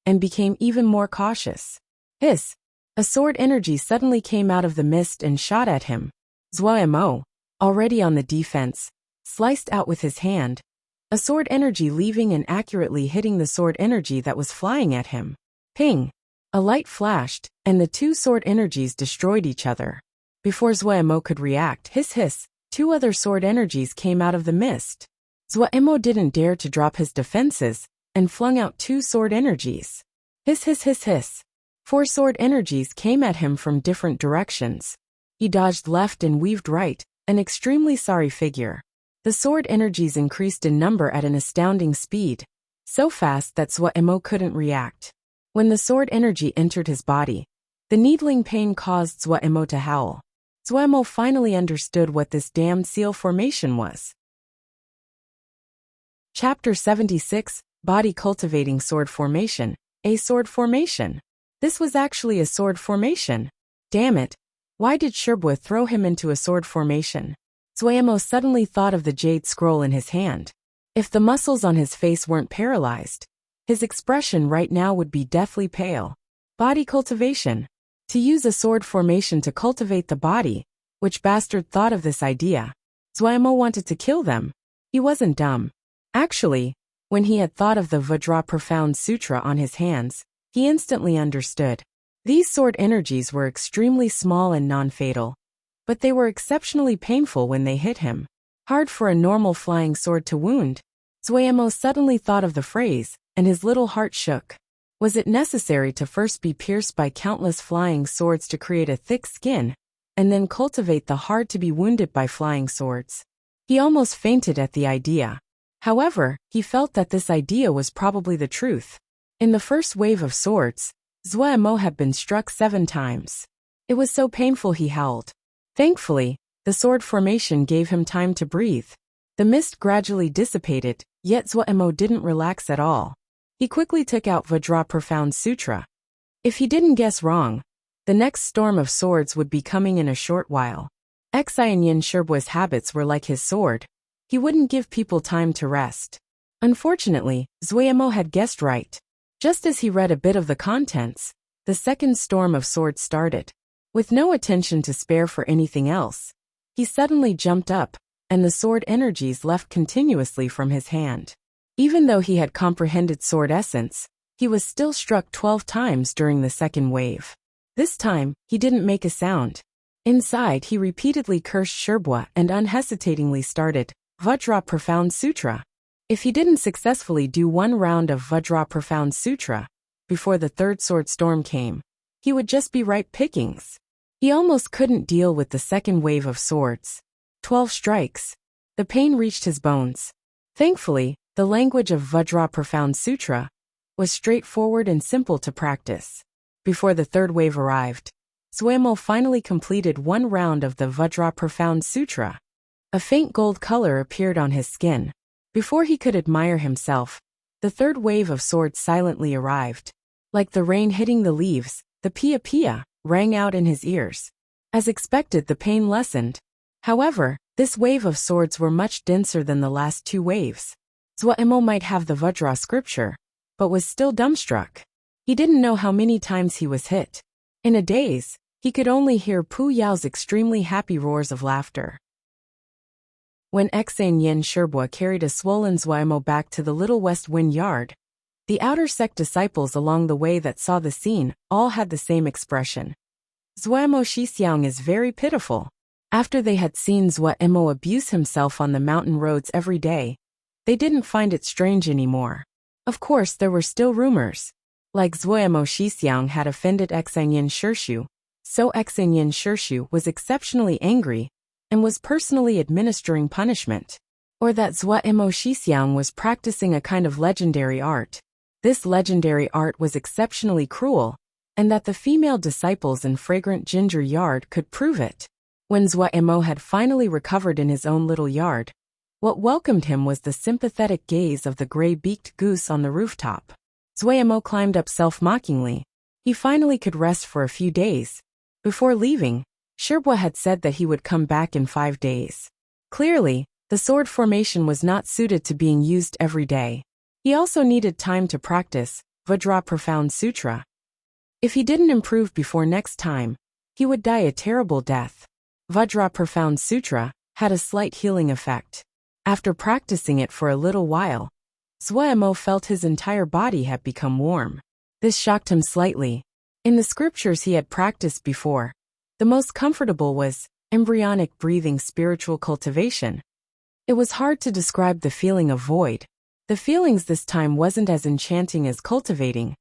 Speaker 1: and became even more cautious. Hiss! A sword energy suddenly came out of the mist and shot at him. Zhuemo, already on the defense, sliced out with his hand, a sword energy leaving and accurately hitting the sword energy that was flying at him. Ping! A light flashed, and the two sword energies destroyed each other. Before Zhuemo could react, hiss, two other sword energies came out of the mist. Zhuemo didn't dare to drop his defenses, and flung out two sword energies. Hiss. Four sword energies came at him from different directions. He dodged left and weaved right, an extremely sorry figure. The sword energies increased in number at an astounding speed, so fast that Zhuemo couldn't react. When the sword energy entered his body, the needling pain caused Zhuemo to howl. Zhuemo finally understood what this damned seal formation was. Chapter 76, Body Cultivating Sword Formation. A sword formation. This was actually a sword formation. Damn it. Why did Sherbua throw him into a sword formation? Zhuemo suddenly thought of the jade scroll in his hand. If the muscles on his face weren't paralyzed, his expression right now would be deathly pale. Body cultivation. To use a sword formation to cultivate the body. Which bastard thought of this idea? Zhuemo wanted to kill them. He wasn't dumb. Actually, when he had thought of the Vajra Profound Sutra on his hands, he instantly understood. These sword energies were extremely small and non-fatal, but they were exceptionally painful when they hit him. Hard for a normal flying sword to wound. Zhuemo suddenly thought of the phrase, and his little heart shook. Was it necessary to first be pierced by countless flying swords to create a thick skin, and then cultivate the heart to be wounded by flying swords? He almost fainted at the idea. However, he felt that this idea was probably the truth. In the first wave of swords, Zhuemo had been struck 7 times. It was so painful he howled. Thankfully, the sword formation gave him time to breathe. The mist gradually dissipated, yet Zhuemo didn't relax at all. He quickly took out Vajra Profound Sutra. If he didn't guess wrong, the next storm of swords would be coming in a short while. Xianyin Sherbua's habits were like his sword. He wouldn't give people time to rest. Unfortunately, Zhuemo had guessed right. Just as he read a bit of the contents, the second storm of swords started. With no attention to spare for anything else, he suddenly jumped up, and the sword energies left continuously from his hand. Even though he had comprehended sword essence, he was still struck 12 times during the second wave. This time, he didn't make a sound. Inside, he repeatedly cursed Sherbua and unhesitatingly started Vajra Profound Sutra. If he didn't successfully do one round of Vajra Profound Sutra before the third sword storm came, he would just be ripe pickings. He almost couldn't deal with the second wave of swords. 12 strikes. The pain reached his bones. Thankfully, the language of Vajra Profound Sutra was straightforward and simple to practice. Before the third wave arrived, Zhuemo finally completed one round of the Vajra Profound Sutra. A faint gold color appeared on his skin. Before he could admire himself, the third wave of swords silently arrived. Like the rain hitting the leaves, the pia pia rang out in his ears. As expected, the pain lessened. However, this wave of swords were much denser than the last 2 waves. Zhuemo might have the Vajra scripture, but was still dumbstruck. He didn't know how many times he was hit. In a daze, he could only hear Pu Yao's extremely happy roars of laughter. When Xianyin Sherbua carried a swollen Zhuemo back to the Little West Wind Yard, the outer sect disciples along the way that saw the scene all had the same expression. Zhuemo Shixiang is very pitiful. After they had seen Zhuemo abuse himself on the mountain roads every day, they didn't find it strange anymore. Of course, there were still rumors. Like Zhuemo Shixiang had offended Xianyin Shirshu, so Xianyin Shirshu was exceptionally angry and was personally administering punishment. Or that Zhuemo Shixiang was practicing a kind of legendary art. This legendary art was exceptionally cruel, and that the female disciples in Fragrant Ginger Yard could prove it. When Zhuemo had finally recovered in his own little yard, what welcomed him was the sympathetic gaze of the gray-beaked goose on the rooftop. Zhuemo climbed up self-mockingly. He finally could rest for a few days. Before leaving, Sherbua had said that he would come back in 5 days. Clearly, the sword formation was not suited to being used every day. He also needed time to practice, Vajra Profound Sutra. If he didn't improve before next time, he would die a terrible death. Vajra Profound Sutra had a slight healing effect. After practicing it for a little while, Zhuemo felt his entire body had become warm. This shocked him slightly. In the scriptures he had practiced before, the most comfortable was embryonic breathing spiritual cultivation. It was hard to describe the feeling of void. The feelings this time wasn't as enchanting as cultivating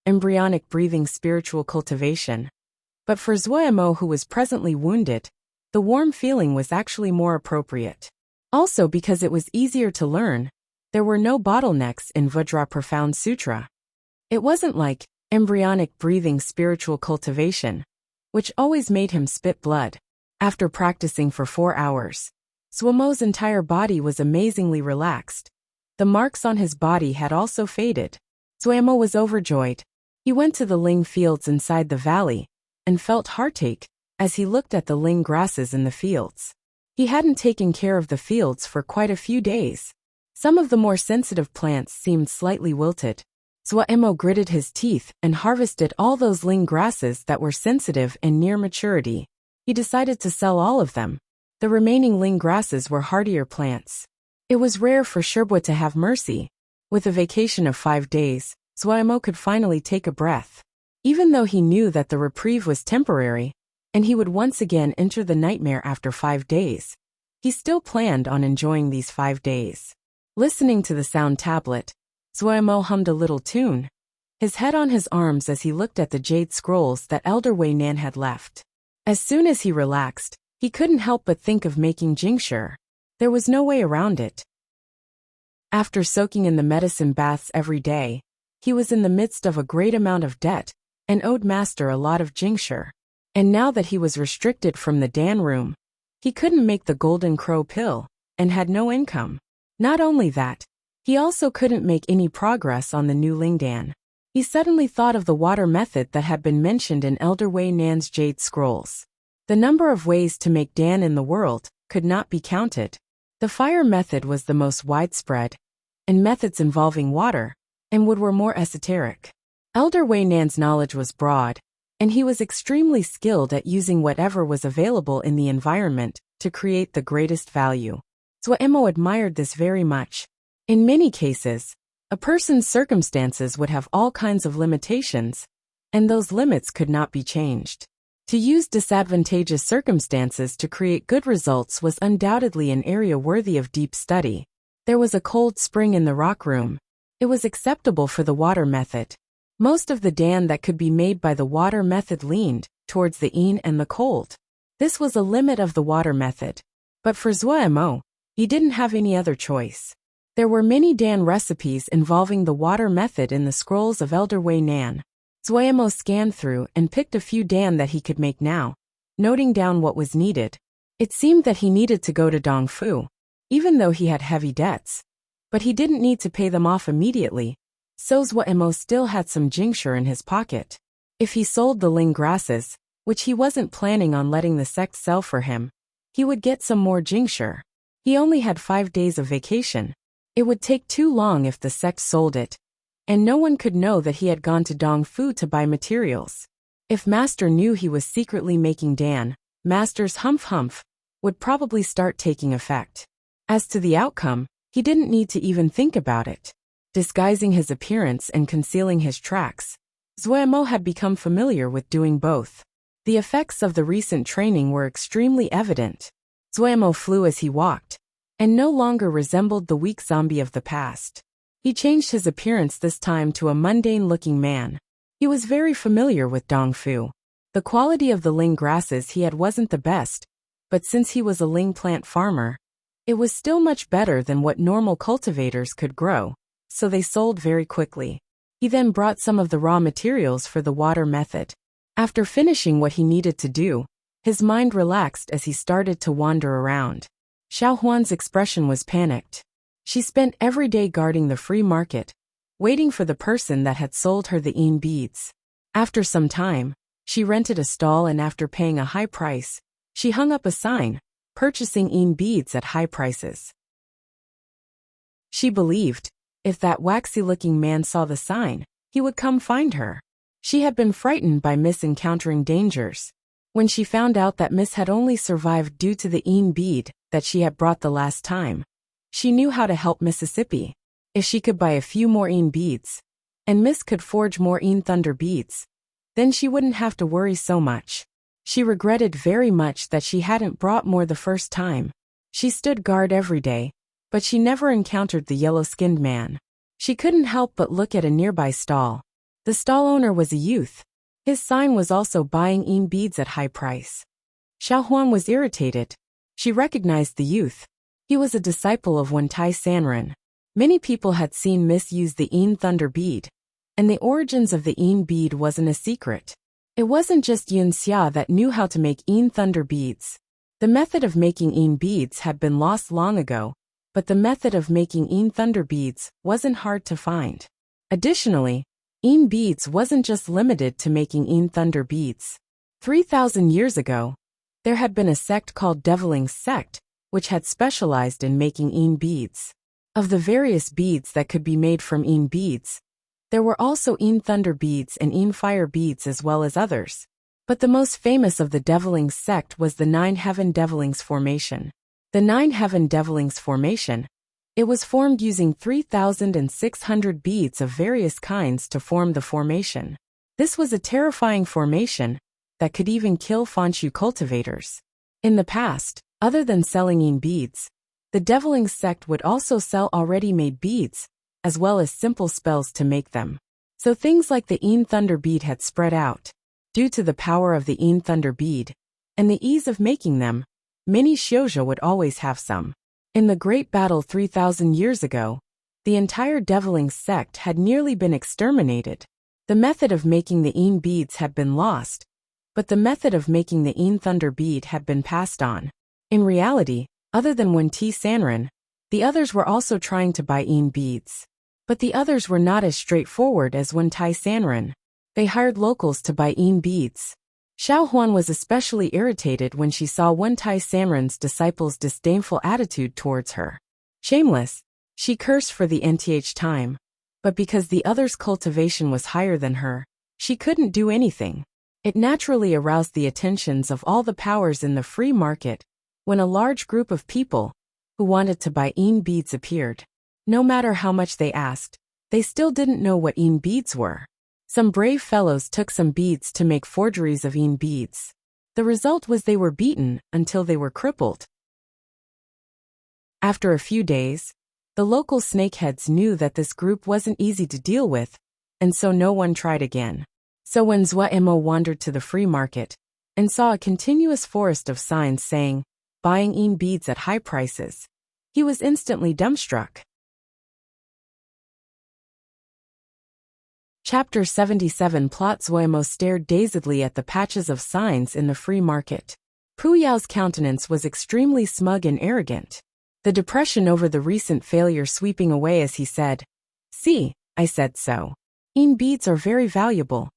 Speaker 1: embryonic breathing spiritual cultivation. But for Zhuemo, who was presently wounded, the warm feeling was actually more appropriate. Also because it was easier to learn, there were no bottlenecks in Vajra Profound Sutra. It wasn't like embryonic breathing spiritual cultivation, which always made him spit blood. After practicing for 4 hours, Zhuemo's entire body was amazingly relaxed. The marks on his body had also faded. Zhuemo was overjoyed. He went to the ling fields inside the valley and felt heartache as he looked at the ling grasses in the fields. He hadn't taken care of the fields for quite a few days. Some of the more sensitive plants seemed slightly wilted. Zhuemo gritted his teeth and harvested all those ling grasses that were sensitive and near maturity. He decided to sell all of them. The remaining ling grasses were hardier plants. It was rare for Sherbwa to have mercy. With a vacation of 5 days, Zhuemo could finally take a breath. Even though he knew that the reprieve was temporary, and he would once again enter the nightmare after 5 days, he still planned on enjoying these 5 days. Listening to the sound tablet, Zhuemo hummed a little tune, his head on his arms as he looked at the jade scrolls that Elder Wei Nan had left. As soon as he relaxed, he couldn't help but think of making jingshe. There was no way around it. After soaking in the medicine baths every day, he was in the midst of a great amount of debt and owed master a lot of jingshe. And now that he was restricted from the Dan room, he couldn't make the Golden Crow pill and had no income. Not only that, he also couldn't make any progress on the new Lingdan. He suddenly thought of the water method that had been mentioned in Elder Wei Nan's Jade Scrolls. The number of ways to make Dan in the world could not be counted. The fire method was the most widespread, and methods involving water and wood were more esoteric. Elder Wei Nan's knowledge was broad, and he was extremely skilled at using whatever was available in the environment to create the greatest value. Zhuemo admired this very much. In many cases, a person's circumstances would have all kinds of limitations, and those limits could not be changed. To use disadvantageous circumstances to create good results was undoubtedly an area worthy of deep study. There was a cold spring in the rock room. It was acceptable for the water method. Most of the Dan that could be made by the water method leaned towards the yin and the cold. This was a limit of the water method. But for Zhuemo, he didn't have any other choice. There were many Dan recipes involving the water method in the scrolls of Elder Wei Nan. Zhuemo scanned through and picked a few Dan that he could make now, noting down what was needed. It seemed that he needed to go to Dongfu, even though he had heavy debts. But he didn't need to pay them off immediately, so Zhuemo still had some jingshe in his pocket. If he sold the ling grasses, which he wasn't planning on letting the sect sell for him, he would get some more jingshe. He only had 5 days of vacation. It would take too long if the sect sold it, and no one could know that he had gone to Dongfu to buy materials. If Master knew he was secretly making Dan, Master's humph would probably start taking effect. As to the outcome, he didn't need to even think about it. Disguising his appearance and concealing his tracks, Zhuemo had become familiar with doing both. The effects of the recent training were extremely evident. Zhuemo flew as he walked, and no longer resembled the weak zombie of the past. He changed his appearance this time to a mundane-looking man. He was very familiar with Dongfu. The quality of the ling grasses he had wasn't the best, but since he was a ling plant farmer, it was still much better than what normal cultivators could grow, so they sold very quickly. He then brought some of the raw materials for the water method. After finishing what he needed to do, his mind relaxed as he started to wander around. Xiao Huan's expression was panicked. She spent every day guarding the free market, waiting for the person that had sold her the yin beads. After some time, she rented a stall, and after paying a high price, she hung up a sign, purchasing yin beads at high prices. She believed, if that waxy-looking man saw the sign, he would come find her. She had been frightened by Miss encountering dangers. When she found out that Miss had only survived due to the bead that she had brought the last time, she knew how to help Mississippi. If she could buy a few more beads, and Miss could forge more thunder beads, then she wouldn't have to worry so much. She regretted very much that she hadn't brought more the first time. She stood guard every day, but she never encountered the yellow-skinned man. She couldn't help but look at a nearby stall. The stall owner was a youth. His sign was also buying beads at high price. Xiao Huan was irritated. She recognized the youth. He was a disciple of Tai Sanren. Many people had seen Miss use the thunder bead, and the origins of the bead wasn't a secret. It wasn't just Xia that knew how to make thunder beads. The method of making beads had been lost long ago, but the method of making thunder beads wasn't hard to find. Additionally, beads wasn't just limited to making thunder beads. 3,000 years ago, there had been a sect called Deviling's Sect, which had specialized in making beads. Of the various beads that could be made from beads, there were also thunder beads and fire beads as well as others. But the most famous of the Deviling's Sect was the Nine Heaven Devilings Formation. The Nine Heaven Devilings Formation, it was formed using 3,600 beads of various kinds to form the formation. This was a terrifying formation that could even kill Fanshu cultivators. In the past, other than selling beads, the Deviling's Sect would also sell already made beads, as well as simple spells to make them. So things like the thunder bead had spread out. Due to the power of the thunder bead, and the ease of making them, many Xiuzhou would always have some. In the Great Battle 3,000 years ago, the entire Deviling's Sect had nearly been exterminated. The method of making the beads had been lost, but the method of making the thunder bead had been passed on. In reality, other than Tai Sanren, the others were also trying to buy beads. But the others were not as straightforward as Tai Sanren. They hired locals to buy beads. Xiao Huan was especially irritated when she saw Tai Sanren's disciples' disdainful attitude towards her. Shameless, she cursed for the nth time, but because the others' cultivation was higher than her, she couldn't do anything. It naturally aroused the attentions of all the powers in the free market when a large group of people who wanted to buy beads appeared. No matter how much they asked, they still didn't know what beads were. Some brave fellows took some beads to make forgeries of beads. The result was they were beaten until they were crippled. After a few days, the local snakeheads knew that this group wasn't easy to deal with, and so no one tried again. So when Zuo wandered to the free market and saw a continuous forest of signs saying, buying beads at high prices, he was instantly dumbstruck. Chapter 77 Plot. Zuo stared dazedly at the patches of signs in the free market. Pu Yao's countenance was extremely smug and arrogant, the depression over the recent failure sweeping away as he said, "See, I said so. Beads are very valuable."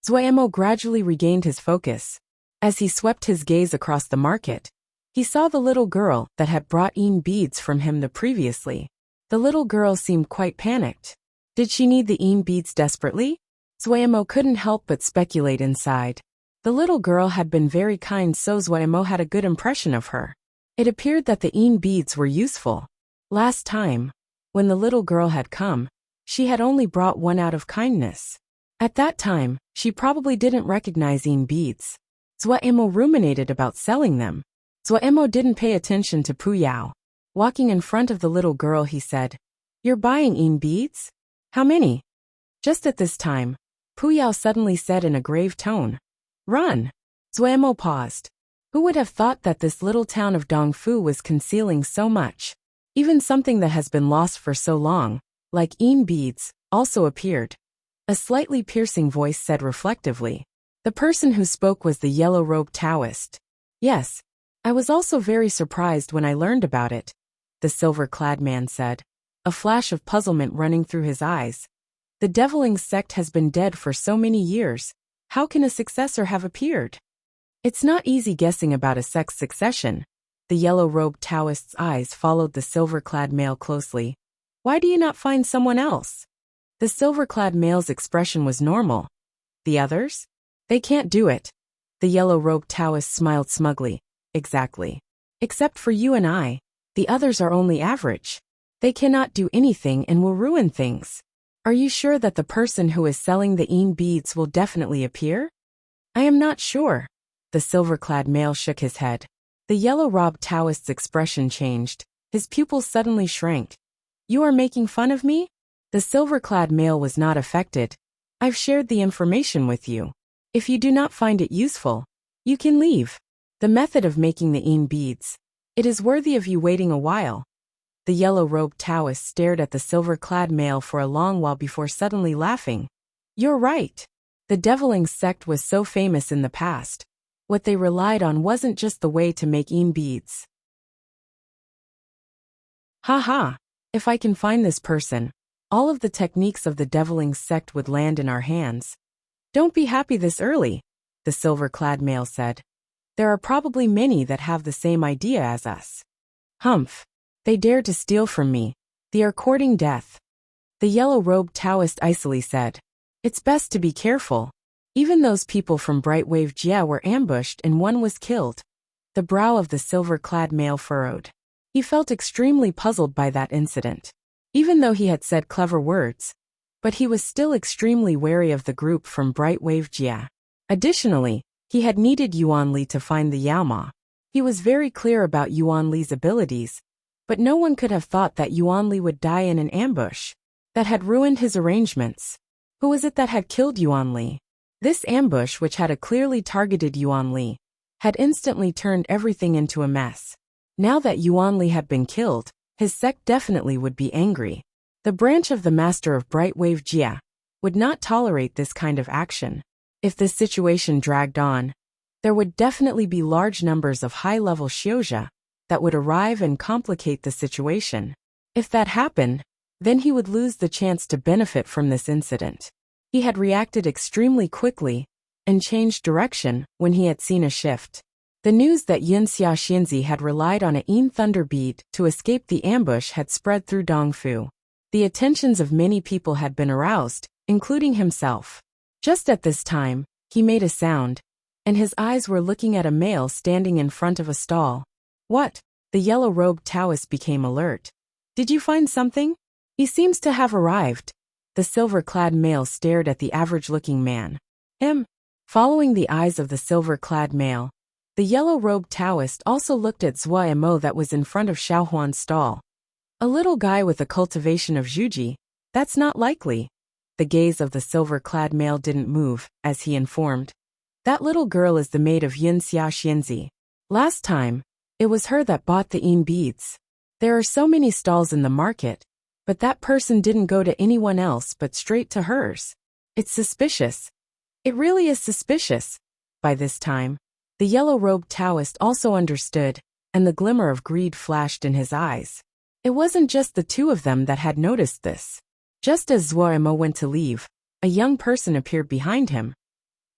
Speaker 1: Zuo gradually regained his focus. As he swept his gaze across the market, he saw the little girl that had brought beads from him the previously. The little girl seemed quite panicked. Did she need the beads desperately? Zuo couldn't help but speculate inside. The little girl had been very kind, so Zuo had a good impression of her. It appeared that the beads were useful. Last time, when the little girl had come, she had only brought one out of kindness. At that time, she probably didn't recognize beads. Zuo ruminated about selling them. Zuo didn't pay attention to Pu Yao. Walking in front of the little girl, he said, "You're buying beads? How many?" Just at this time, Pu Yao suddenly said in a grave tone, "Run." Zuo paused. Who would have thought that this little town of Dongfu was concealing so much? Even something that has been lost for so long, like beads, also appeared. A slightly piercing voice said reflectively. The person who spoke was the yellow-robed Taoist. "Yes, I was also very surprised when I learned about it," the silver-clad man said, a flash of puzzlement running through his eyes. The Deviling's Sect has been dead for so many years. How can a successor have appeared? It's not easy guessing about a sect's succession. The yellow-robed Taoist's eyes followed the silver-clad male closely. Why do you not find someone else? The silver-clad male's expression was normal. The others? They can't do it. The yellow-robed Taoist smiled smugly. Exactly. Except for you and I. The others are only average. They cannot do anything and will ruin things. Are you sure that the person who is selling the beads will definitely appear? I am not sure. The silver-clad male shook his head. The yellow-robed Taoist's expression changed. His pupils suddenly shrank. You are making fun of me? The silver-clad male was not affected. I've shared the information with you. If you do not find it useful, you can leave. The method of making the beads. It is worthy of you waiting a while. The yellow-robed Taoist stared at the silver-clad male for a long while before suddenly laughing. You're right. The Deviling sect was so famous in the past. What they relied on wasn't just the way to make beads. Ha. If I can find this person, all of the techniques of the Deviling sect would land in our hands. Don't be happy this early, the silver-clad male said. There are probably many that have the same idea as us. Humph. They dare to steal from me. They are courting death. The yellow-robed Taoist icily said. It's best to be careful. Even those people from Brightwave Jia were ambushed and one was killed. The brow of the silver-clad male furrowed. He felt extremely puzzled by that incident. Even though he had said clever words, but he was still extremely wary of the group from Brightwave Jia. Additionally, he had needed Yuan Li to find the Yaoma. He was very clear about Yuan Li's abilities, but no one could have thought that Yuan Li would die in an ambush that had ruined his arrangements. Who was it that had killed Yuan Li? This ambush, which had clearly targeted Yuan Li, had instantly turned everything into a mess. Now that Yuan Li had been killed, his sect definitely would be angry. The branch of the Master of Brightwave Jia would not tolerate this kind of action. If this situation dragged on, there would definitely be large numbers of high-level Xiuzha that would arrive and complicate the situation. If that happened, then he would lose the chance to benefit from this incident. He had reacted extremely quickly and changed direction when he had seen a shift. The news that Yunxia Xinzi had relied on a thunder bead to escape the ambush had spread through Dongfu. The attentions of many people had been aroused, including himself. Just at this time, he made a sound, and his eyes were looking at a male standing in front of a stall. What? The yellow-robed Taoist became alert. Did you find something? He seems to have arrived. The silver-clad male stared at the average-looking man. Following the eyes of the silver-clad male, the yellow-robed Taoist also looked at Zhuo Mo that was in front of Xiaohuan's stall. A little guy with a cultivation of Zhuji? That's not likely. The gaze of the silver-clad male didn't move, as he informed. That little girl is the maid of Yunxia Xinzi. Last time, it was her that bought the beads. There are so many stalls in the market, but that person didn't go to anyone else but straight to hers. It's suspicious. It really is suspicious. By this time, the yellow-robed Taoist also understood, and the glimmer of greed flashed in his eyes. It wasn't just the two of them that had noticed this. Just as Zhuo Mo went to leave, a young person appeared behind him.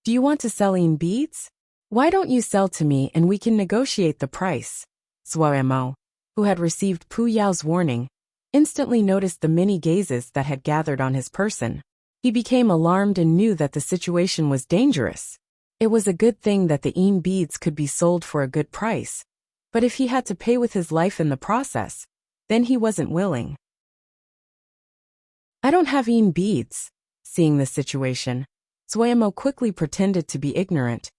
Speaker 1: Do you want to sell beads? Why don't you sell to me and we can negotiate the price? Zhuo Mo, who had received Pu Yao's warning, instantly noticed the many gazes that had gathered on his person. He became alarmed and knew that the situation was dangerous. It was a good thing that the beads could be sold for a good price, but if he had to pay with his life in the process, then he wasn't willing. I don't have beads. Seeing the situation, Zhuo Mo quickly pretended to be ignorant.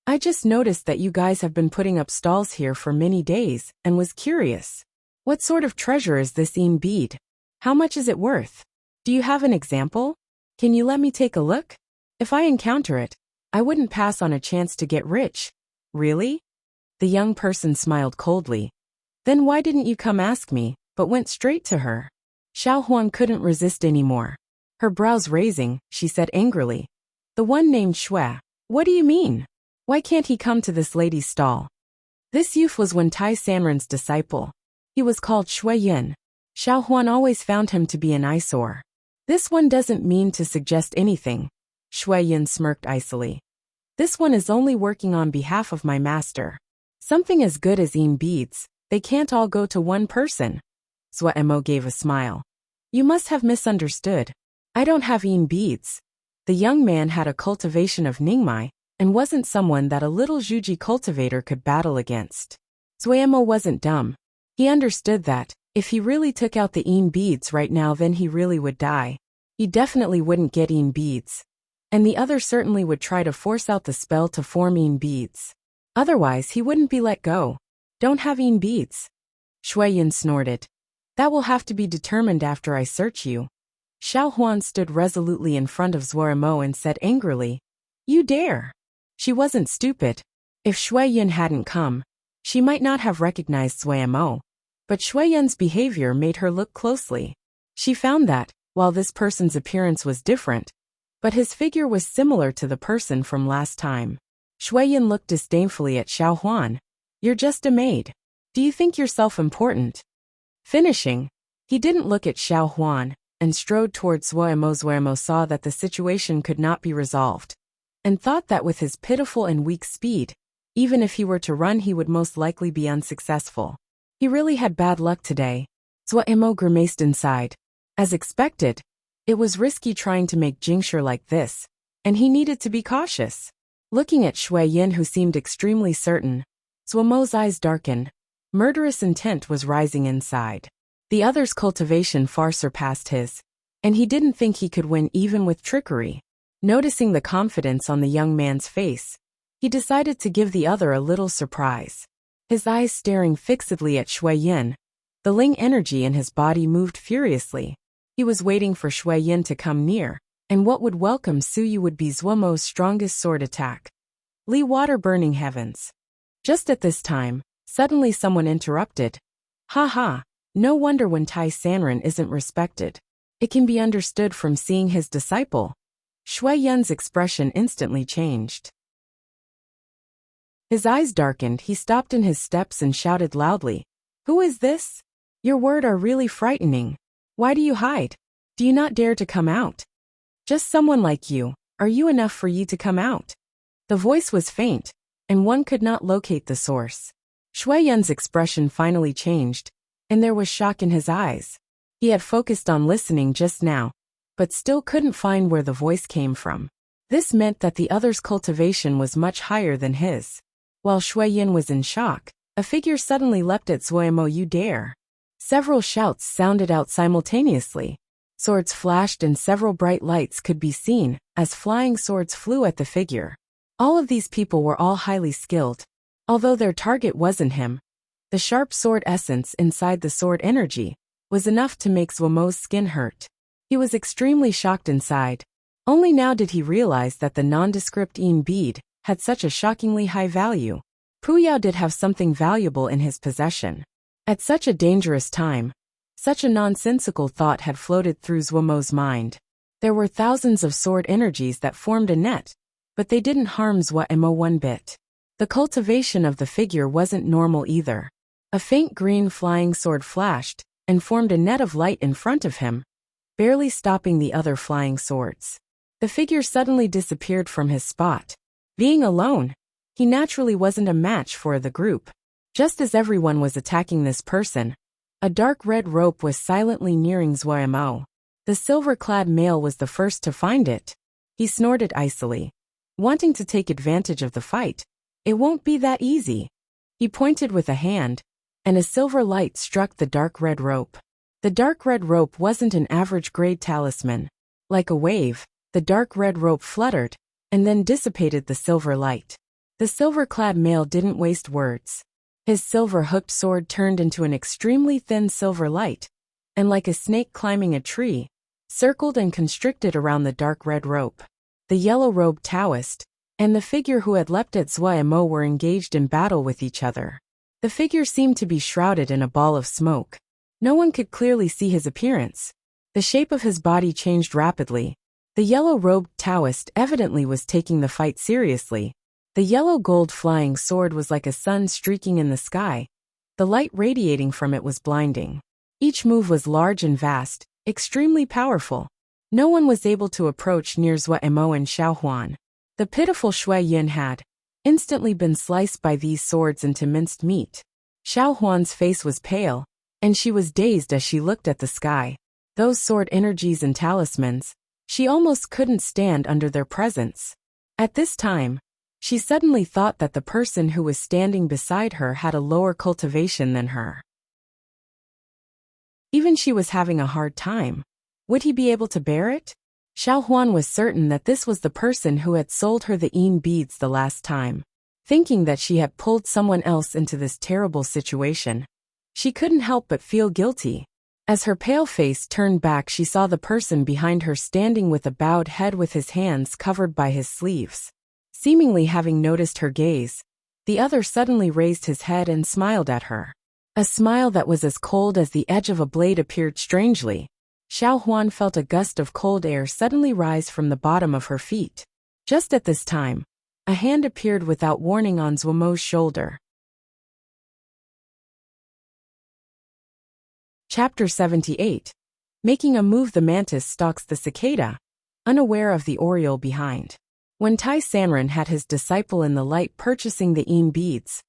Speaker 1: I just noticed that you guys have been putting up stalls here for many days and was curious. What sort of treasure is this bead? How much is it worth? Do you have an example? Can you let me take a look? If I encounter it, I wouldn't pass on a chance to get rich. Really? The young person smiled coldly. Then why didn't you come ask me, but went straight to her? Xiaohuan couldn't resist anymore. Her brows raising, she said angrily. The one named Shui. What do you mean? Why can't he come to this lady's stall? This youth was Wen Tai Sanren's disciple. He was called Shui Yun. Xiaohuan always found him to be an eyesore. This one doesn't mean to suggest anything. Shui Yun smirked icily. This one is only working on behalf of my master. Something as good as beads, they can't all go to one person. Zhuo Mo gave a smile. You must have misunderstood. I don't have beads. The young man had a cultivation of Ningmai, and wasn't someone that a little Zhuji cultivator could battle against. Zuemo wasn't dumb. He understood that, if he really took out the beads right now, then he really would die. He definitely wouldn't get beads. And the other certainly would try to force out the spell to form beads. Otherwise he wouldn't be let go. Don't have beads. Shui Yin snorted. That will have to be determined after I search you. Xiao Huan stood resolutely in front of Zuemo and said angrily, You dare! She wasn't stupid. If Shui Yin hadn't come, she might not have recognized Zuemo. But Shui Yin's behavior made her look closely. She found that, while this person's appearance was different, but his figure was similar to the person from last time. Shui Yin looked disdainfully at Xiao Huan. You're just a maid. Do you think yourself important? Finishing, he didn't look at Xiao Huan, and strode towards Zuemo. Zuemo saw that the situation could not be resolved, and thought that with his pitiful and weak speed, even if he were to run he would most likely be unsuccessful. He really had bad luck today. Zuemo grimaced inside. As expected, it was risky trying to make Jingshi like this, and he needed to be cautious. Looking at Shui Yin, who seemed extremely certain, Zuemo's eyes darkened. Murderous intent was rising inside. The other's cultivation far surpassed his, and he didn't think he could win even with trickery. Noticing the confidence on the young man's face, he decided to give the other a little surprise. His eyes staring fixedly at Shui Yin, the Ling energy in his body moved furiously. He was waiting for Shui Yin to come near, and what would welcome Suyu would be Zuemo's strongest sword attack. Li water burning heavens. Just at this time, suddenly someone interrupted. Ha ha, no wonder when Tai Sanren isn't respected. It can be understood from seeing his disciple. Shui Yin's expression instantly changed. His eyes darkened, he stopped in his steps and shouted loudly. Who is this? Your words are really frightening. Why do you hide? Do you not dare to come out? Just someone like you, are you enough for you to come out? The voice was faint, and one could not locate the source. Shui Yin's expression finally changed, and there was shock in his eyes. He had focused on listening just now, but still couldn't find where the voice came from. This meant that the other's cultivation was much higher than his. While Shui Yin was in shock, a figure suddenly leapt at Zuemo. You dare! Several shouts sounded out simultaneously. Swords flashed and several bright lights could be seen as flying swords flew at the figure. All of these people were all highly skilled. Although their target wasn't him, the sharp sword essence inside the sword energy was enough to make Zuemo's skin hurt. He was extremely shocked inside. Only now did he realize that the nondescript bead had such a shockingly high value. Puyao did have something valuable in his possession. At such a dangerous time, such a nonsensical thought had floated through Zuemo's mind. There were thousands of sword energies that formed a net, but they didn't harm Zuemo one bit. The cultivation of the figure wasn't normal either. A faint green flying sword flashed and formed a net of light in front of him, barely stopping the other flying swords. The figure suddenly disappeared from his spot. Being alone, he naturally wasn't a match for the group. Just as everyone was attacking this person, a dark red rope was silently nearing Zuemo. The silver-clad male was the first to find it. He snorted icily, wanting to take advantage of the fight. It won't be that easy. He pointed with a hand, and a silver light struck the dark red rope. The dark red rope wasn't an average grade talisman. Like a wave, the dark red rope fluttered, and then dissipated the silver light. The silver-clad male didn't waste words. His silver-hooked sword turned into an extremely thin silver light, and like a snake climbing a tree, circled and constricted around the dark red rope. The yellow-robed Taoist and the figure who had leapt at Zuemo were engaged in battle with each other. The figure seemed to be shrouded in a ball of smoke. No one could clearly see his appearance. The shape of his body changed rapidly. The yellow-robed Taoist evidently was taking the fight seriously. The yellow-gold flying sword was like a sun streaking in the sky. The light radiating from it was blinding. Each move was large and vast, extremely powerful. No one was able to approach near Zuemo and Xiao Huan. The pitiful Shui Yin had instantly been sliced by these swords into minced meat. Xiao Huan's face was pale, and she was dazed as she looked at the sky. Those sword energies and talismans, She almost couldn't stand under their presence. At this time, she suddenly thought that the person who was standing beside her had a lower cultivation than her. Even she was having a hard time. Would he be able to bear it? Xiao Huan was certain that this was the person who had sold her the beads the last time. Thinking that she had pulled someone else into this terrible situation, she couldn't help but feel guilty. As her pale face turned back, she saw the person behind her standing with a bowed head with his hands covered by his sleeves. Seemingly having noticed her gaze, the other suddenly raised his head and smiled at her. A smile that was as cold as the edge of a blade appeared strangely. Xiao Huan felt a gust of cold air suddenly rise from the bottom of her feet. Just at this time, a hand appeared without warning on Zuomo's shoulder. Chapter 78. Making a move, the mantis stalks the cicada, unaware of the oriole behind. When Tai Sanren had his disciple in the light purchasing the beads,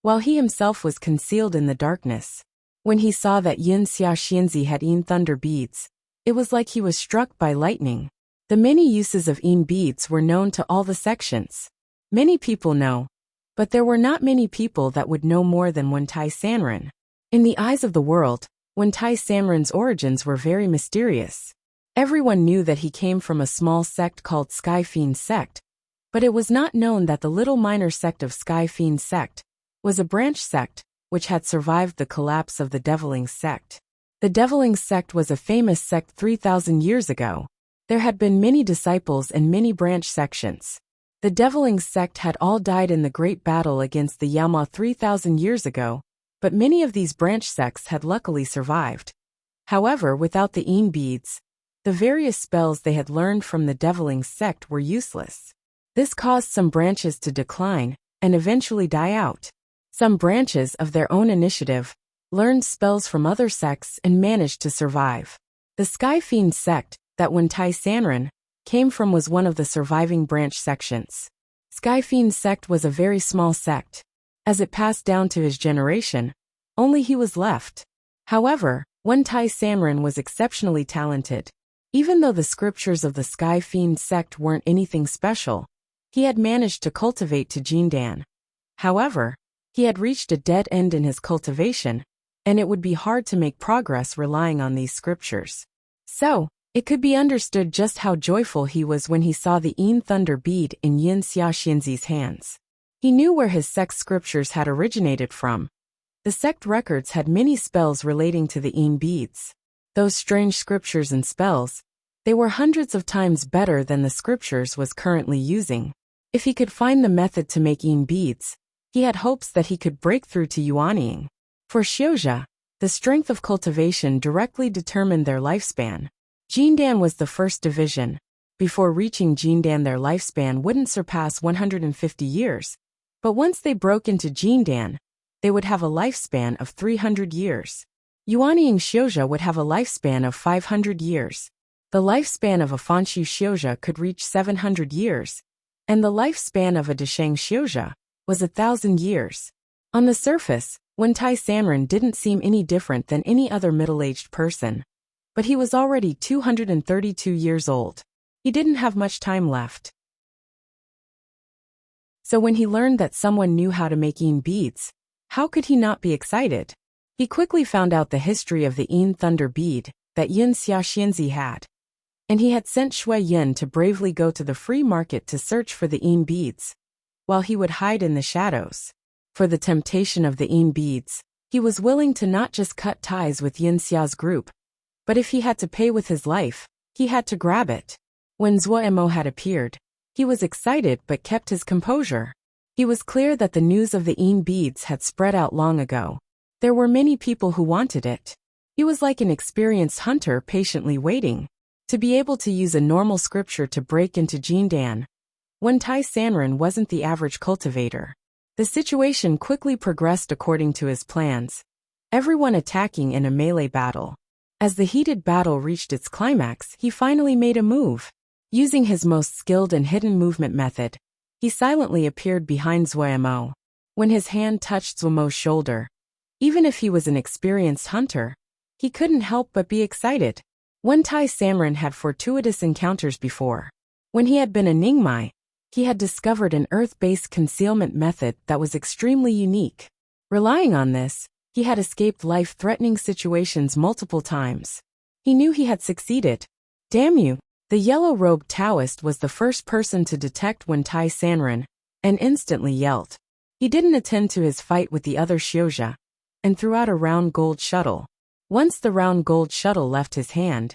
Speaker 1: while he himself was concealed in the darkness. When he saw that Yin Xia Xianzi had thunder beads, it was like he was struck by lightning. The many uses of beads were known to all the sections. Many people know, but there were not many people that would know more than Wen Tai Sanren. In the eyes of the world, Wen Tai Sanren's origins were very mysterious. Everyone knew that he came from a small sect called Sky Fiend Sect, but it was not known that the little minor sect of Sky Fiend Sect was a branch sect which had survived the collapse of the Deviling Sect. The Deviling Sect was a famous sect 3,000 years ago. There had been many disciples and many branch sections. The Deviling Sect had all died in the great battle against the Yama 3,000 years ago, but many of these branch sects had luckily survived. However, without the beads, the various spells they had learned from the Deviling Sect were useless. This caused some branches to decline and eventually die out. Some branches, of their own initiative, learned spells from other sects and managed to survive. The Sky Fiend Sect, that Wen Tai Sanren came from, was one of the surviving branch sections. Sky Fiend Sect was a very small sect. As it passed down to his generation, only he was left. However, Wen Tai Sanren was exceptionally talented. Even though the scriptures of the Sky Fiend Sect weren't anything special, he had managed to cultivate to Jindan. However, he had reached a dead end in his cultivation, and it would be hard to make progress relying on these scriptures. So, it could be understood just how joyful he was when he saw the thunder bead in Yin Xia Xianzi's hands. He knew where his sect's scriptures had originated from. The sect records had many spells relating to the beads. Those strange scriptures and spells, they were hundreds of times better than the scriptures was currently using. If he could find the method to make beads, he had hopes that he could break through to yuanying. For Xiuzha, the strength of cultivation directly determined their lifespan. Jindan was the first division. Before reaching Jindan, their lifespan wouldn't surpass 150 years. But once they broke into Jindan, they would have a lifespan of 300 years. Yuanying Xiuzha would have a lifespan of 500 years. The lifespan of a Fanshu Xiuzha could reach 700 years, and the lifespan of a Desheng Xiuzha was 1,000 years. On the surface, Wen Tai Sanren didn't seem any different than any other middle-aged person. But he was already 232 years old. He didn't have much time left. So when he learned that someone knew how to make beads, how could he not be excited? He quickly found out the history of the thunder bead that Yin Xia Xianzi had. And he had sent Shui Yin to bravely go to the free market to search for the beads, while he would hide in the shadows. For the temptation of the beads, he was willing to not just cut ties with Yin Xia's group, but if he had to pay with his life, he had to grab it. When Zuomo had appeared, he was excited but kept his composure. He was clear that the news of the beads had spread out long ago. There were many people who wanted it. He was like an experienced hunter patiently waiting to be able to use a normal scripture to break into Jindan. Wen Tai Sanren wasn't the average cultivator. The situation quickly progressed according to his plans, everyone attacking in a melee battle. As the heated battle reached its climax, he finally made a move. Using his most skilled and hidden movement method, he silently appeared behind Zuomo. When his hand touched Zuomo's shoulder, even if he was an experienced hunter, he couldn't help but be excited. Wen Tai Sanren had fortuitous encounters before. When he had been a Ningmai, he had discovered an earth-based concealment method that was extremely unique. Relying on this, he had escaped life-threatening situations multiple times. He knew he had succeeded. Damn you! The yellow-robed Taoist was the first person to detect Wen Tai Sanren, and instantly yelled. He didn't attend to his fight with the other Xiuzha, and threw out a round gold shuttle. Once the round gold shuttle left his hand,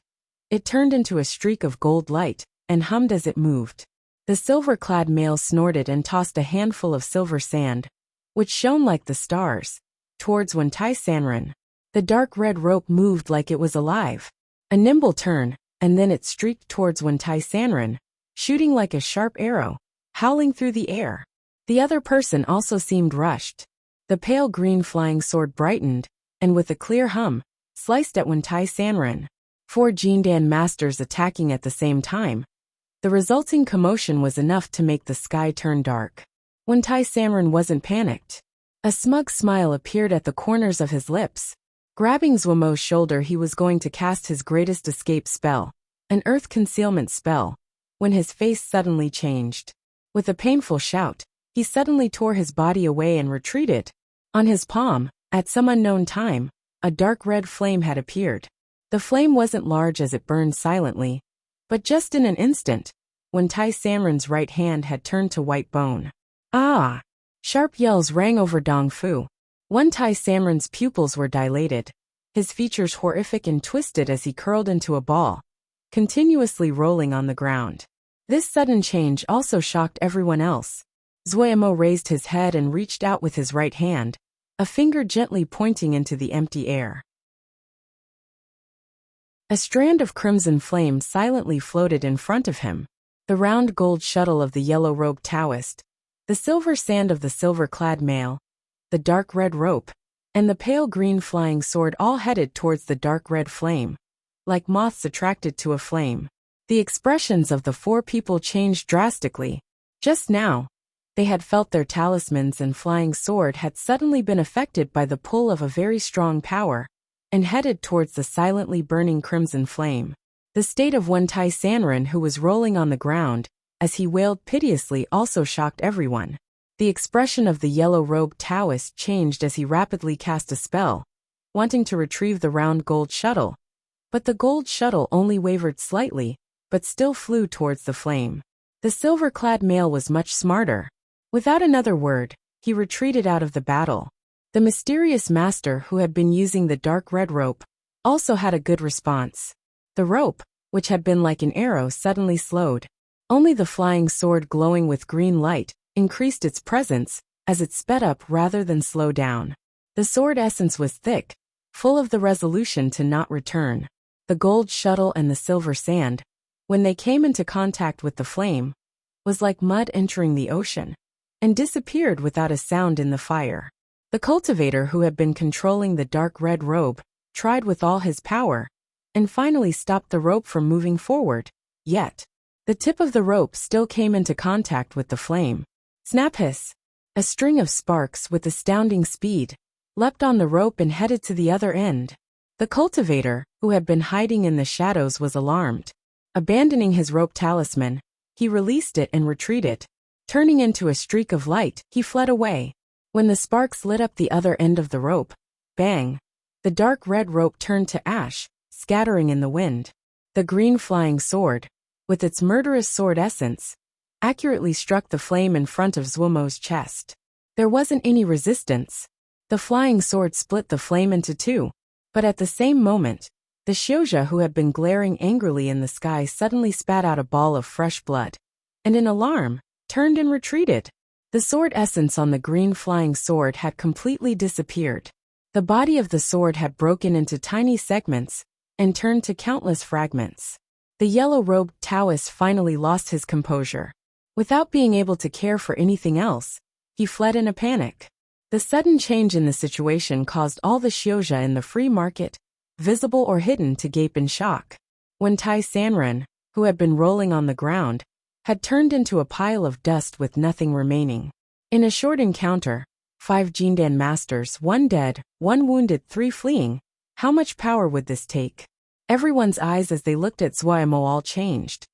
Speaker 1: it turned into a streak of gold light, and hummed as it moved. The silver-clad male snorted and tossed a handful of silver sand, which shone like the stars, towards Wen Tai Sanren. The dark red rope moved like it was alive. A nimble turn, and then it streaked towards Wen Tai Sanren, shooting like a sharp arrow, howling through the air. The other person also seemed rushed. The pale green flying sword brightened, and with a clear hum, sliced at Wen Tai Sanren. 4 Jindan masters attacking at the same time. The resulting commotion was enough to make the sky turn dark. Wen Tai Sanren wasn't panicked. A smug smile appeared at the corners of his lips. Grabbing Zhuomo's shoulder, he was going to cast his greatest escape spell, an earth concealment spell, when his face suddenly changed. With a painful shout, he suddenly tore his body away and retreated. On his palm, at some unknown time, a dark red flame had appeared. The flame wasn't large as it burned silently, but just in an instant, Wen Tai Sanren's right hand had turned to white bone. Ah! Sharp yells rang over Dongfu. Wen Tai Sanren's pupils were dilated, his features horrific and twisted as he curled into a ball, continuously rolling on the ground. This sudden change also shocked everyone else. Zhuomo raised his head and reached out with his right hand, a finger gently pointing into the empty air. A strand of crimson flame silently floated in front of him. The round gold shuttle of the yellow-robed Taoist, the silver sand of the silver-clad male, the dark red rope, and the pale green flying sword all headed towards the dark red flame, like moths attracted to a flame. The expressions of the 4 people changed drastically. Just now, they had felt their talismans and flying sword had suddenly been affected by the pull of a very strong power, and headed towards the silently burning crimson flame. The state of Wen Tai Sanren, who was rolling on the ground, as he wailed piteously, also shocked everyone. The expression of the yellow-robed Taoist changed as he rapidly cast a spell, wanting to retrieve the round gold shuttle. But the gold shuttle only wavered slightly, but still flew towards the flame. The silver-clad male was much smarter. Without another word, he retreated out of the battle. The mysterious master who had been using the dark red rope also had a good response. The rope, which had been like an arrow, suddenly slowed. Only the flying sword, glowing with green light, increased its presence as it sped up rather than slow down. The sword essence was thick, full of the resolution to not return. The gold shuttle and the silver sand, when they came into contact with the flame, was like mud entering the ocean, and disappeared without a sound in the fire. The cultivator who had been controlling the dark red robe tried with all his power, and finally stopped the rope from moving forward, yet the tip of the rope still came into contact with the flame. Snap hiss! A string of sparks with astounding speed leapt on the rope and headed to the other end. The cultivator, who had been hiding in the shadows, was alarmed. Abandoning his rope talisman, he released it and retreated. Turning into a streak of light, he fled away. When the sparks lit up the other end of the rope, bang! The dark red rope turned to ash, scattering in the wind. The green flying sword, with its murderous sword essence, accurately struck the flame in front of Zhuomo's chest. There wasn't any resistance. The flying sword split the flame into 2, but at the same moment, the Xiuzha, who had been glaring angrily in the sky, suddenly spat out a ball of fresh blood, and in alarm, turned and retreated. The sword essence on the green flying sword had completely disappeared. The body of the sword had broken into tiny segments and turned to countless fragments. The yellow-robed Taoist finally lost his composure. Without being able to care for anything else, he fled in a panic. The sudden change in the situation caused all the Xiuzha in the free market, visible or hidden, to gape in shock. Wen Tai Sanren, who had been rolling on the ground, had turned into a pile of dust with nothing remaining. In a short encounter, 5 Jindan masters, 1 dead, 1 wounded, 3 fleeing. How much power would this take? Everyone's eyes as they looked at Zhuemo all changed.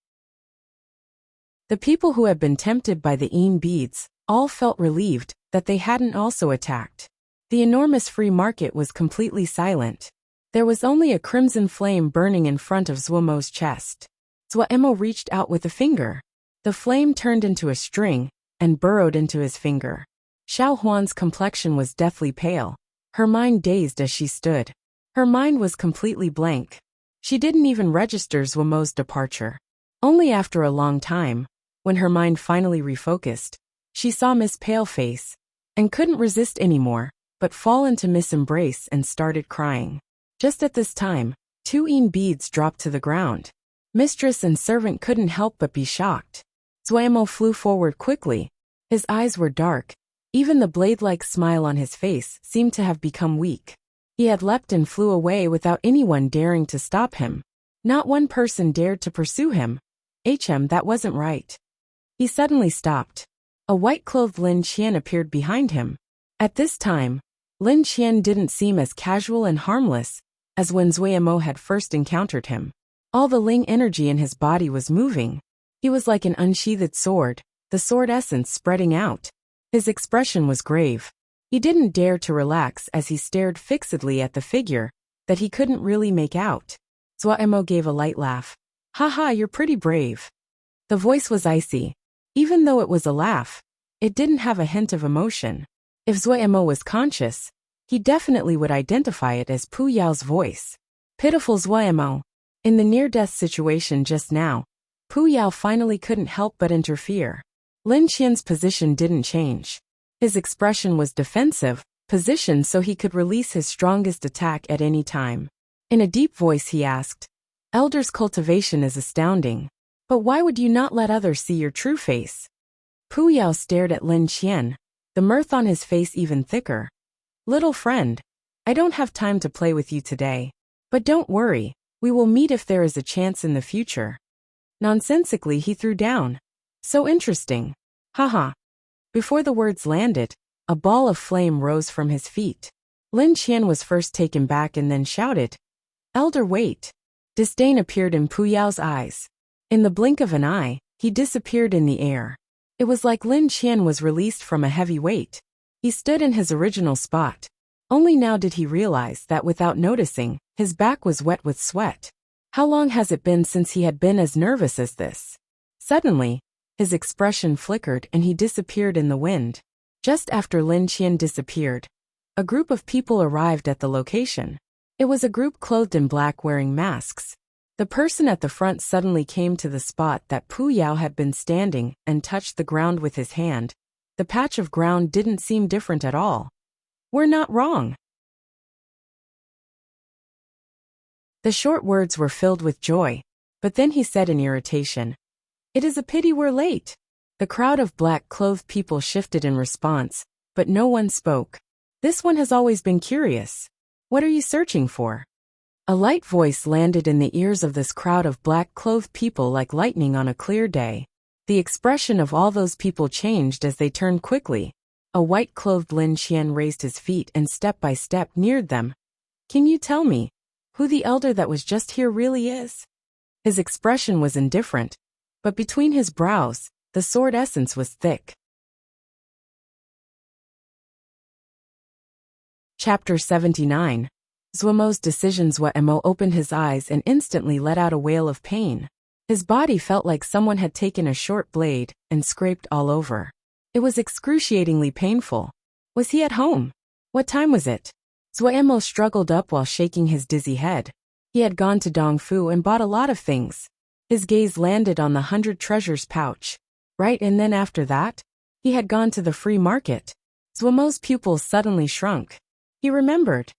Speaker 1: The people who had been tempted by the beads all felt relieved that they hadn't also attacked. The enormous free market was completely silent. There was only a crimson flame burning in front of Zhuemo's chest. Zhuemo reached out with a finger. The flame turned into a string and burrowed into his finger. Xiao Huan's complexion was deathly pale, her mind dazed as she stood. Her mind was completely blank. She didn't even register Zhuemo's departure. Only after a long time, when her mind finally refocused, she saw Miss Paleface and couldn't resist anymore, but fall into Miss Embrace and started crying. Just at this time, 2 beads dropped to the ground. Mistress and servant couldn't help but be shocked. Zhuemo flew forward quickly. His eyes were dark. Even the blade-like smile on his face seemed to have become weak. He had leapt and flew away without anyone daring to stop him. Not one person dared to pursue him. That wasn't right. He suddenly stopped. A white-clothed Lin Qian appeared behind him. At this time, Lin Qian didn't seem as casual and harmless as when Zhuemo had first encountered him. All the Ling energy in his body was moving. He was like an unsheathed sword, the sword essence spreading out. His expression was grave. He didn't dare to relax as he stared fixedly at the figure that he couldn't really make out. Zhuemo gave a light laugh. "Haha, you're pretty brave." The voice was icy. Even though it was a laugh, it didn't have a hint of emotion. If Zhuemo was conscious, he definitely would identify it as Pu Yao's voice. Pitiful Zhuemo. In the near-death situation just now, Pu Yao finally couldn't help but interfere. Lin Qian's position didn't change. His expression was defensive, positioned so he could release his strongest attack at any time. In a deep voice he asked, "Elder's cultivation is astounding. But why would you not let others see your true face?" Pu Yao stared at Lin Qian, the mirth on his face even thicker. "Little friend, I don't have time to play with you today. But don't worry, we will meet if there is a chance in the future." Nonsensically he threw down. "So interesting. Haha." Before the words landed, a ball of flame rose from his feet. Lin Qian was first taken back and then shouted, "Elder, wait." Disdain appeared in Pu Yao's eyes. In the blink of an eye, he disappeared in the air. It was like Lin Qian was released from a heavy weight. He stood in his original spot. Only now did he realize that without noticing, his back was wet with sweat. How long has it been since he had been as nervous as this? Suddenly, his expression flickered and he disappeared in the wind. Just after Lin Qian disappeared, a group of people arrived at the location. It was a group clothed in black wearing masks. The person at the front suddenly came to the spot that Pu Yao had been standing and touched the ground with his hand. The patch of ground didn't seem different at all. "We're not wrong." The short words were filled with joy, but then he said in irritation, "It is a pity we're late." The crowd of black-clothed people shifted in response, but no one spoke. "This one has always been curious. What are you searching for?" A light voice landed in the ears of this crowd of black-clothed people like lightning on a clear day. The expression of all those people changed as they turned quickly. A white-clothed Lin Qian raised his feet and step by step neared them. "Can you tell me who the elder that was just here really is?" His expression was indifferent, but between his brows, the sword essence was thick. Chapter 79. Zhuemo's decision. Zhuemo opened his eyes and instantly let out a wail of pain. His body felt like someone had taken a short blade and scraped all over. It was excruciatingly painful. Was he at home? What time was it? Zhuemo struggled up while shaking his dizzy head. He had gone to Dongfu and bought a lot of things. His gaze landed on the 100 treasures pouch. Right, and then after that, he had gone to the free market. Zhuemo's pupils suddenly shrunk. He remembered.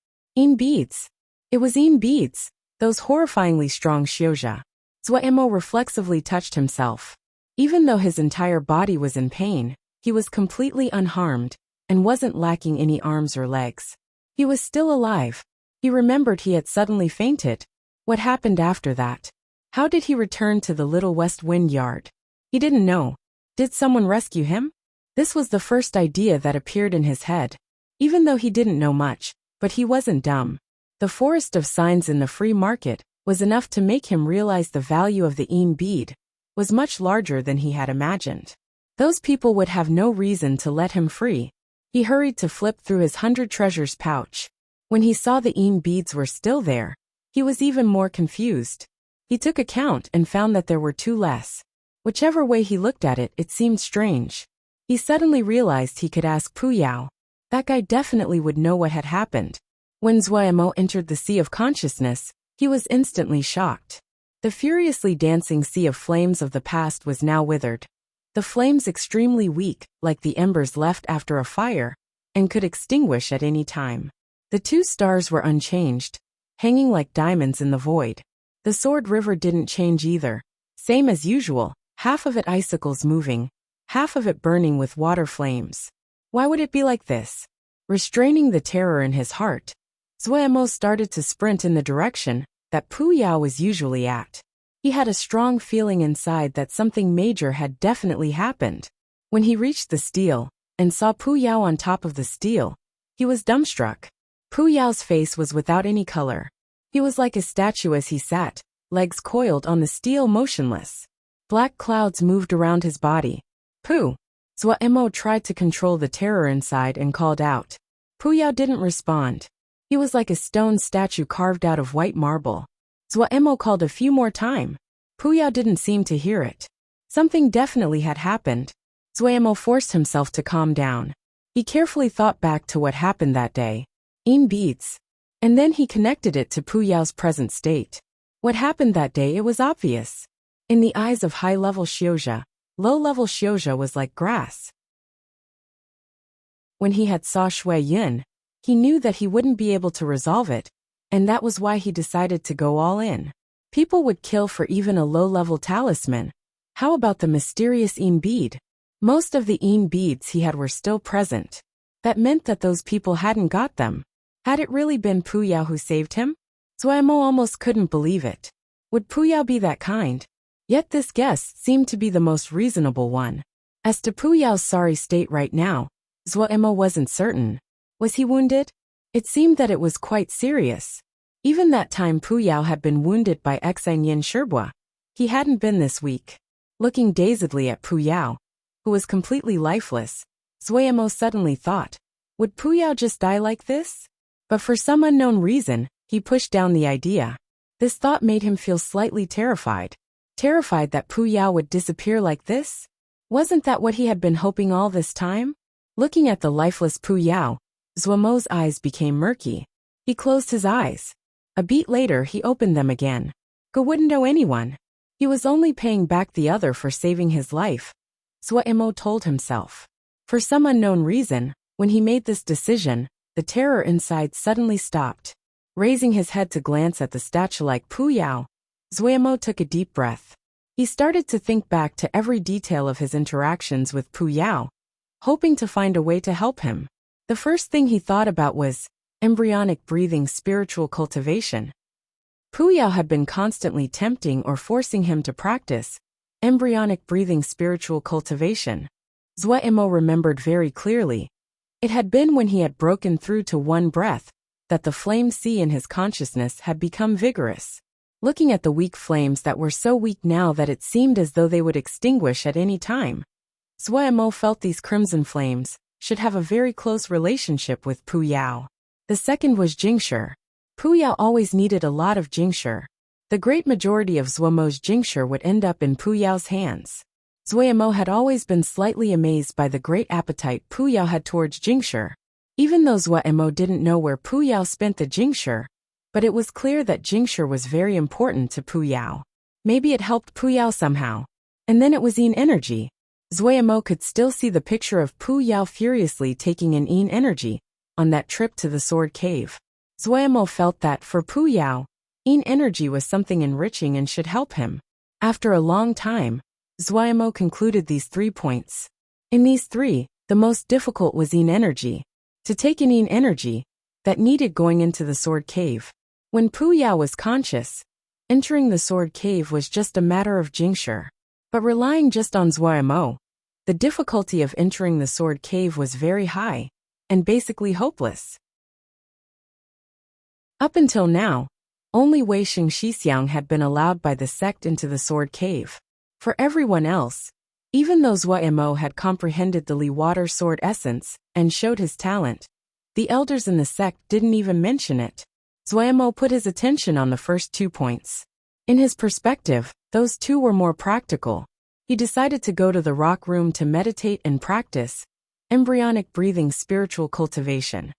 Speaker 1: Beads. It was beads, those horrifyingly strong xiuzha. Zhuemo reflexively touched himself. Even though his entire body was in pain, he was completely unharmed and wasn't lacking any arms or legs. He was still alive. He remembered he had suddenly fainted. What happened after that? How did he return to the Little West Wind Yard? He didn't know. Did someone rescue him? This was the first idea that appeared in his head. Even though he didn't know much, but he wasn't dumb. The forest of signs in the free market was enough to make him realize the value of the bead was much larger than he had imagined. Those people would have no reason to let him free. He hurried to flip through his 100 treasures pouch. When he saw the beads were still there, he was even more confused. He took a count and found that there were 2 less. Whichever way he looked at it, it seemed strange. He suddenly realized he could ask Puyao. That guy definitely would know what had happened. When Zuemo entered the sea of consciousness, he was instantly shocked. The furiously dancing sea of flames of the past was now withered. The flames extremely weak, like the embers left after a fire, and could extinguish at any time. The 2 stars were unchanged, hanging like diamonds in the void. The sword river didn't change either. Same as usual, half of it icicles moving, half of it burning with water flames. Why would it be like this? Restraining the terror in his heart, Zuemo started to sprint in the direction that Puyao was usually at. He had a strong feeling inside that something major had definitely happened. When he reached the steel and saw Puyao on top of the steel, he was dumbstruck. Puyao's face was without any color. He was like a statue as he sat, legs coiled on the steel, motionless. Black clouds moved around his body. Pu! Zuemo tried to control the terror inside and called out. Puyao didn't respond. He was like a stone statue carved out of white marble. Zuemo called a few more times. Puyao didn't seem to hear it. Something definitely had happened. Zuemo forced himself to calm down. He carefully thought back to what happened that day. Beads. And then he connected it to Puyao's present state. What happened that day, it was obvious. In the eyes of high-level Xiuzha, low-level Xiuzha was like grass. When he had saw Shui Yun, he knew that he wouldn't be able to resolve it, and that was why he decided to go all in. People would kill for even a low-level talisman. How about the mysterious bead? Most of the beads he had were still present. That meant that those people hadn't got them. Had it really been Puyao who saved him? Zuemo almost couldn't believe it. Would Puyao be that kind? Yet this guess seemed to be the most reasonable one. As to Puyao's sorry state right now, Zuemo wasn't certain. Was he wounded? It seemed that it was quite serious. Even that time Puyao had been wounded by Xanyin Shirbua. He hadn't been this weak. Looking dazedly at Puyao, who was completely lifeless, Zuemo suddenly thought, would Puyao just die like this? But for some unknown reason, he pushed down the idea. This thought made him feel slightly terrified. Terrified that Puyao would disappear like this? Wasn't that what he had been hoping all this time? Looking at the lifeless Puyao, Zuemo's eyes became murky. He closed his eyes. A beat later he opened them again. Go wouldn't owe anyone. He was only paying back the other for saving his life. Zuemo told himself. For some unknown reason, when he made this decision, the terror inside suddenly stopped. Raising his head to glance at the statue-like Puyao, Zuemo took a deep breath. He started to think back to every detail of his interactions with Puyao, hoping to find a way to help him. The first thing he thought about was embryonic breathing spiritual cultivation. Puyao had been constantly tempting or forcing him to practice embryonic breathing spiritual cultivation. Zuemo remembered very clearly. It had been when he had broken through to one breath that the flame sea in his consciousness had become vigorous. Looking at the weak flames that were so weak now that it seemed as though they would extinguish at any time, Zuemo felt these crimson flames should have a very close relationship with Puyao. The second was Jingshi. Puyao always needed a lot of Jingshi. The great majority of Zuemo's Jingshi would end up in Puyao's hands. Zuemo had always been slightly amazed by the great appetite Puyao had towards Jingshi. Even though Zuemo didn't know where Puyao spent the Jingshi, but it was clear that Jingshi was very important to Puyao. Maybe it helped Puyao somehow. And then it was Yin energy. Zuemo could still see the picture of Puyao furiously taking in Yin energy on that trip to the Sword Cave. Zuemo felt that, for Puyao, Yin energy was something enriching and should help him. After a long time, Zuemo concluded these 3 points. In these 3, the most difficult was Yin energy. To take in Yin energy, that needed going into the Sword Cave. When Puyao was conscious, entering the Sword Cave was just a matter of Jingshi. But relying just on Zuemo, the difficulty of entering the Sword Cave was very high, and basically hopeless. Up until now, Only Wei Xingxixiang had been allowed by the sect into the sword cave. For everyone else, even though Zuo had comprehended the Li water sword essence and showed his talent, the elders in the sect didn't even mention it. Zuo put his attention on the first 2 points. In his perspective, those 2 were more practical. He decided to go to the rock room to meditate and practice embryonic breathing spiritual cultivation.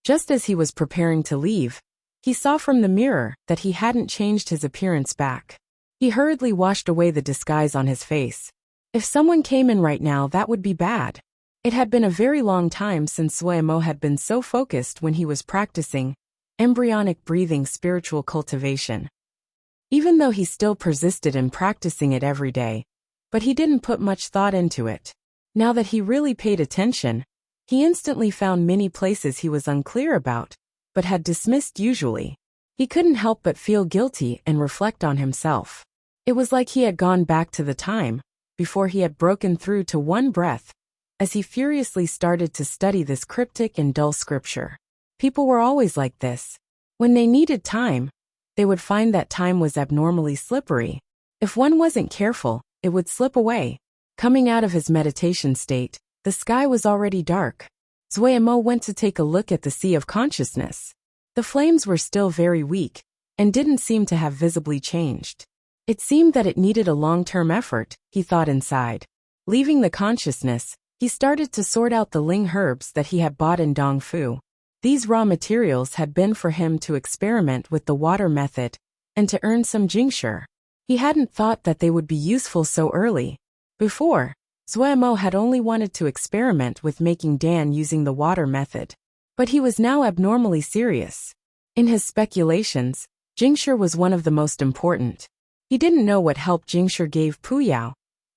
Speaker 1: Just as he was preparing to leave, he saw from the mirror that he hadn't changed his appearance back. He hurriedly washed away the disguise on his face. If someone came in right now, that would be bad. It had been a very long time since Zuo had been so focused when he was practicing embryonic breathing spiritual cultivation. Even though he still persisted in practicing it every day, but he didn't put much thought into it. Now that he really paid attention, he instantly found many places he was unclear about, but had dismissed usually. He couldn't help but feel guilty and reflect on himself. It was like he had gone back to the time before he had broken through to one breath, as he furiously started to study this cryptic and dull scripture. People were always like this. When they needed time, they would find that time was abnormally slippery. If one wasn't careful, it would slip away. Coming out of his meditation state, the sky was already dark. Zuo went to take a look at the sea of consciousness. The flames were still very weak, and didn't seem to have visibly changed. It seemed that it needed a long-term effort, he thought inside. Leaving the consciousness, he started to sort out the ling herbs that he had bought in Dongfu. These raw materials had been for him to experiment with the water method, and to earn some jingshu. He hadn't thought that they would be useful so early. Before, Zuo had only wanted to experiment with making Dan using the water method. But he was now abnormally serious. In his speculations, jingshu was one of the most important. He didn't know what help jingshu gave Puyao,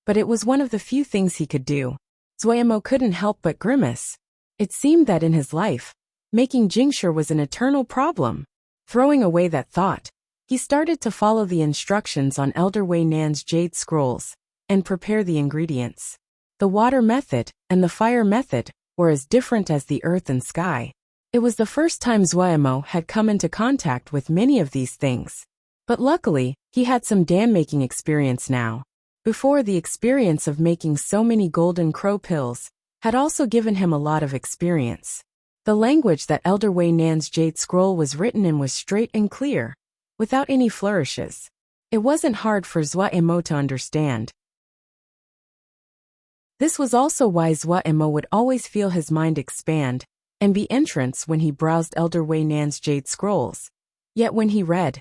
Speaker 1: but it was one of the few things he could do. Zuo couldn't help but grimace. It seemed that in his life, making jingshu was an eternal problem. Throwing away that thought, he started to follow the instructions on Elder Wei Nan's jade scrolls and prepare the ingredients. The water method and the fire method were as different as the earth and sky. It was the first time Zuo had come into contact with many of these things. But luckily, he had some Dan-making experience now. Before, the experience of making so many golden crow pills had also given him a lot of experience. The language that Elder Wei Nan's jade scroll was written in was straight and clear, without any flourishes. It wasn't hard for Zuo to understand. This was also why Zuo would always feel his mind expand and be entranced when he browsed Elder Wei Nan's jade scrolls. Yet when he read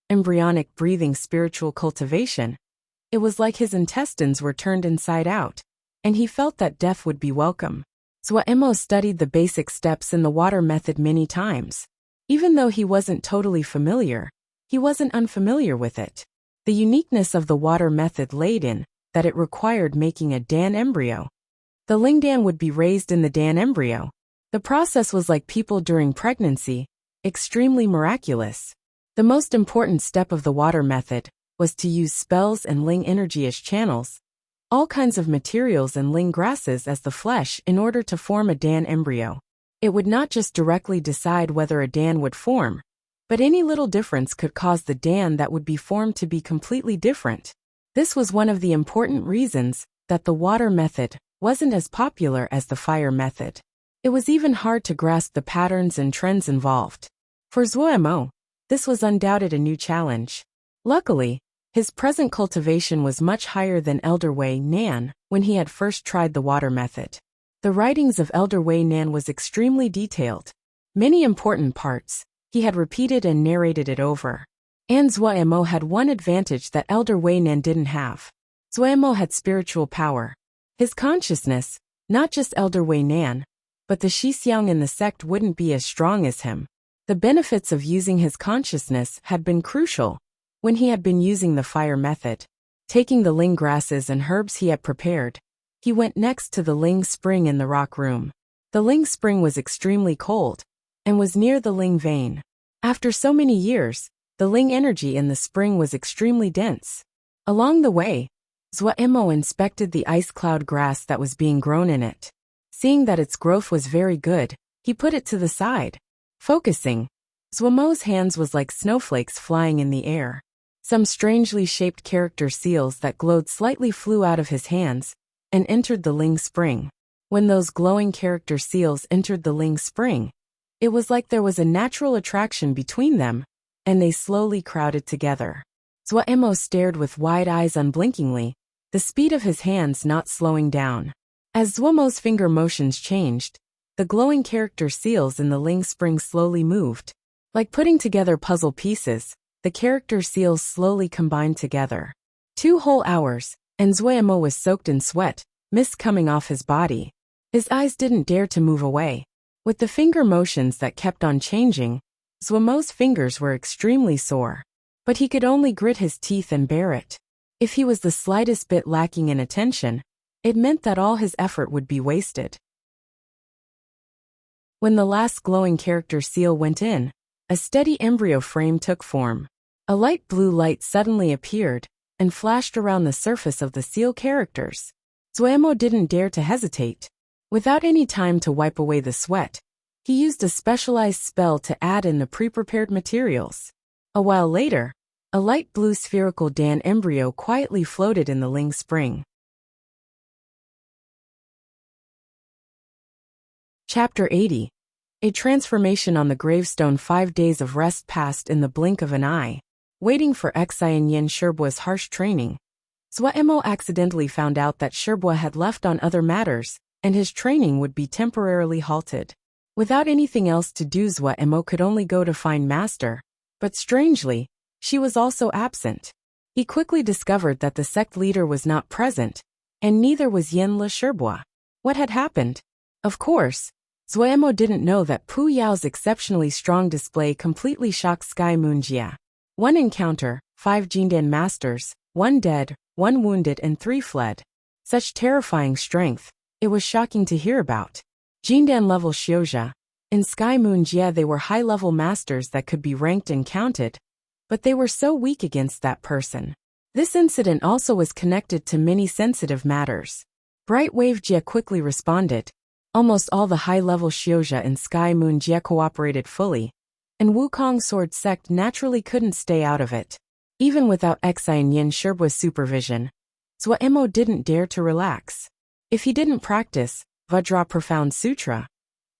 Speaker 1: embryonic breathing spiritual cultivation, it was like his intestines were turned inside out, and he felt that death would be welcome. Zuo studied the basic steps in the water method many times. Even though he wasn't totally familiar, he wasn't unfamiliar with it. The uniqueness of the water method laid in that it required making a Dan embryo. The Ling Dan would be raised in the Dan embryo. The process was like people during pregnancy, extremely miraculous. The most important step of the water method was to use spells and Ling energy as channels, all kinds of materials and Ling grasses as the flesh in order to form a Dan embryo. It would not just directly decide whether a Dan would form, but any little difference could cause the Dan that would be formed to be completely different. This was one of the important reasons that the water method wasn't as popular as the fire method. It was even hard to grasp the patterns and trends involved. For Zuo, this was undoubtedly a new challenge. Luckily, his present cultivation was much higher than Elder Wei Nan when he had first tried the water method. The writings of Elder Wei Nan was extremely detailed. Many important parts, he had repeated and narrated it over. And Zuo had one advantage that Elder Wei Nan didn't have. Zuo had spiritual power. His consciousness, not just Elder Wei Nan, but the Xixiang in the sect wouldn't be as strong as him. The benefits of using his consciousness had been crucial when he had been using the fire method. Taking the Ling grasses and herbs he had prepared, he went next to the Ling spring in the rock room. The Ling spring was extremely cold and was near the Ling vein. After so many years, the Ling energy in the spring was extremely dense. Along the way, Zuo inspected the ice cloud grass that was being grown in it. Seeing that its growth was very good, he put it to the side. Focusing, Zhuomo's hands was like snowflakes flying in the air. Some strangely shaped character seals that glowed slightly flew out of his hands and entered the Ling Spring. When those glowing character seals entered the Ling Spring, it was like there was a natural attraction between them, and they slowly crowded together. Zhuomo stared with wide eyes unblinkingly, the speed of his hands not slowing down. As Zhuomo's finger motions changed, the glowing character seals in the Ling Spring slowly moved. Like putting together puzzle pieces, the character seals slowly combined together. 2 whole hours, and Zhuomo was soaked in sweat, mist coming off his body. His eyes didn't dare to move away. With the finger motions that kept on changing, Zhuomo's fingers were extremely sore. But he could only grit his teeth and bear it. If he was the slightest bit lacking in attention, it meant that all his effort would be wasted. When the last glowing character seal went in, a steady embryo frame took form. A light blue light suddenly appeared and flashed around the surface of the seal characters. Zhuomo didn't dare to hesitate. Without any time to wipe away the sweat, he used a specialized spell to add in the pre-prepared materials. A while later, a light blue spherical Dan embryo quietly floated in the Ling Spring. Chapter 80. A transformation on the gravestone. 5 days of rest passed in the blink of an eye. Waiting for Xian Yin Sherbua's harsh training, Zhuomo accidentally found out that Sherbua had left on other matters, and his training would be temporarily halted. Without anything else to do, Zhuomo could only go to find Master. But strangely, she was also absent. He quickly discovered that the sect leader was not present, and neither was Yin Le Sherbua. What had happened? Of course, Zhuomo didn't know that Pu Yao's exceptionally strong display completely shocked Sky Moon Jia. 1 encounter, 5 Jindan masters, 1 dead, 1 wounded and 3 fled. Such terrifying strength, it was shocking to hear about. Jindan level Xiuzha. In Sky Moon Jia they were high-level masters that could be ranked and counted, but they were so weak against that person. This incident also was connected to many sensitive matters. Bright Wave Jia quickly responded. Almost all the high-level Xiuzha in Sky Moon Jia cooperated fully, and Wukong Sword Sect naturally couldn't stay out of it. Even without Xian Yin Sherbua's supervision, Zhuomo didn't dare to relax. If he didn't practice Vajra Profound Sutra,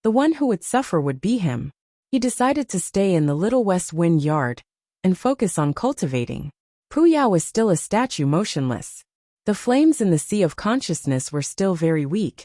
Speaker 1: the one who would suffer would be him. He decided to stay in the Little West Wind Yard and focus on cultivating. Pu Yao was still a statue motionless. The flames in the sea of consciousness were still very weak,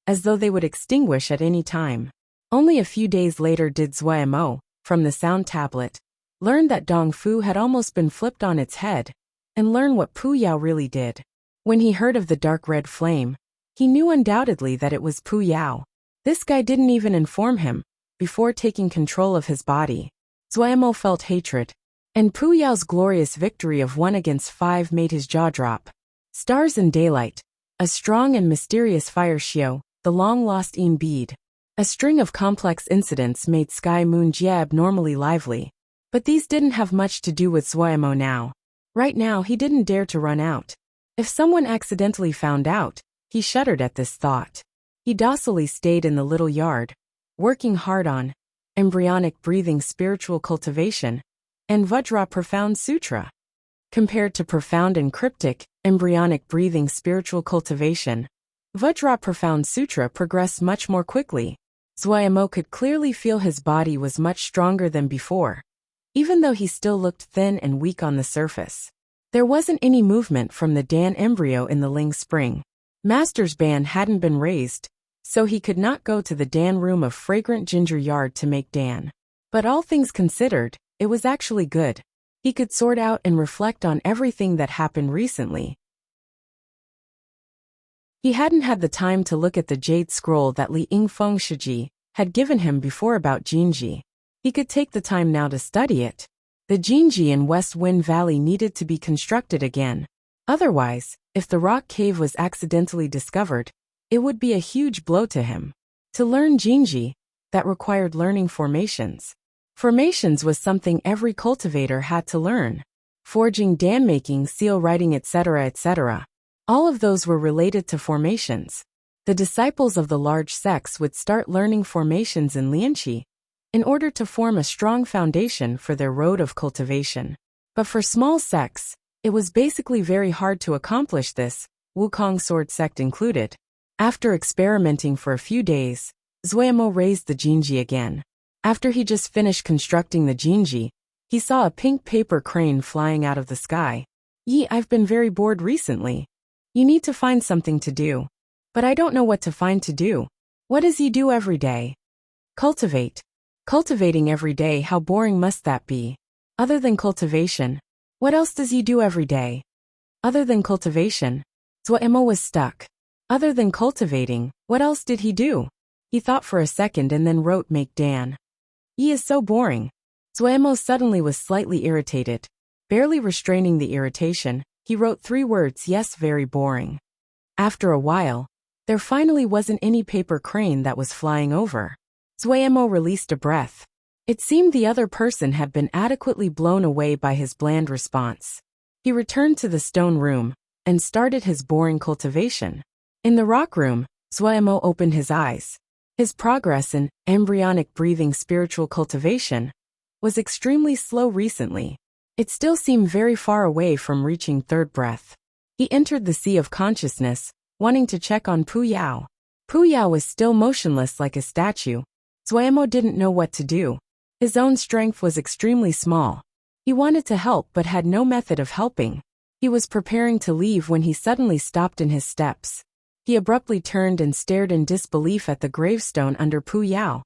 Speaker 1: as though they would extinguish at any time. Only a few days later did Zhuomo, from the sound tablet, learn that Dong Fu had almost been flipped on its head, and learn what Pu Yao really did. When he heard of the dark red flame, he knew undoubtedly that it was Pu Yao. This guy didn't even inform him, before taking control of his body. Zhuomo felt hatred, and Pu Yao's glorious victory of 1 against 5 made his jaw drop. Stars and daylight, a strong and mysterious fire Xiao, the long-lost Yin bead. A string of complex incidents made Sky Moon Jia abnormally lively. But these didn't have much to do with Zhuomo now. Right now he didn't dare to run out. If someone accidentally found out, he shuddered at this thought. He docilely stayed in the little yard, working hard on embryonic breathing spiritual cultivation and Vajra Profound Sutra. Compared to profound and cryptic, embryonic breathing spiritual cultivation, Vajra Profound Sutra progressed much more quickly. Zhuomo could clearly feel his body was much stronger than before, even though he still looked thin and weak on the surface. There wasn't any movement from the Dan embryo in the Ling Spring. Master's ban hadn't been raised, so he could not go to the Dan room of Fragrant Ginger Yard to make Dan. But all things considered, it was actually good. He could sort out and reflect on everything that happened recently. He hadn't had the time to look at the jade scroll that Li Yingfeng Shiji had given him before about Jinji. He could take the time now to study it. The Jinji in West Wind Valley needed to be constructed again. Otherwise, if the rock cave was accidentally discovered, it would be a huge blow to him. To learn Jinji, that required learning formations. Formations was something every cultivator had to learn. Forging, dam making, seal writing, etc., etc. All of those were related to formations. The disciples of the large sects would start learning formations in Lianqi, in order to form a strong foundation for their road of cultivation. But for small sects, it was basically very hard to accomplish this, Wukong sword sect included. After experimenting for a few days, Zuemo raised the Jinji again. After he just finished constructing the Jinji, he saw a pink paper crane flying out of the sky. I've been very bored recently. You need to find something to do. But I don't know what to find to do. What does he do every day? Cultivate. Cultivating every day, how boring must that be? Other than cultivation, what else does he do every day? Other than cultivation, Zuemo was stuck. Other than cultivating, what else did he do? He thought for a second and then wrote "Make Dan." He is so boring. Zuemo suddenly was slightly irritated. Barely restraining the irritation, he wrote 3 words, "Yes, very boring." After a while, there finally wasn't any paper crane that was flying over. Zuemo released a breath. It seemed the other person had been adequately blown away by his bland response. He returned to the stone room and started his boring cultivation. In the rock room, Zuemo opened his eyes. His progress in embryonic breathing spiritual cultivation was extremely slow recently. It still seemed very far away from reaching third breath. He entered the sea of consciousness, wanting to check on Pu Yao. Pu Yao was still motionless like a statue. Zuemo didn't know what to do. His own strength was extremely small. He wanted to help but had no method of helping. He was preparing to leave when he suddenly stopped in his steps. He abruptly turned and stared in disbelief at the gravestone under Pu Yao.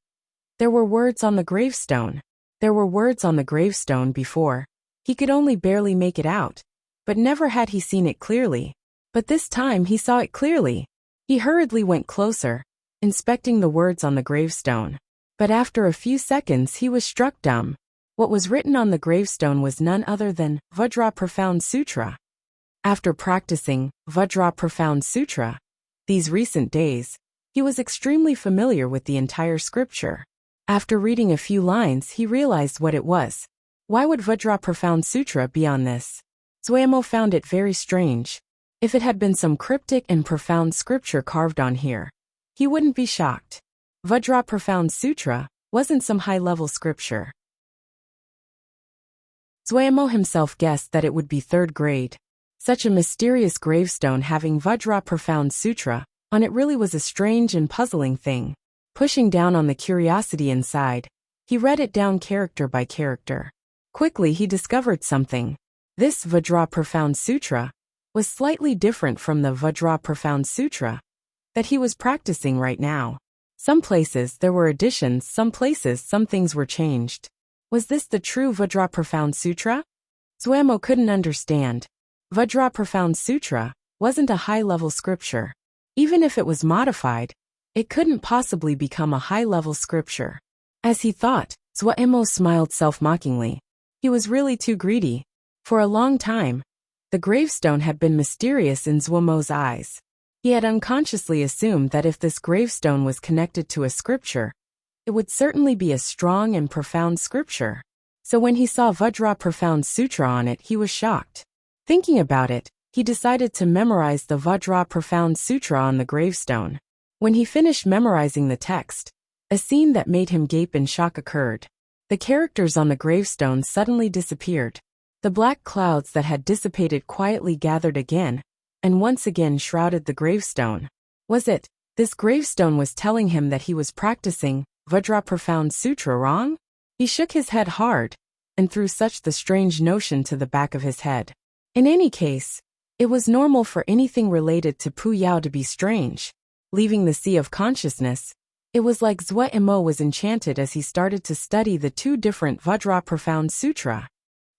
Speaker 1: There were words on the gravestone. There were words on the gravestone before. He could only barely make it out, but never had he seen it clearly. But this time he saw it clearly. He hurriedly went closer, inspecting the words on the gravestone. But after a few seconds he was struck dumb. What was written on the gravestone was none other than Vajra Profound Sutra. After practicing Vajra Profound Sutra these recent days, he was extremely familiar with the entire scripture. After reading a few lines, he realized what it was. Why would Vajra Profound Sutra be on this? Zuemo found it very strange. If it had been some cryptic and profound scripture carved on here, he wouldn't be shocked. Vajra Profound Sutra wasn't some high-level scripture. Zuemo himself guessed that it would be 3rd grade. Such a mysterious gravestone having Vajra Profound Sutra on it really was a strange and puzzling thing. Pushing down on the curiosity inside, he read it down character by character. Quickly he discovered something. This Vajra Profound Sutra was slightly different from the Vajra Profound Sutra that he was practicing right now. Some places there were additions, some places some things were changed. Was this the true Vajra Profound Sutra? Zuemo couldn't understand. Vajra Profound Sutra wasn't a high-level scripture. Even if it was modified, it couldn't possibly become a high-level scripture. As he thought, Zuemo smiled self-mockingly. He was really too greedy. For a long time, the gravestone had been mysterious in Zuemo's eyes. He had unconsciously assumed that if this gravestone was connected to a scripture, it would certainly be a strong and profound scripture. So when he saw Vajra Profound Sutra on it, he was shocked. Thinking about it, he decided to memorize the Vajra Profound Sutra on the gravestone. When he finished memorizing the text, a scene that made him gape in shock occurred. The characters on the gravestone suddenly disappeared. The black clouds that had dissipated quietly gathered again, and once again shrouded the gravestone. Was it? This gravestone was telling him that he was practicing Vajra Profound Sutra wrong? He shook his head hard, and threw such the strange notion to the back of his head. In any case, it was normal for anything related to Pu Yao to be strange. Leaving the sea of consciousness, it was like Zuemo was enchanted as he started to study the 2 different Vajra Profound Sutra.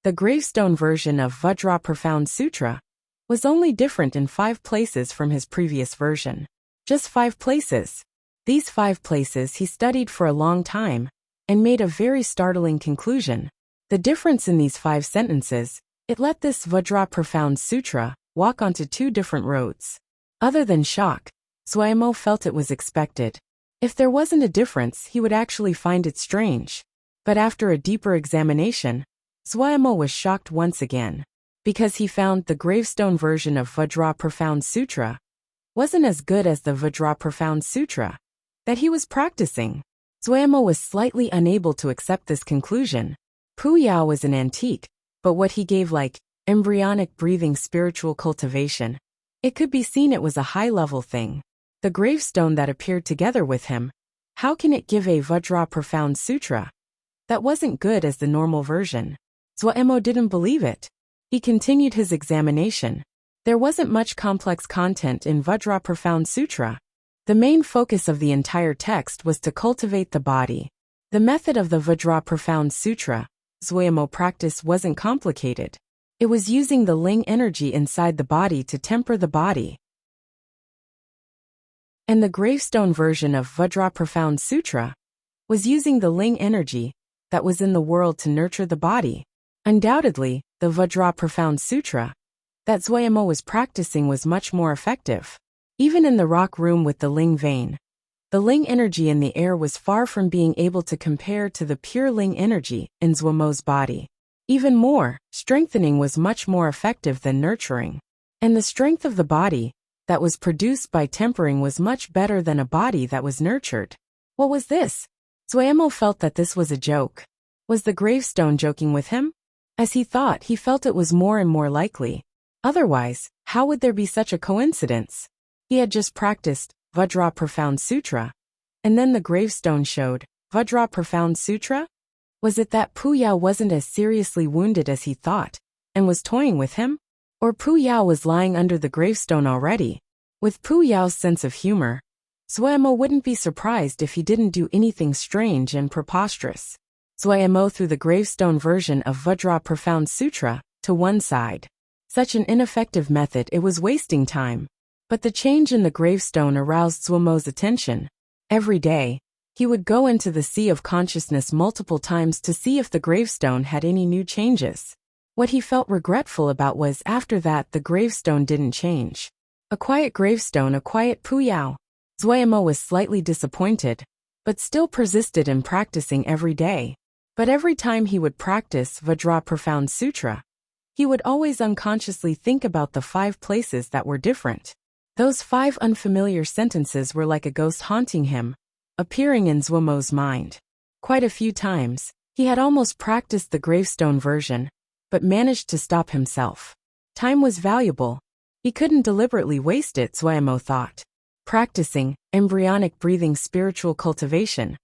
Speaker 1: The gravestone version of Vajra Profound Sutra was only different in 5 places from his previous version. Just 5 places. These 5 places he studied for a long time, and made a very startling conclusion. The difference in these 5 sentences, it let this Vajra Profound Sutra walk onto 2 different roads. Other than shock, Zuemo felt it was expected. If there wasn't a difference, he would actually find it strange. But after a deeper examination, Zuemo was shocked once again, because he found the gravestone version of Vajra Profound Sutra wasn't as good as the Vajra Profound Sutra that he was practicing. Zuemo was slightly unable to accept this conclusion. Pu Yao was an antique, but what he gave like embryonic breathing spiritual cultivation. It could be seen it was a high-level thing. The gravestone that appeared together with him. How can it give a Vajra profound sutra? That wasn't good as the normal version. Zuemo didn't believe it. He continued his examination. There wasn't much complex content in Vajra profound sutra. The main focus of the entire text was to cultivate the body. The method of the Vajra profound sutra, Zuemo practice wasn't complicated. It was using the Ling energy inside the body to temper the body. And the gravestone version of Vajra profound sutra was using the Ling energy that was in the world to nurture the body. Undoubtedly, the Vajra profound sutra that Zuemo was practicing was much more effective. Even in the rock room with the Ling vein, the Ling energy in the air was far from being able to compare to the pure Ling energy in Zuemo's body. Even more, strengthening was much more effective than nurturing. And the strength of the body that was produced by tempering was much better than a body that was nurtured. What was this? Zuemo felt that this was a joke. Was the gravestone joking with him? As he thought, he felt it was more and more likely. Otherwise, how would there be such a coincidence? He had just practiced Vajra Profound Sutra, and then the gravestone showed Vajra Profound Sutra? Was it that Pu Yao wasn't as seriously wounded as he thought, and was toying with him? Or Pu Yao was lying under the gravestone already? With Pu Yao's sense of humor, Zuemo wouldn't be surprised if he didn't do anything strange and preposterous. Zuemo threw the gravestone version of Vajra Profound Sutra to one side. Such an ineffective method, it was wasting time. But the change in the gravestone aroused Zuemo's attention. Every day, he would go into the sea of consciousness multiple times to see if the gravestone had any new changes. What he felt regretful about was after that the gravestone didn't change. A quiet gravestone, a quiet Pu Yao. Zuemo was slightly disappointed, but still persisted in practicing every day. But every time he would practice Vajra Profound Sutra, he would always unconsciously think about the 5 places that were different. Those 5 unfamiliar sentences were like a ghost haunting him, appearing in Zuemo's mind. Quite a few times, he had almost practiced the gravestone version, but managed to stop himself. Time was valuable. He couldn't deliberately waste it, Zuemo thought. Practicing embryonic breathing spiritual cultivation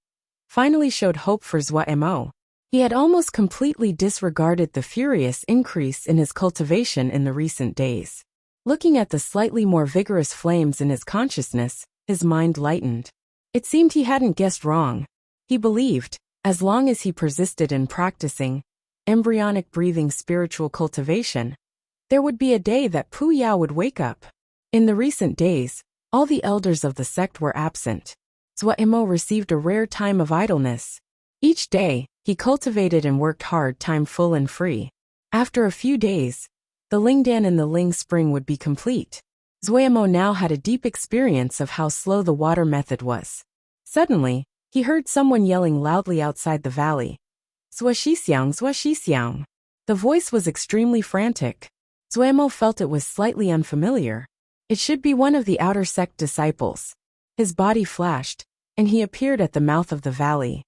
Speaker 1: finally showed hope for Zuemo. He had almost completely disregarded the furious increase in his cultivation in the recent days. Looking at the slightly more vigorous flames in his consciousness, his mind lightened. It seemed he hadn't guessed wrong. He believed, as long as he persisted in practicing embryonic breathing spiritual cultivation, there would be a day that Pu Yao would wake up. In the recent days, all the elders of the sect were absent. Zuemo received a rare time of idleness. Each day, he cultivated and worked hard, time full and free. After a few days, the Lingdan in the Ling Spring would be complete. Zuemo now had a deep experience of how slow the water method was. Suddenly, he heard someone yelling loudly outside the valley. Zuaxixiang, Zuaxixiang. The voice was extremely frantic. Zuemo felt it was slightly unfamiliar. It should be one of the outer sect disciples. His body flashed, and he appeared at the mouth of the valley.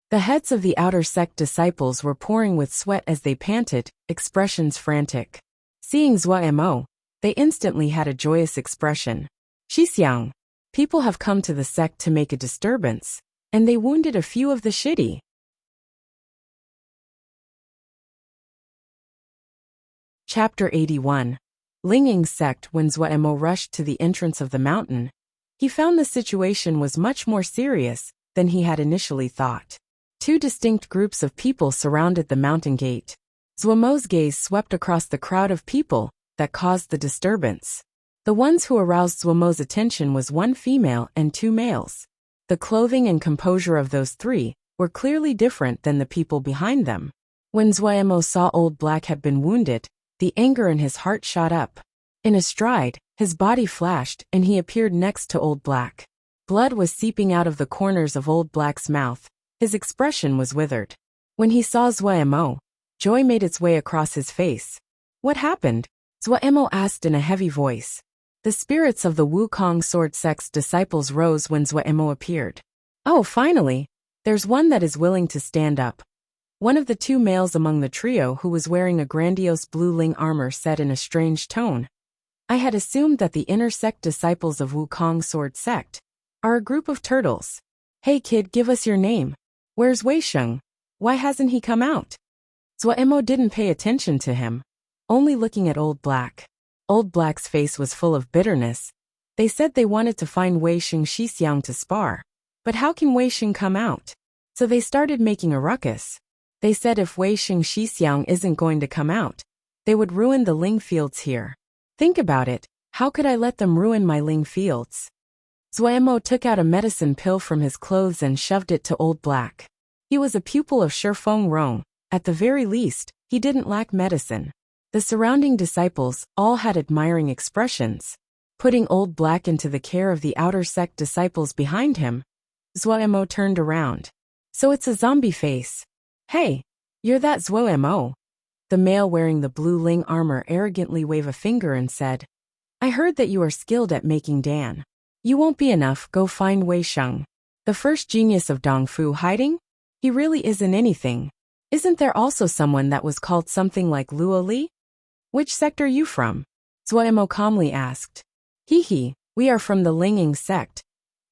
Speaker 1: The heads of the outer sect disciples were pouring with sweat as they panted, expressions frantic. Seeing Zuemo, they instantly had a joyous expression. Xixiang, people have come to the sect to make a disturbance, and they wounded a few of the shitty. Chapter 81. Linging sect. When Zuemo rushed to the entrance of the mountain, he found the situation was much more serious than he had initially thought. 2 distinct groups of people surrounded the mountain gate. Zuemo's gaze swept across the crowd of people that caused the disturbance. The ones who aroused Zuemo's attention was 1 female and 2 males. The clothing and composure of those 3 were clearly different than the people behind them. When Zuemo saw Old Black had been wounded, the anger in his heart shot up. In a stride, his body flashed and he appeared next to Old Black. Blood was seeping out of the corners of Old Black's mouth. His expression was withered. When he saw Zuemo, joy made its way across his face. What happened? Zuemo asked in a heavy voice. The spirits of the Wukong sword sect's disciples rose when Zhuemo appeared. Oh, finally! There's one that is willing to stand up. One of the two males among the trio who was wearing a grandiose blue Ling armor said in a strange tone. I had assumed that the inner sect disciples of Wukong sword sect are a group of turtles. Hey kid, give us your name. Where's Wei Sheng? Why hasn't he come out? Zhuemo didn't pay attention to him, only looking at Old Black. Old Black's face was full of bitterness. They said they wanted to find Wei Sheng Xixiang to spar. But how can Wei Sheng come out? So they started making a ruckus. They said if Wei Sheng Xixiang isn't going to come out, they would ruin the Ling fields here. Think about it, how could I let them ruin my Ling fields? Zhuemo took out a medicine pill from his clothes and shoved it to Old Black. He was a pupil of Shifeng Rong. At the very least, he didn't lack medicine. The surrounding disciples all had admiring expressions. Putting Old Black into the care of the outer sect disciples behind him, Zhuemo turned around. So it's a zombie face. Hey, you're that Zhuemo. The male wearing the blue Ling armor arrogantly waved a finger and said, I heard that you are skilled at making Dan. You won't be enough, go find Wei Sheng. The first genius of Dongfu hiding? He really isn't anything. Isn't there also someone that was called something like Luo Li? Which sect are you from? Zhuemo calmly asked. Hee, we are from the Linging sect.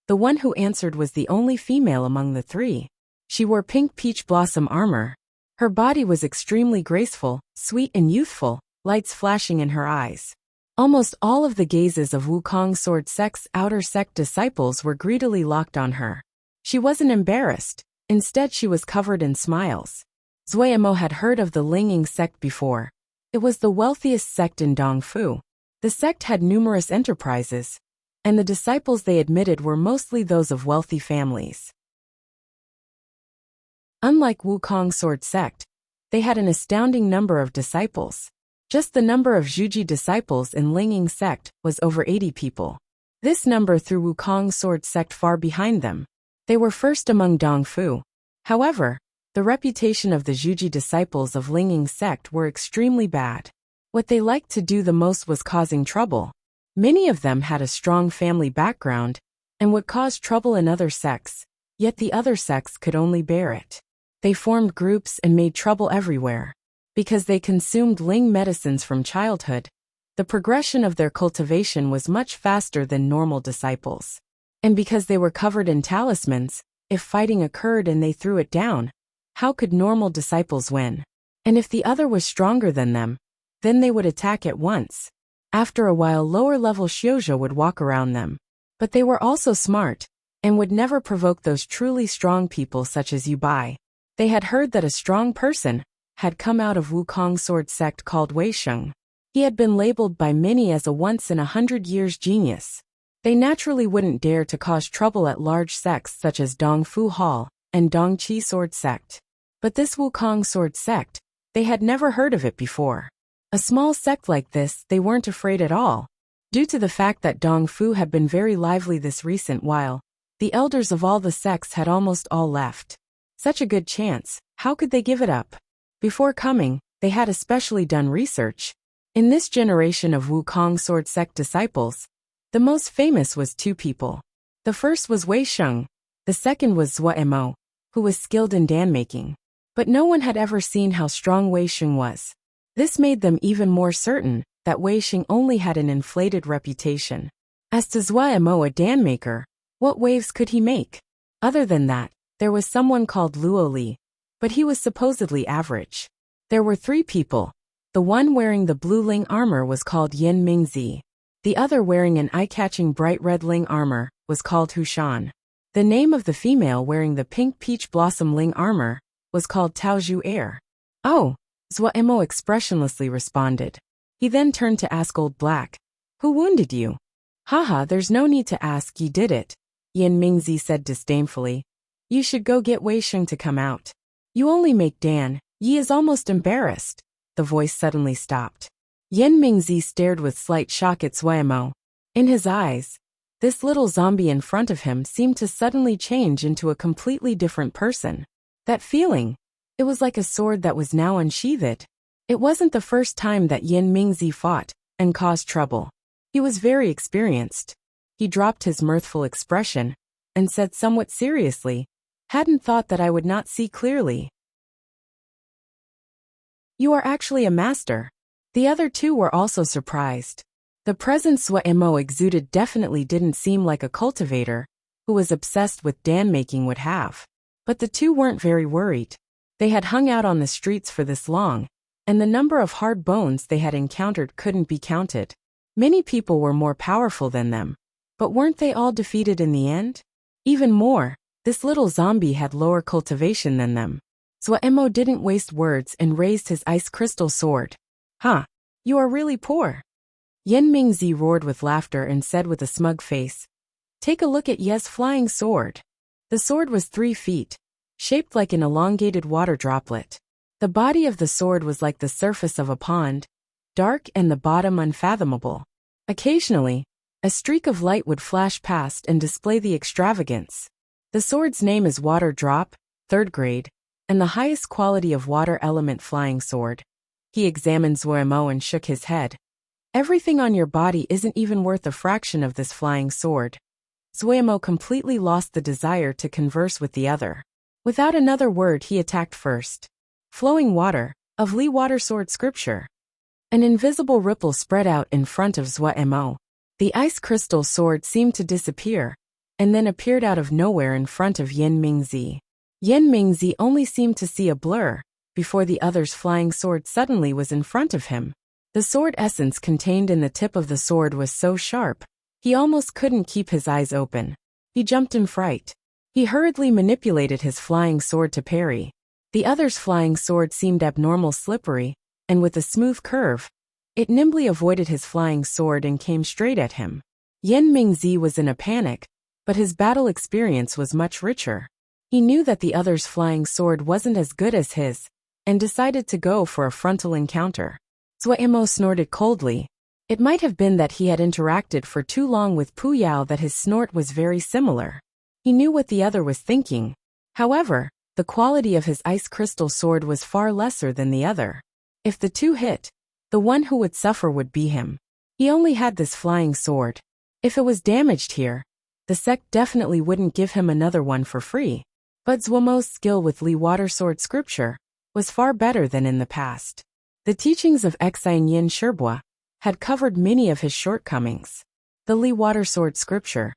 Speaker 1: The one who answered was the only female among the three. She wore pink peach blossom armor. Her body was extremely graceful, sweet and youthful, lights flashing in her eyes. Almost all of the gazes of Wukong sword sect's outer sect disciples were greedily locked on her. She wasn't embarrassed. Instead she was covered in smiles. Zhuemo had heard of the Linging sect before. It was the wealthiest sect in Dongfu. The sect had numerous enterprises, and the disciples they admitted were mostly those of wealthy families. Unlike Wukong sword sect, they had an astounding number of disciples. Just the number of Zhuji disciples in Linging sect was over 80 people. This number threw Wukong sword sect far behind them. They were first among Dongfu. However, the reputation of the Zhuji disciples of Linging sect were extremely bad. What they liked to do the most was causing trouble. Many of them had a strong family background and would cause trouble in other sects, yet the other sects could only bear it. They formed groups and made trouble everywhere. Because they consumed Ling medicines from childhood, the progression of their cultivation was much faster than normal disciples. And because they were covered in talismans, if fighting occurred and they threw it down, how could normal disciples win? And if the other was stronger than them, then they would attack at once. After a while lower-level Xiuzhou would walk around them. But they were also smart, and would never provoke those truly strong people such as Yubai. They had heard that a strong person had come out of Wukong sword sect called Wei Sheng. He had been labeled by many as a once-in-a-hundred-years genius. They naturally wouldn't dare to cause trouble at large sects such as Dongfu Hall and Dongqi sword sect. But this Wukong sword sect, they had never heard of it before. A small sect like this, they weren't afraid at all. Due to the fact that Dongfu had been very lively this recent while, the elders of all the sects had almost all left. Such a good chance, how could they give it up? Before coming, they had especially done research. In this generation of Wukong sword sect disciples, the most famous was two people. The first was Wei Sheng, the second was Zhuemo, who was skilled in Dan making. But no one had ever seen how strong Wei Sheng was. This made them even more certain that Wei Sheng only had an inflated reputation. As to Zhuemo, a Dan maker, what waves could he make? Other than that, there was someone called Luo Li, but he was supposedly average. There were three people. The one wearing the blue Ling armor was called Yin Mingzi. The other wearing an eye-catching bright red Ling armor was called Hu Shan. The name of the female wearing the pink peach blossom Ling armor was called Taozhu Air. Oh, Zhuemo expressionlessly responded. He then turned to ask Old Black, who wounded you? Haha, there's no need to ask, you did it, Yin Mingzi said disdainfully. You should go get Wei Sheng to come out. You only make Dan. Yi is almost embarrassed. The voice suddenly stopped. Yin Mingzi stared with slight shock at Zhuemo. In his eyes, this little zombie in front of him seemed to suddenly change into a completely different person. That feeling, it was like a sword that was now unsheathed. It wasn't the first time that Yin Mingzi fought and caused trouble. He was very experienced. He dropped his mirthful expression and said somewhat seriously, "Hadn't thought that I would not see clearly. You are actually a master." The other two were also surprised. The presence Suemo exuded definitely didn't seem like a cultivator who was obsessed with dam making would have. But the two weren't very worried. They had hung out on the streets for this long, and the number of hard bones they had encountered couldn't be counted. Many people were more powerful than them, but weren't they all defeated in the end? Even more, this little zombie had lower cultivation than them. Suemo didn't waste words and raised his ice crystal sword. "Huh, you are really poor." Yen Mingzi roared with laughter and said with a smug face, "Take a look at Ye's flying sword." The sword was 3 feet, shaped like an elongated water droplet. The body of the sword was like the surface of a pond, dark and the bottom unfathomable. Occasionally, a streak of light would flash past and display the extravagance. The sword's name is Water Drop, 3rd grade, and the highest quality of water element flying sword. He examined Suemo and shook his head. "Everything on your body isn't even worth a fraction of this flying sword." Suemo completely lost the desire to converse with the other. Without another word, he attacked first. Flowing water, of Li Water Sword Scripture. An invisible ripple spread out in front of Suemo. The ice crystal sword seemed to disappear, and then appeared out of nowhere in front of Yen Mingzi. Yen Mingzi only seemed to see a blur before the other's flying sword suddenly was in front of him. The sword essence contained in the tip of the sword was so sharp, he almost couldn't keep his eyes open. He jumped in fright. He hurriedly manipulated his flying sword to parry. The other's flying sword seemed abnormal slippery, and with a smooth curve, it nimbly avoided his flying sword and came straight at him. Yen Mingzi was in a panic, but his battle experience was much richer. He knew that the other's flying sword wasn't as good as his, and decided to go for a frontal encounter. Suemo snorted coldly. It might have been that he had interacted for too long with Puyao that his snort was very similar. He knew what the other was thinking. However, the quality of his ice crystal sword was far lesser than the other. If the two hit, the one who would suffer would be him. He only had this flying sword. If it was damaged here, the sect definitely wouldn't give him another one for free. But Suemo's skill with Li Water Sword Scripture was far better than in the past. The teachings of Yin Shirbua had covered many of his shortcomings. The Li Water Sword Scripture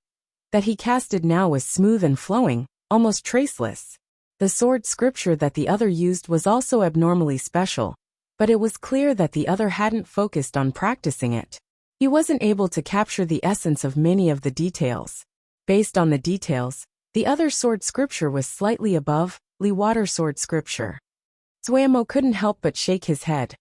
Speaker 1: that he casted now was smooth and flowing, almost traceless. The sword scripture that the other used was also abnormally special, but it was clear that the other hadn't focused on practicing it. He wasn't able to capture the essence of many of the details. Based on the details, the other sword scripture was slightly above Li Water Sword Scripture. Suemo couldn't help but shake his head.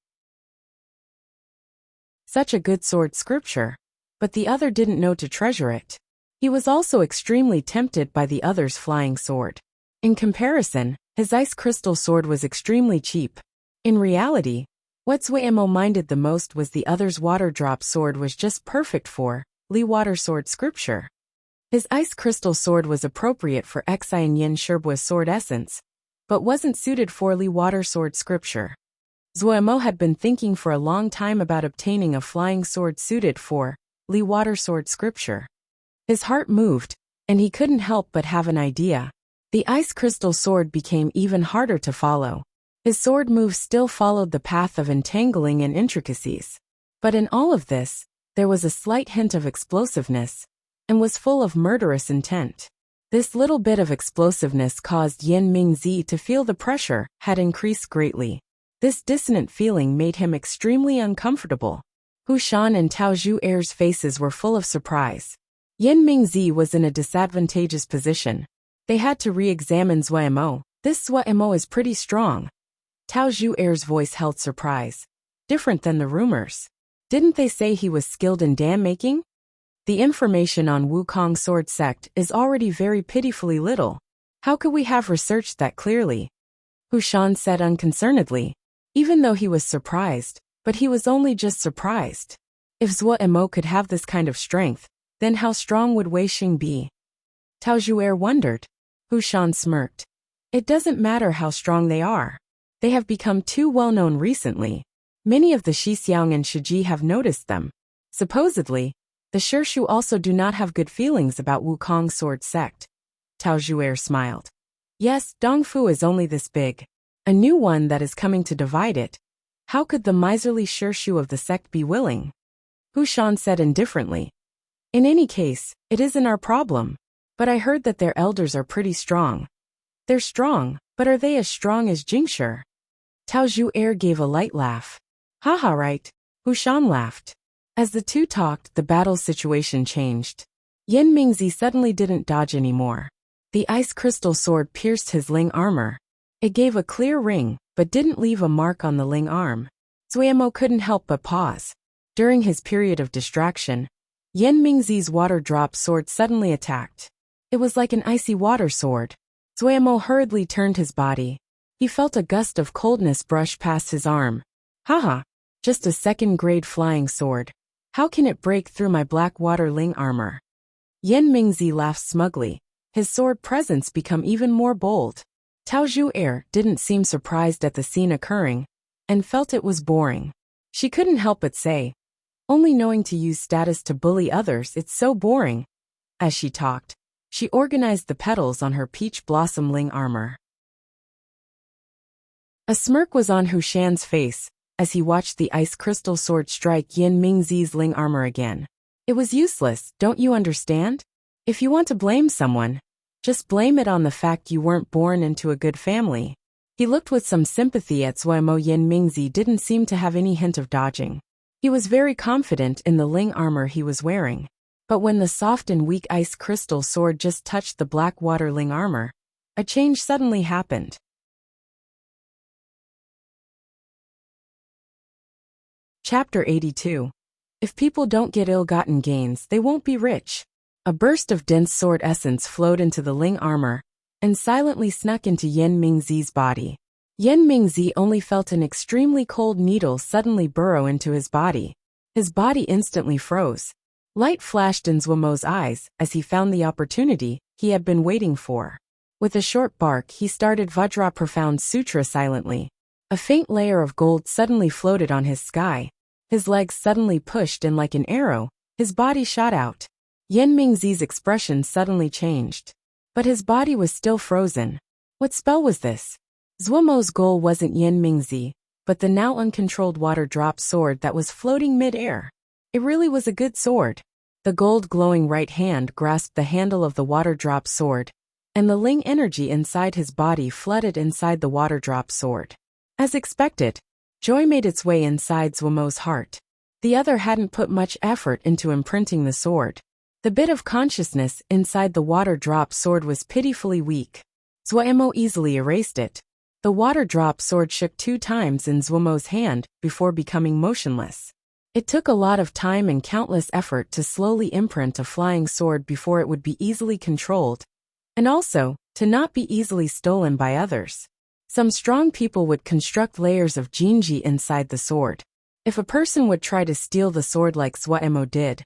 Speaker 1: Such a good sword scripture, but the other didn't know to treasure it. He was also extremely tempted by the other's flying sword. In comparison, his ice crystal sword was extremely cheap. In reality, what Suemo minded the most was the other's water drop sword was just perfect for Li Water Sword Scripture. His ice crystal sword was appropriate for Yin Shirbua's sword essence, but wasn't suited for Li Water Sword Scripture. Suemo had been thinking for a long time about obtaining a flying sword suited for Li Water Sword Scripture. His heart moved, and he couldn't help but have an idea. The ice crystal sword became even harder to follow. His sword moves still followed the path of entangling and intricacies. But in all of this, there was a slight hint of explosiveness, and was full of murderous intent. This little bit of explosiveness caused Yen Mingzi to feel the pressure had increased greatly. This dissonant feeling made him extremely uncomfortable. Hu Shan and Tao Zhuer's faces were full of surprise. Yen Mingzi was in a disadvantageous position. They had to re-examine Suemo. This Suemo is pretty strong. Tao Zhuer's voice held surprise. Different than the rumors. Didn't they say he was skilled in dam making? The information on Wukong Sword Sect is already very pitifully little. How could we have researched that clearly? Hu Shan said unconcernedly. Even though he was surprised, but he was only just surprised. If Suemo could have this kind of strength, then how strong would Wei Xing be? Tao Zhuer wondered. Hu Shan smirked. It doesn't matter how strong they are. They have become too well known recently. Many of the Shixiang and Shiji have noticed them. Supposedly, The Shirshu also do not have good feelings about Wukong's sword sect. Tao Juer smiled. Yes, Dongfu is only this big. A new one that is coming to divide it. How could the miserly Shirshu of the sect be willing? Hu Shan said indifferently. In any case, it isn't our problem. But I heard that their elders are pretty strong. They're strong, but are they as strong as Jingshi? Tao Juer gave a light laugh. Haha, right. Hu Shan laughed. As the two talked, the battle situation changed. Yen Mingzi suddenly didn't dodge anymore. The ice crystal sword pierced his Ling armor. It gave a clear ring, but didn't leave a mark on the Ling arm. Zuemo couldn't help but pause. During his period of distraction, Yen Mingzi's water drop sword suddenly attacked. It was like an icy water sword. Zuemo hurriedly turned his body. He felt a gust of coldness brush past his arm. Haha, just a second-grade flying sword. How can it break through my black water Ling armor? Yen Mingzi laughed smugly. His sword presence became even more bold. Tao Juer didn't seem surprised at the scene occurring, and felt it was boring. She couldn't help but say, only knowing to use status to bully others, it's so boring. As she talked, she organized the petals on her peach blossom Ling armor. A smirk was on Hu Shan's face as he watched the ice crystal sword strike Yen Mingzi's Ling armor again. It was useless, don't you understand? If you want to blame someone, just blame it on the fact you weren't born into a good family. He looked with some sympathy at Zuemo. Yen Mingzi didn't seem to have any hint of dodging. He was very confident in the Ling armor he was wearing. But when the soft and weak ice crystal sword just touched the black water Ling armor, a change suddenly happened. Chapter 82. If people don't get ill-gotten gains, they won't be rich. A burst of dense sword essence flowed into the Ling armor and silently snuck into Yen Mingzi's body. Yen Mingzi only felt an extremely cold needle suddenly burrow into his body. His body instantly froze. Light flashed in Zuemo's eyes as he found the opportunity he had been waiting for. With a short bark, he started Vajra Profound Sutra silently. A faint layer of gold suddenly floated on his sky. His legs suddenly pushed in like an arrow. His body shot out. Yen Mingzi's expression suddenly changed. But his body was still frozen. What spell was this? Zuemo's goal wasn't Yen Mingzi, but the now uncontrolled water drop sword that was floating mid-air. It really was a good sword. The gold glowing right hand grasped the handle of the water drop sword, and the Ling energy inside his body flooded inside the water drop sword. As expected, joy made its way inside Zuemo's heart. The other hadn't put much effort into imprinting the sword. The bit of consciousness inside the water drop sword was pitifully weak. Zuemo easily erased it. The water drop sword shook 2 times in Zuemo's hand before becoming motionless. It took a lot of time and countless effort to slowly imprint a flying sword before it would be easily controlled, and also to not be easily stolen by others. Some strong people would construct layers of Jinji inside the sword. If a person would try to steal the sword like Zuemo did,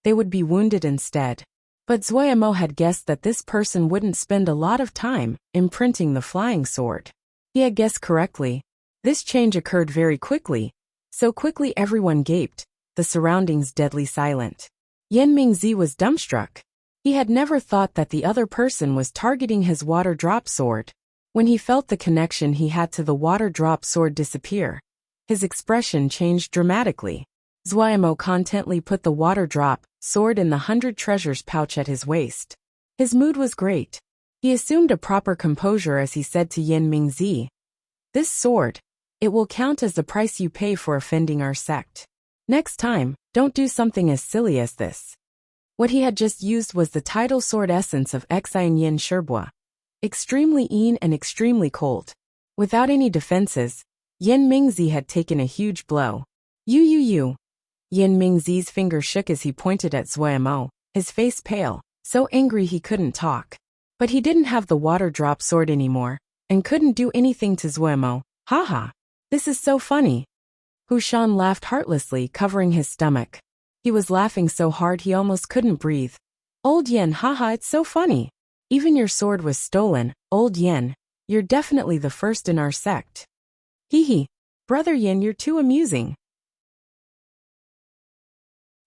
Speaker 1: they would be wounded instead. But Zuemo had guessed that this person wouldn't spend a lot of time imprinting the flying sword. He had guessed correctly. This change occurred very quickly. So quickly everyone gaped, the surroundings deadly silent. Yen Mingzi was dumbstruck. He had never thought that the other person was targeting his water drop sword. When he felt the connection he had to the water drop sword disappear, his expression changed dramatically. Zuemo contently put the water drop sword in the 100 treasures pouch at his waist. His mood was great. He assumed a proper composure as he said to Yen Mingzi, "This sword, it will count as the price you pay for offending our sect. Next time, don't do something as silly as this." What he had just used was the tidal sword essence of Xian Yin Sherbua. Extremely yin and extremely cold. Without any defenses, Yen Mingzi had taken a huge blow. You. Yen Mingzi's finger shook as he pointed at Zuemo, his face pale, so angry he couldn't talk. But he didn't have the water drop sword anymore, and couldn't do anything to Zuemo. Haha. This is so funny. Hu Shan laughed heartlessly, covering his stomach. He was laughing so hard he almost couldn't breathe. Old Yen, haha, it's so funny. Even your sword was stolen, old Yen. You're definitely the first in our sect. Hee. Brother Yen, you're too amusing.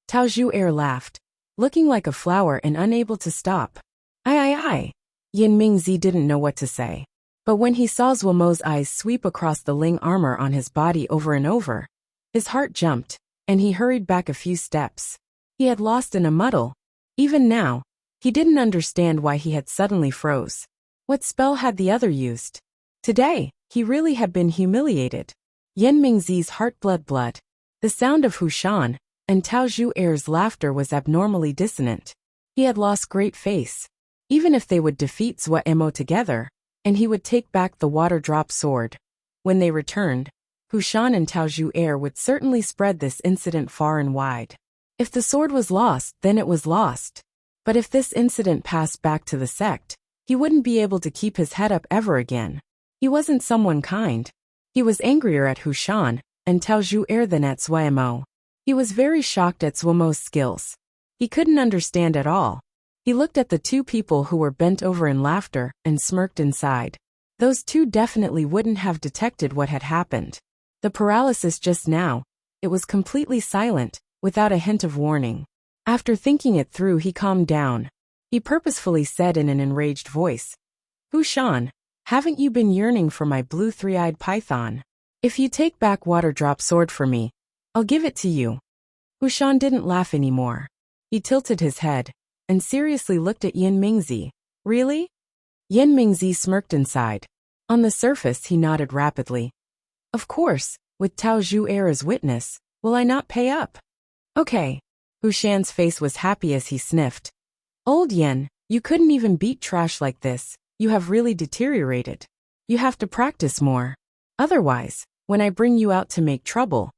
Speaker 1: Tao Juer laughed. looking like a flower and unable to stop. Ai. Yin Mingzi didn't know what to say. But when he saw Zuomo's eyes sweep across the Ling armor on his body over and over, his heart jumped, and he hurried back a few steps. He had lost in a muddle. Even now, he didn't understand why he had suddenly froze. What spell had the other used? Today, he really had been humiliated. Yin Mingzi's heart blood. The sound of Hushan and Tao Zhu Er's laughter was abnormally dissonant. He had lost great face. Even if they would defeat Zuo together, and he would take back the water drop sword. When they returned, Hushan and Tao Zhu Er would certainly spread this incident far and wide. If the sword was lost, then it was lost. But if this incident passed back to the sect, he wouldn't be able to keep his head up ever again. He wasn't someone kind. He was angrier at Hushan and Tao Zhu Er than at Zuo. He was very shocked at Zuomo's skills. He couldn't understand at all. He looked at the two people who were bent over in laughter and smirked inside. Those two definitely wouldn't have detected what had happened. The paralysis just now, it was completely silent, without a hint of warning. After thinking it through, he calmed down. He purposefully said in an enraged voice, Hushan, haven't you been yearning for my blue three-eyed python? If you take back water drop sword for me, I'll give it to you. Hushan didn't laugh anymore. He tilted his head and seriously looked at Yin Mingzi. Really? Yin Mingzi smirked inside. On the surface, he nodded rapidly. Of course, with Tao Zhu Er as witness, will I not pay up? Okay. Hushan's face was happy as he sniffed. Old Yin, you couldn't even beat trash like this. You have really deteriorated. You have to practice more. Otherwise, when I bring you out to make trouble,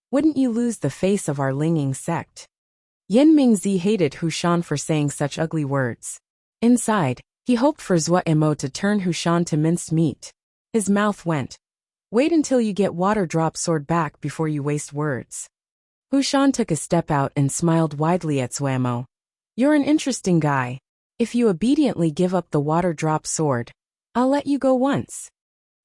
Speaker 1: wouldn't you lose the face of our Linging sect? Yin Mingzi hated Hushan for saying such ugly words. Inside, he hoped for Zuo to turn Hushan to minced meat. His mouth went. Wait until you get water drop sword back before you waste words. Hushan took a step out and smiled widely at Zuo. You're an interesting guy. If you obediently give up the water drop sword, I'll let you go once.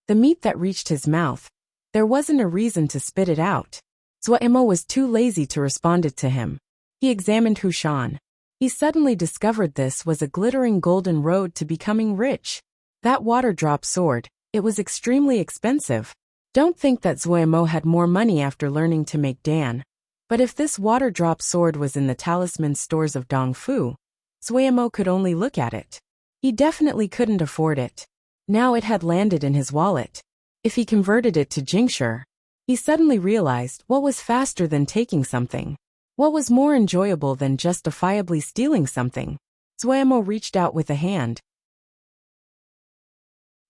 Speaker 1: The meat that reached his mouth, there wasn't a reason to spit it out. Zuo was too lazy to respond it to him. He examined Hushan. He suddenly discovered this was a glittering golden road to becoming rich. That water drop sword, it was extremely expensive. Don't think that Zuo had more money after learning to make Dan. But if this water drop sword was in the talisman stores of Dongfu, Zuo could only look at it. He definitely couldn't afford it. Now it had landed in his wallet. If he converted it to Jingshi, he suddenly realized what was faster than taking something. What was more enjoyable than justifiably stealing something? Zuo reached out with a hand.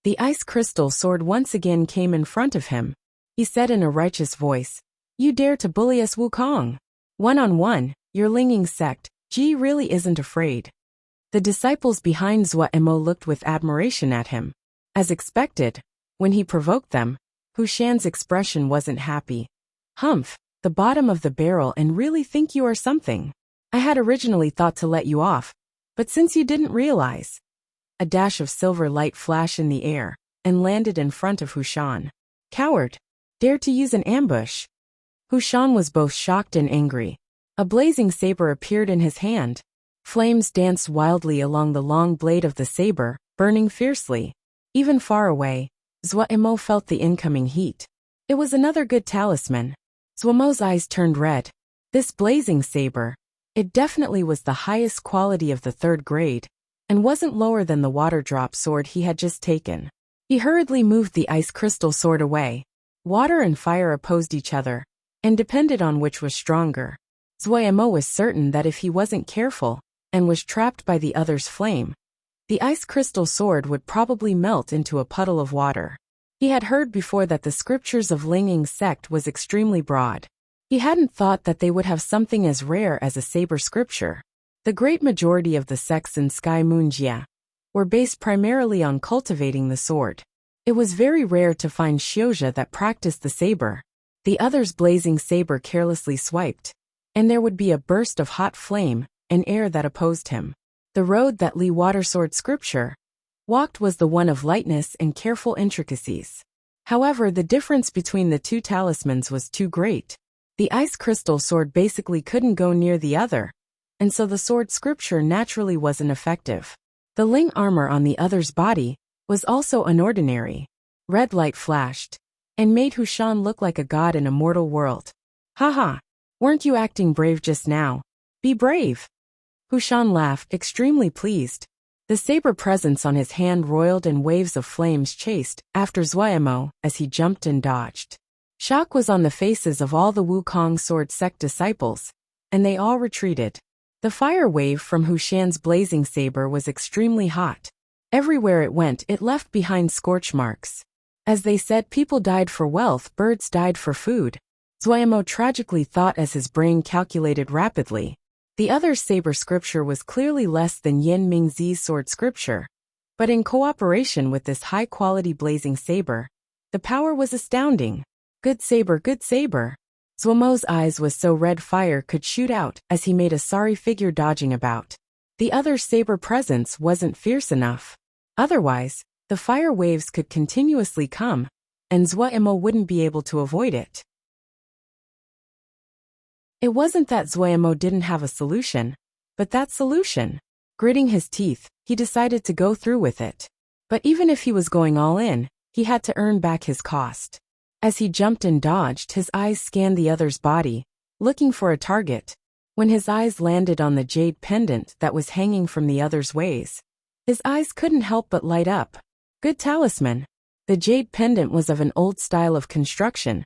Speaker 1: The ice crystal sword once again came in front of him. He said in a righteous voice, You dare to bully us, Wukong? One-on-one, your Linging sect, Ji really isn't afraid. The disciples behind Zuo looked with admiration at him. As expected, when he provoked them, Hushan's expression wasn't happy. Humph, the bottom of the barrel and really think you are something. I had originally thought to let you off, but since you didn't realize. A dash of silver light flashed in the air and landed in front of Hushan. Coward, dare to use an ambush. Hushan was both shocked and angry. A blazing saber appeared in his hand. Flames danced wildly along the long blade of the saber, burning fiercely. Even far away, Zuo felt the incoming heat. It was another good talisman. Zuo's eyes turned red. This blazing saber, it definitely was the highest quality of the 3rd grade, and wasn't lower than the water drop sword he had just taken. He hurriedly moved the ice crystal sword away. Water and fire opposed each other, and depended on which was stronger. Zuo was certain that if he wasn't careful, and was trapped by the other's flame, the ice crystal sword would probably melt into a puddle of water. He had heard before that the scriptures of Linging sect was extremely broad. He hadn't thought that they would have something as rare as a saber scripture. The great majority of the sects in Sky Moon Jia were based primarily on cultivating the sword. It was very rare to find Xiuzha that practiced the saber. The other's blazing saber carelessly swiped, and there would be a burst of hot flame and air that opposed him. The road that Li Watersword scripture walked was the one of lightness and careful intricacies. However, the difference between the two talismans was too great. The ice crystal sword basically couldn't go near the other. and so the sword scripture naturally wasn't effective. The Ling armor on the other's body was also unordinary. Red light flashed and made Hushan look like a god in a mortal world. Haha, weren't you acting brave just now? Be brave. Hushan laughed, extremely pleased. The saber presence on his hand roiled and waves of flames chased after Zuaimo as he jumped and dodged. Shock was on the faces of all the Wukong sword sect disciples, and they all retreated. The fire wave from Hushan's blazing saber was extremely hot. Everywhere it went, it left behind scorch marks. As they said, people died for wealth, birds died for food. Zuaimo tragically thought as his brain calculated rapidly. The other's saber scripture was clearly less than Yin Mingzi's sword scripture, but in cooperation with this high-quality blazing saber, the power was astounding. Good saber, good saber. Zuaimo's eyes was so red fire could shoot out as he made a sorry figure dodging about. The other's saber presence wasn't fierce enough. Otherwise, the fire waves could continuously come, and Zuaimo wouldn't be able to avoid it. It wasn't that Zuaimo didn't have a solution, but that solution. Gritting his teeth, he decided to go through with it. But even if he was going all in, he had to earn back his cost. As he jumped and dodged, his eyes scanned the other's body, looking for a target. When his eyes landed on the jade pendant that was hanging from the other's waist, his eyes couldn't help but light up. Good talisman. The jade pendant was of an old style of construction,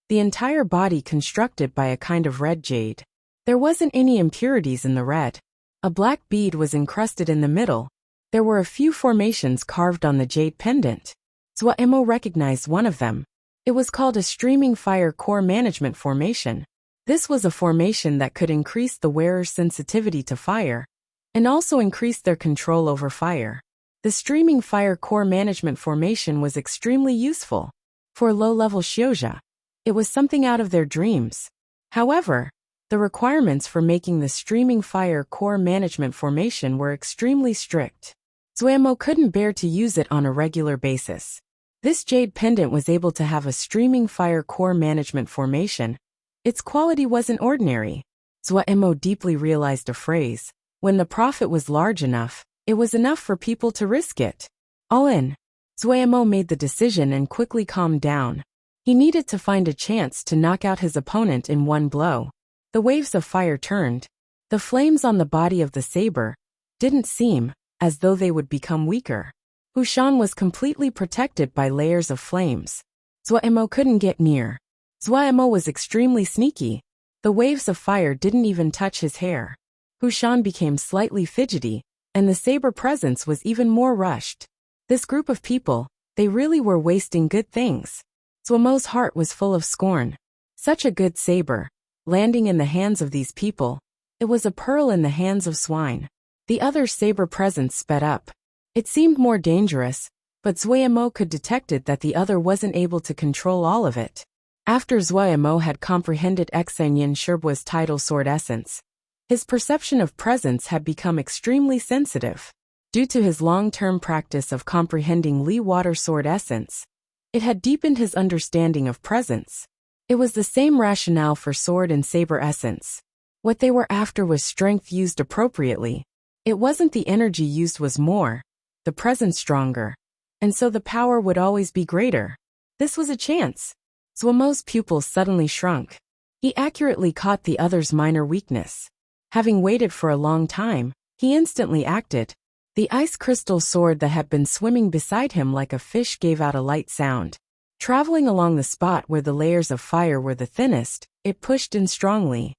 Speaker 1: the entire body constructed by a kind of red jade. There wasn't any impurities in the red. A black bead was encrusted in the middle. There were a few formations carved on the jade pendant. Zuaimo recognized one of them. It was called a streaming fire core management formation. This was a formation that could increase the wearer's sensitivity to fire, and also increase their control over fire. The streaming fire core management formation was extremely useful. For low-level Xiuzha, it was something out of their dreams. However, the requirements for making the streaming fire core management formation were extremely strict. Zuaimo couldn't bear to use it on a regular basis. This jade pendant was able to have a streaming fire core management formation. Its quality wasn't ordinary. Zuaimo deeply realized a phrase: when the profit was large enough, it was enough for people to risk it. All in. Zuaimo made the decision and quickly calmed down. He needed to find a chance to knock out his opponent in one blow. The waves of fire turned. The flames on the body of the saber didn't seem as though they would become weaker. Hushan was completely protected by layers of flames. Zuaimo couldn't get near. Zuaimo was extremely sneaky. The waves of fire didn't even touch his hair. Hushan became slightly fidgety, and the saber presence was even more rushed. This group of people, they really were wasting good things. Zuaimo's heart was full of scorn. Such a good saber, landing in the hands of these people. It was a pearl in the hands of swine. The other saber presence sped up. It seemed more dangerous, but Zuaimo could detect that the other wasn't able to control all of it. After Zuaimo had comprehended Yin Shirbua's tidal sword essence, his perception of presence had become extremely sensitive. Due to his long-term practice of comprehending Li water sword essence, it had deepened his understanding of presence. It was the same rationale for sword and saber essence. What they were after was strength used appropriately. It wasn't the energy used was more, the presence stronger, and so the power would always be greater. This was a chance. Zuaimo's pupils suddenly shrunk. He accurately caught the other's minor weakness. Having waited for a long time, he instantly acted. The ice crystal sword that had been swimming beside him like a fish gave out a light sound. Traveling along the spot where the layers of fire were the thinnest, it pushed in strongly.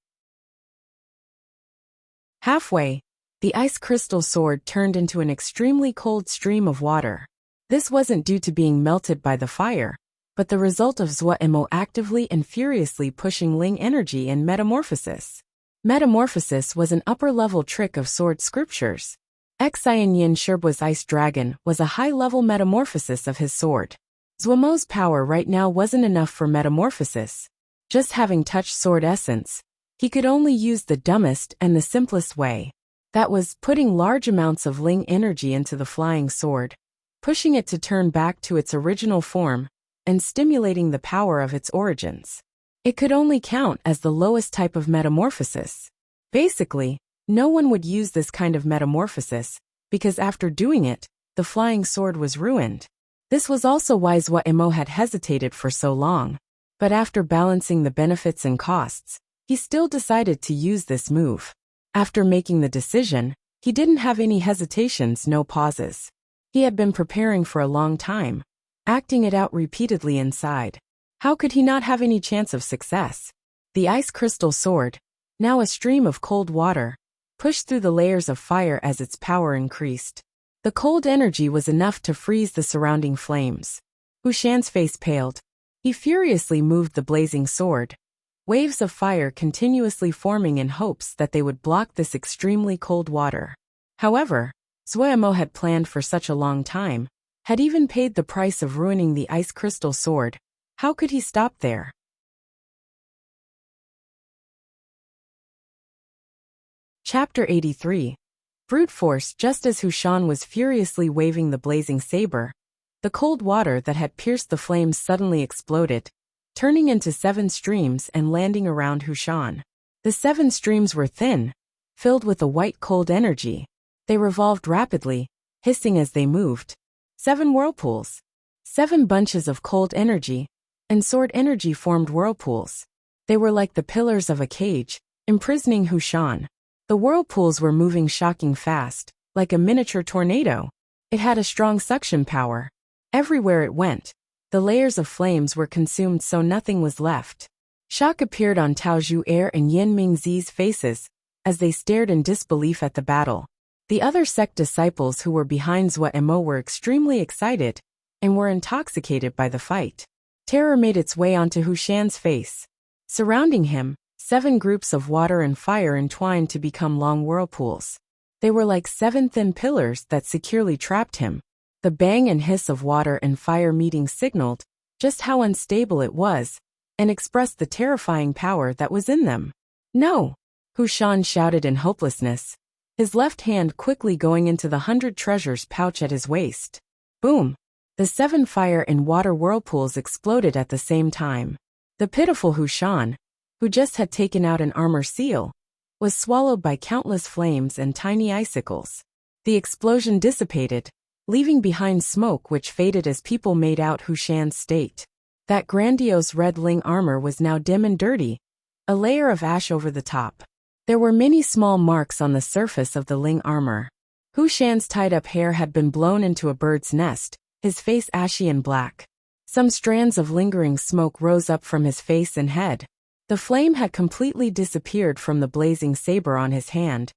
Speaker 1: Halfway, the ice crystal sword turned into an extremely cold stream of water. This wasn't due to being melted by the fire, but the result of Zuaimo actively and furiously pushing Ling energy in metamorphosis. Metamorphosis was an upper-level trick of sword scriptures. Yin Shirbua's ice dragon was a high-level metamorphosis of his sword. Zuaimo's power right now wasn't enough for metamorphosis. Just having touched sword essence, he could only use the dumbest and the simplest way. That was putting large amounts of Ling energy into the flying sword, pushing it to turn back to its original form, and stimulating the power of its origins. It could only count as the lowest type of metamorphosis. Basically, No one would use this kind of metamorphosis, because after doing it, the flying sword was ruined. This was also why Swordsmanship had hesitated for so long. But after balancing the benefits and costs, he still decided to use this move. After making the decision, he didn't have any hesitations, no pauses. He had been preparing for a long time, acting it out repeatedly inside. How could he not have any chance of success? The ice crystal sword, now a stream of cold water, pushed through the layers of fire as its power increased. The cold energy was enough to freeze the surrounding flames. Hu Shan's face paled. He furiously moved the blazing sword, waves of fire continuously forming in hopes that they would block this extremely cold water. However, Swordsmanship had planned for such a long time, had even paid the price of ruining the ice crystal sword. How could he stop there? Chapter 83. Brute force. Just as Hu Shan was furiously waving the blazing saber, the cold water that had pierced the flames suddenly exploded, turning into 7 streams and landing around Hu Shan. The 7 streams were thin, filled with a white cold energy. They revolved rapidly, hissing as they moved. 7 whirlpools. 7 bunches of cold energy and sword energy formed whirlpools. They were like the pillars of a cage, imprisoning Hu Shan. The whirlpools were moving shocking fast, like a miniature tornado. It had a strong suction power. Everywhere it went, the layers of flames were consumed so nothing was left. Shock appeared on Tao Zhu'er and Yin Mingzi's faces as they stared in disbelief at the battle. The other sect disciples who were behind Swordsmanship were extremely excited and were intoxicated by the fight. Terror made its way onto Hu Shan's face. Surrounding him, 7 groups of water and fire entwined to become long whirlpools. They were like 7 thin pillars that securely trapped him. The bang and hiss of water and fire meeting signaled just how unstable it was and expressed the terrifying power that was in them. No! Hu Shan shouted in hopelessness, his left hand quickly going into the 100 treasures pouch at his waist. Boom! The 7 fire and water whirlpools exploded at the same time. The pitiful Hu Shan, who just had taken out an armor seal, was swallowed by countless flames and tiny icicles. The explosion dissipated, leaving behind smoke which faded as people made out Hu Shan's state. That grandiose red Ling armor was now dim and dirty, a layer of ash over the top. There were many small marks on the surface of the Ling armor. Hu Shan's tied-up hair had been blown into a bird's nest, his face ashy and black. Some strands of lingering smoke rose up from his face and head. The flame had completely disappeared from the blazing saber on his hand,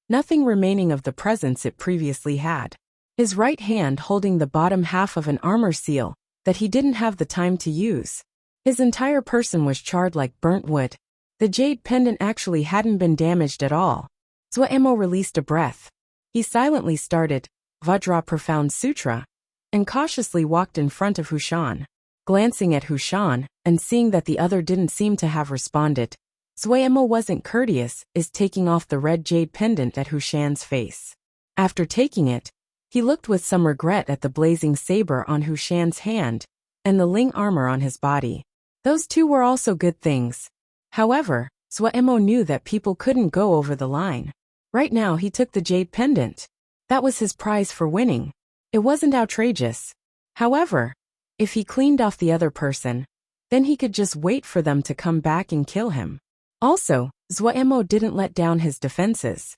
Speaker 1: nothing remaining of the presence it previously had. His right hand holding the bottom half of an armor seal that he didn't have the time to use. His entire person was charred like burnt wood. The jade pendant actually hadn't been damaged at all. Swordsmanship released a breath. He silently started Vajra Profound Sutra and cautiously walked in front of Hu Shan. Glancing at Hu Shan and seeing that the other didn't seem to have responded, Swordsmanship wasn't courteous, is taking off the red jade pendant at Hu Shan's face. After taking it, he looked with some regret at the blazing saber on Hu Shan's hand and the Ling armor on his body. Those 2 were also good things. However, Swordsmanship knew that people couldn't go over the line. Right now he took the jade pendant. That was his prize for winning. It wasn't outrageous. However, if he cleaned off the other person, then he could just wait for them to come back and kill him. Also, Swordsmanship didn't let down his defenses.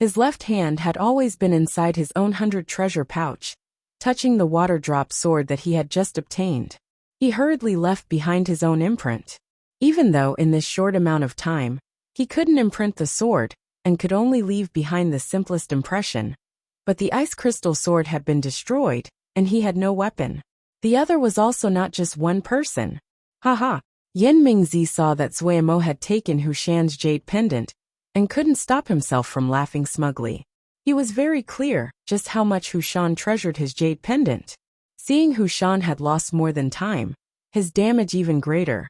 Speaker 1: His left hand had always been inside his own 100 treasure pouch, touching the water drop sword that he had just obtained. He hurriedly left behind his own imprint. Even though in this short amount of time, he couldn't imprint the sword and could only leave behind the simplest impression. But the ice crystal sword had been destroyed, and he had no weapon. The other was also not just one person. Haha! Yin Mingzi saw that Swordsmanship had taken Hu Shan's jade pendant and couldn't stop himself from laughing smugly. He was very clear just how much Hu Shan treasured his jade pendant. Seeing Hu Shan had lost more than time, his damage even greater,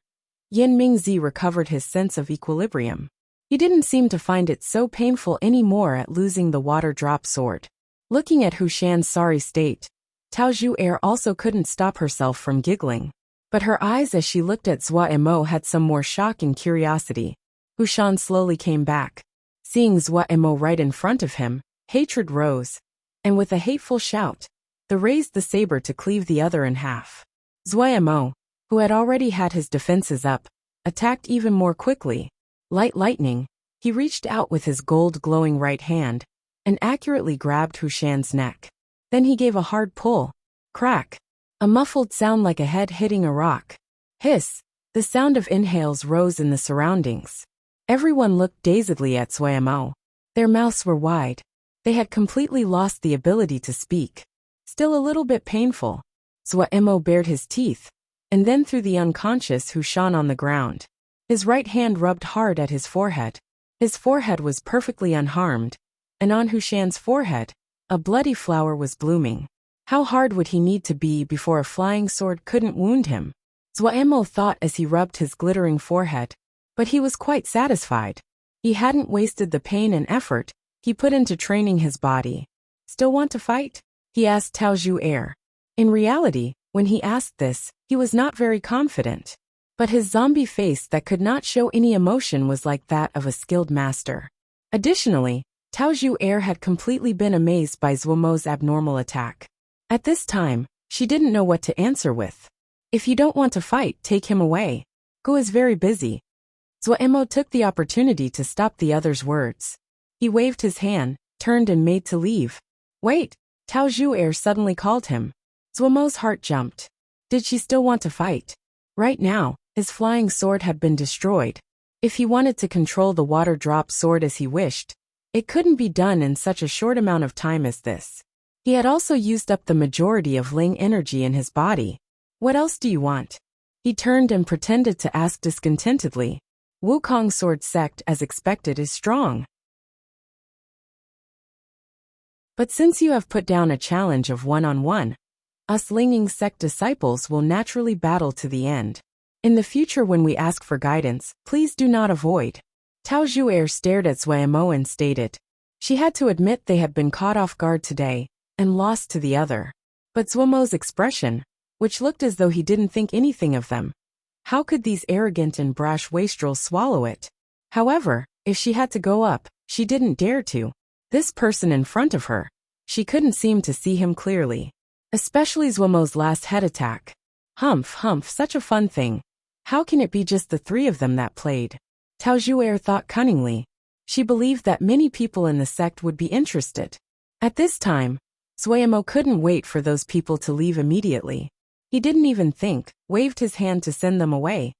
Speaker 1: Yin Mingzi recovered his sense of equilibrium. He didn't seem to find it so painful anymore at losing the water drop sword. Looking at Hu Shan's sorry state, Tao Zhu'er also couldn't stop herself from giggling. But her eyes as she looked at Swordsmanship had some more shock and curiosity. Hushan slowly came back. Seeing Zhuemo right in front of him, hatred rose, and with a hateful shout, they raised the saber to cleave the other in half. Zhuemo, who had already had his defenses up, attacked even more quickly. Like lightning, he reached out with his gold-glowing right hand and accurately grabbed Hushan's neck. Then he gave a hard pull. Crack! A muffled sound like a head hitting a rock. Hiss! The sound of inhales rose in the surroundings. Everyone looked dazedly at Zhuemo. Their mouths were wide. They had completely lost the ability to speak. Still a little bit painful. Zhuemo bared his teeth, and then threw the unconscious Hushan on the ground. His right hand rubbed hard at his forehead. His forehead was perfectly unharmed, and on Hushan's forehead, a bloody flower was blooming. How hard would he need to be before a flying sword couldn't wound him? Zhuemo thought as he rubbed his glittering forehead. But he was quite satisfied. He hadn't wasted the pain and effort he put into training his body. Still want to fight? He asked Tao Zhu. In reality, when he asked this, he was not very confident. But his zombie face that could not show any emotion was like that of a skilled master. Additionally, Tao Zhu had completely been amazed by Zhuemo's abnormal attack. At this time, she didn't know what to answer with. If you don't want to fight, take him away. Gu is very busy. Zhuemo took the opportunity to stop the other's words. He waved his hand, turned and made to leave. Wait! Tao Zhu suddenly called him. Zhuemo's heart jumped. Did she still want to fight? Right now, his flying sword had been destroyed. If he wanted to control the water drop sword as he wished, it couldn't be done in such a short amount of time as this. He had also used up the majority of Ling energy in his body. What else do you want? He turned and pretended to ask discontentedly. Wukong sword sect, as expected, is strong. But since you have put down a challenge of one-on-one, us Linging sect disciples will naturally battle to the end. In the future when we ask for guidance, please do not avoid. Tao Zhu stared at Zhuemo and stated. She had to admit they had been caught off guard today, and lost to the other. But Zhuemo's expression, which looked as though he didn't think anything of them. How could these arrogant and brash wastrels swallow it? However, if she had to go up, she didn't dare to. This person in front of her, she couldn't seem to see him clearly. Especially Zhuemo's last head attack. Humph, such a fun thing. How can it be just the three of them that played? Tao Zhu thought cunningly. She believed that many people in the sect would be interested. At this time, Zhuemo couldn't wait for those people to leave immediately. He didn't even think, waved his hand to send them away.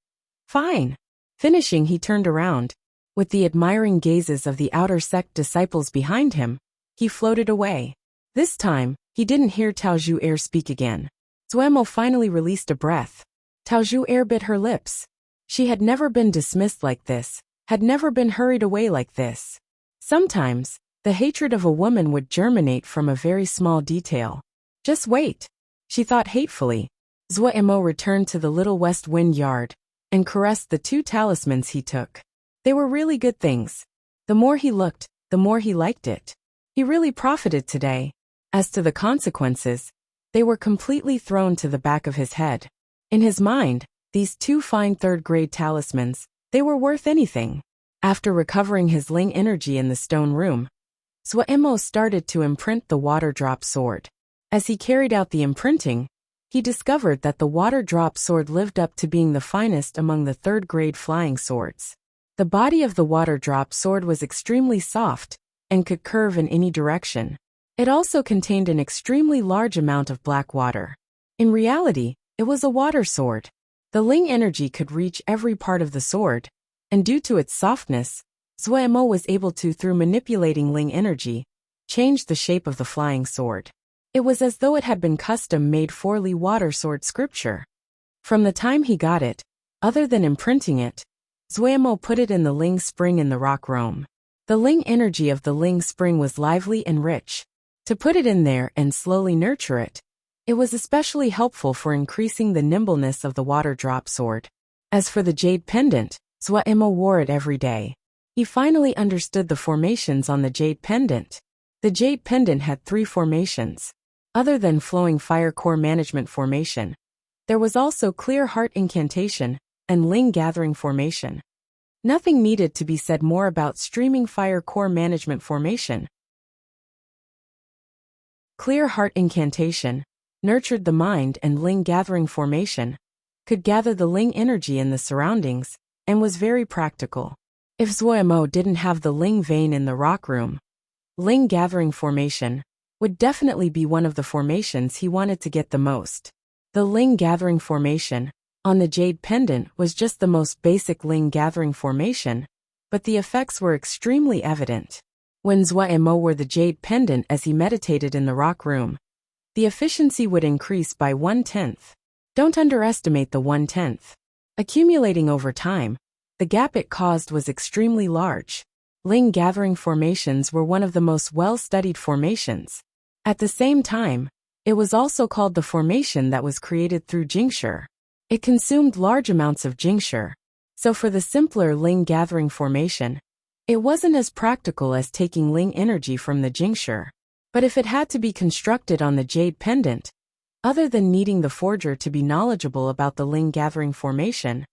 Speaker 1: Fine. Finishing, he turned around. With the admiring gazes of the outer sect disciples behind him, he floated away. This time, he didn't hear Tao Zhu speak again. Zhuemo finally released a breath. Tao Zhu bit her lips. She had never been dismissed like this, had never been hurried away like this. Sometimes, the hatred of a woman would germinate from a very small detail. Just wait, she thought hatefully. Zhuemo returned to the little west wind yard and caressed the two talismans he took. They were really good things. The more he looked, the more he liked it. He really profited today. As to the consequences, they were completely thrown to the back of his head. In his mind, these two fine third-grade talismans, they were worth anything. After recovering his Ling energy in the stone room, Zhuemo started to imprint the water drop sword. As he carried out the imprinting, he discovered that the water drop sword lived up to being the finest among the third-grade flying swords. The body of the water drop sword was extremely soft and could curve in any direction. It also contained an extremely large amount of black water. In reality, it was a water sword. The Ling energy could reach every part of the sword, and due to its softness, Zhuemo was able to, through manipulating Ling energy, change the shape of the flying sword. It was as though it had been custom-made for Li water sword scripture. From the time he got it, other than imprinting it, Zhuemo put it in the Ling spring in the rock roam. The Ling energy of the Ling spring was lively and rich. To put it in there and slowly nurture it, it was especially helpful for increasing the nimbleness of the water drop sword. As for the jade pendant, Zhuemo wore it every day. He finally understood the formations on the jade pendant. The jade pendant had 3 formations. Other than flowing fire core management formation, there was also clear heart incantation and Ling gathering formation. Nothing needed to be said more about streaming fire core management formation. Clear heart incantation, nurtured the mind, and Ling gathering formation could gather the Ling energy in the surroundings, and was very practical. If Zuomo didn't have the Ling vein in the rock room, Ling gathering formation would definitely be one of the formations he wanted to get the most. The Ling gathering formation on the jade pendant was just the most basic Ling gathering formation, but the effects were extremely evident. When Zuomo wore the jade pendant as he meditated in the rock room, the efficiency would increase by 1/10. Don't underestimate the 1/10. Accumulating over time, the gap it caused was extremely large. Ling gathering formations were one of the most well-studied formations. At the same time, it was also called the formation that was created through Jingshi. It consumed large amounts of Jingshi, so for the simpler Ling gathering formation, it wasn't as practical as taking Ling energy from the Jingshi. But if it had to be constructed on the jade pendant, other than needing the forger to be knowledgeable about the Ling gathering formation,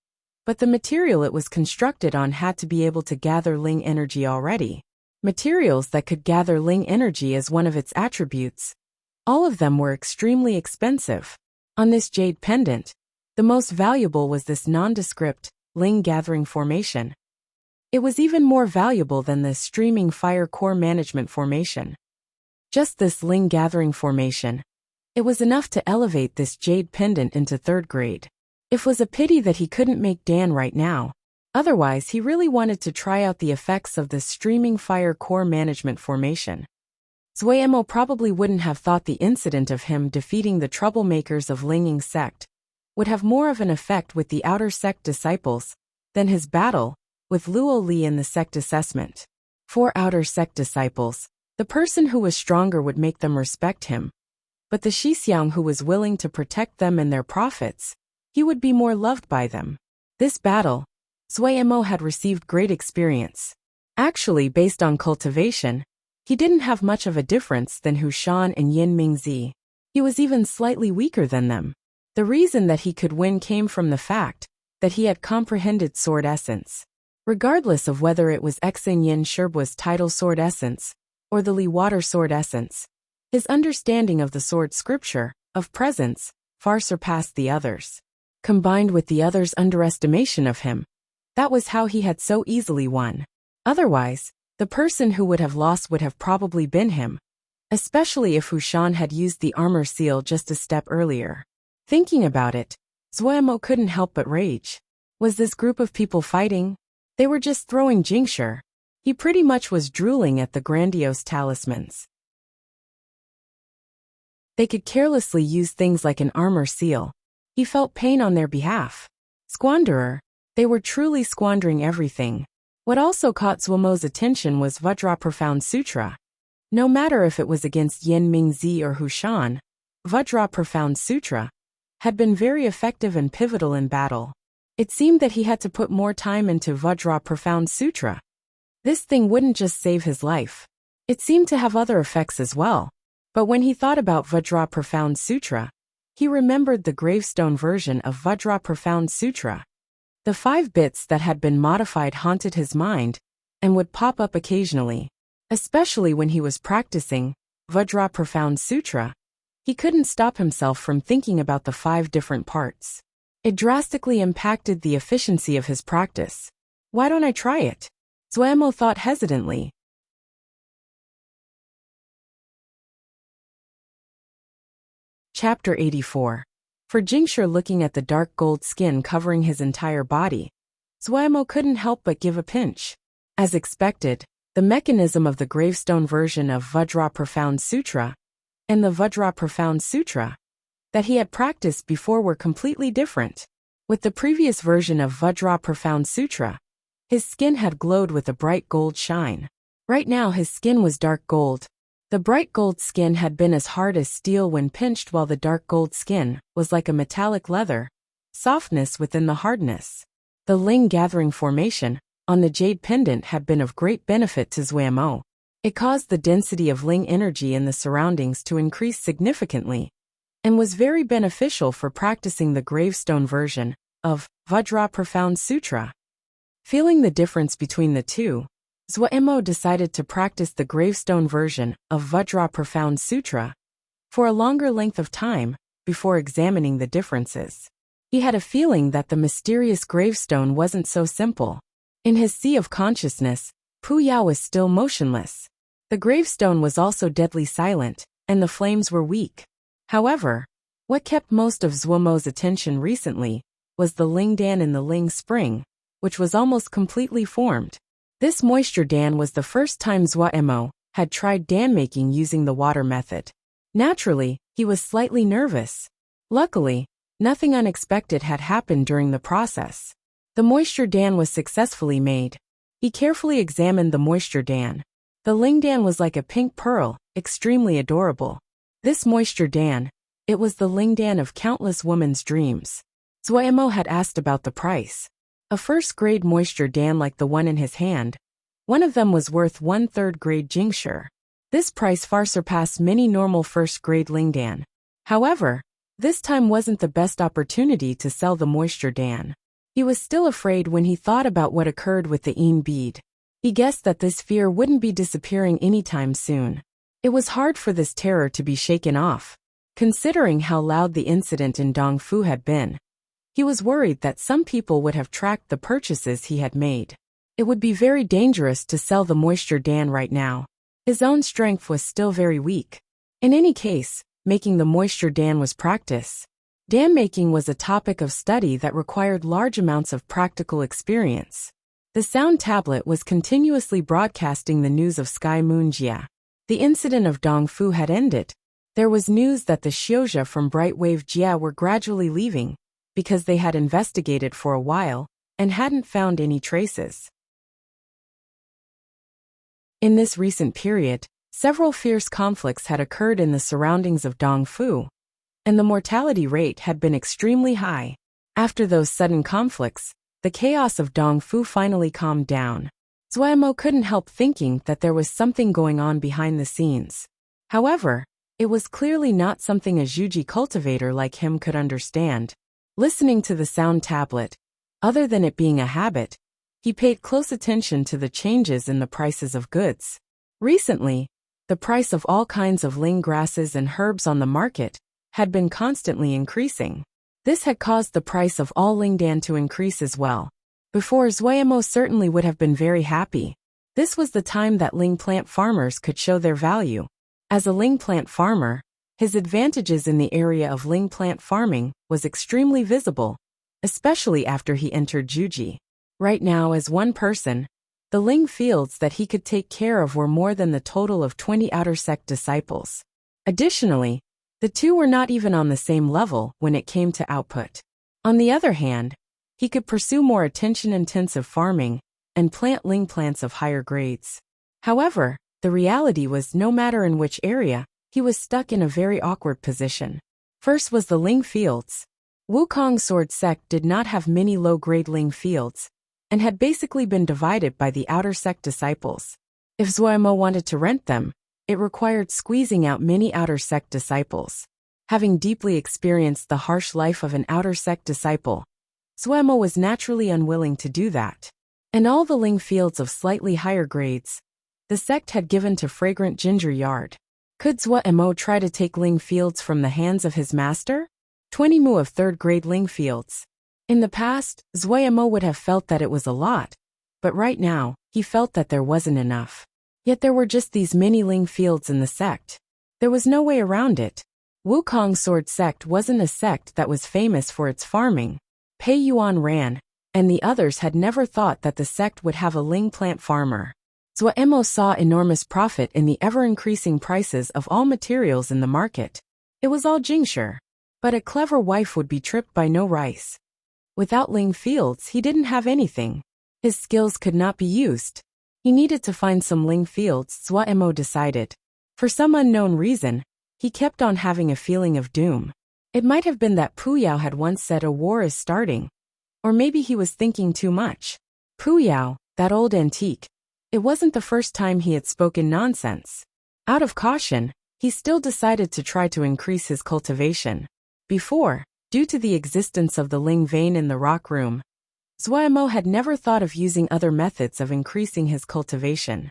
Speaker 1: but the material it was constructed on had to be able to gather Ling energy already. Materials that could gather Ling energy as one of its attributes. All of them were extremely expensive. On this jade pendant, the most valuable was this nondescript Ling gathering formation. It was even more valuable than the streaming fire core management formation. Just this Ling gathering formation. It was enough to elevate this jade pendant into 3rd grade. It was a pity that he couldn't make Dan right now. Otherwise, he really wanted to try out the effects of the streaming fire core management formation. Zuomo probably wouldn't have thought the incident of him defeating the troublemakers of Linging sect would have more of an effect with the outer sect disciples than his battle with Luo Li in the sect assessment. For outer sect disciples, the person who was stronger would make them respect him. But the Shixiang who was willing to protect them and their profits, he would be more loved by them. This battle, Zuomo had received great experience. Actually, based on cultivation, he didn't have much of a difference than Hu Shan and Yin Mingzi. He was even slightly weaker than them. The reason that he could win came from the fact that he had comprehended sword essence. Regardless of whether it was Xing Yin Sherbua's title sword essence, or the Li water sword essence, his understanding of the sword scripture, of presence, far surpassed the others. Combined with the others' underestimation of him, that was how he had so easily won. Otherwise, the person who would have lost would have probably been him, especially if Hu Shan had used the armor seal just a step earlier. Thinking about it, Zuomo couldn't help but rage. Was this group of people fighting? They were just throwing Jingshi. He pretty much was drooling at the grandiose talismans. They could carelessly use things like an armor seal. He felt pain on their behalf. Squanderer, they were truly squandering everything. What also caught Zuomo's attention was Vajra Profound Sutra. No matter if it was against Yin Mingzi or Hu Shan, Vajra Profound Sutra had been very effective and pivotal in battle. It seemed that he had to put more time into Vajra Profound Sutra. This thing wouldn't just save his life. It seemed to have other effects as well. But when he thought about Vajra Profound Sutra, he remembered the gravestone version of Vajra Profound Sutra. The 5 bits that had been modified haunted his mind and would pop up occasionally, especially when he was practicing Vajra Profound Sutra. He couldn't stop himself from thinking about the 5 different parts. It drastically impacted the efficiency of his practice. Why don't I try it? Zuomo thought hesitantly. Chapter 84. For Jingshi, looking at the dark gold skin covering his entire body, Zuomo couldn't help but give a pinch. As expected, the mechanism of the gravestone version of Vajra Profound Sutra and the Vajra Profound Sutra that he had practiced before were completely different. With the previous version of Vajra Profound Sutra, his skin had glowed with a bright gold shine. Right now his skin was dark gold. The bright gold skin had been as hard as steel when pinched, while the dark gold skin was like a metallic leather, softness within the hardness. The Ling gathering formation on the jade pendant had been of great benefit to Zuomo. It caused the density of Ling energy in the surroundings to increase significantly, and was very beneficial for practicing the gravestone version of Vajra Profound Sutra. Feeling the difference between the two, Zhuemo decided to practice the gravestone version of Vajra Profound Sutra for a longer length of time before examining the differences. He had a feeling that the mysterious gravestone wasn't so simple. In his sea of consciousness, Pu Yao was still motionless. The gravestone was also deadly silent, and the flames were weak. However, what kept most of Zhuemo's attention recently was the Ling Dan in the Ling Spring, which was almost completely formed. This moisture dan was the first time Zhuemo had tried dan making using the water method. Naturally, he was slightly nervous. Luckily, nothing unexpected had happened during the process. The moisture dan was successfully made. He carefully examined the moisture dan. The Ling Dan was like a pink pearl, extremely adorable. This moisture dan, it was the Ling Dan of countless women's dreams. Zhuemo had asked about the price. A first-grade moisture dan like the one in his hand, one of them was worth 1/3 grade Jingshi. This price far surpassed many normal first-grade Ling Dan. However, this time wasn't the best opportunity to sell the moisture dan. He was still afraid when he thought about what occurred with the Yin bead. He guessed that this fear wouldn't be disappearing anytime soon. It was hard for this terror to be shaken off. Considering how loud the incident in Dongfu had been, he was worried that some people would have tracked the purchases he had made. It would be very dangerous to sell the moisture dan right now. His own strength was still very weak. In any case, making the moisture dan was practice. Dan making was a topic of study that required large amounts of practical experience. The sound tablet was continuously broadcasting the news of Sky Moon Jia. The incident of Dongfu had ended. There was news that the Xiuzha from Bright Wave Jia were gradually leaving, because they had investigated for a while and hadn't found any traces. In this recent period, several fierce conflicts had occurred in the surroundings of Dongfu, and the mortality rate had been extremely high. After those sudden conflicts, the chaos of Dongfu finally calmed down. Zhuemo couldn't help thinking that there was something going on behind the scenes. However, it was clearly not something a Zhuji cultivator like him could understand. Listening to the sound tablet, other than it being a habit, he paid close attention to the changes in the prices of goods. Recently, the price of all kinds of ling grasses and herbs on the market had been constantly increasing. This had caused the price of all ling dan to increase as well. Before, Zhuemo certainly would have been very happy. This was the time that ling plant farmers could show their value. As a ling plant farmer, his advantages in the area of ling plant farming was extremely visible, especially after he entered Zhuji. Right now, as one person, the ling fields that he could take care of were more than the total of 20 outer sect disciples. Additionally, the two were not even on the same level when it came to output. On the other hand, he could pursue more attention-intensive farming and plant ling plants of higher grades. However, the reality was no matter in which area, he was stuck in a very awkward position. First was the ling fields. Wukong Sword Sect did not have many low-grade ling fields, and had basically been divided by the outer sect disciples. If Zhuemo wanted to rent them, it required squeezing out many outer sect disciples. Having deeply experienced the harsh life of an outer sect disciple, Zhuemo was naturally unwilling to do that. And all the ling fields of slightly higher grades, the sect had given to Fragrant Ginger Yard. Could Zhuemo try to take ling fields from the hands of his master? 20 mu of third-grade ling fields. In the past, Zhuemo would have felt that it was a lot, but right now, he felt that there wasn't enough. Yet there were just these many ling fields in the sect. There was no way around it. Wukong Sword Sect wasn't a sect that was famous for its farming. Pei Yuan ran, and the others had never thought that the sect would have a ling plant farmer. Zhuemo saw enormous profit in the ever-increasing prices of all materials in the market. It was all Jingshi. But a clever wife would be tripped by no rice. Without ling fields, he didn't have anything. His skills could not be used. He needed to find some ling fields, Zhuemo decided. For some unknown reason, he kept on having a feeling of doom. It might have been that Pu Yao had once said a war is starting. Or maybe he was thinking too much. Pu Yao, that old antique. It wasn't the first time he had spoken nonsense. Out of caution, he still decided to try to increase his cultivation. Before, due to the existence of the ling vein in the rock room, Zuomo had never thought of using other methods of increasing his cultivation.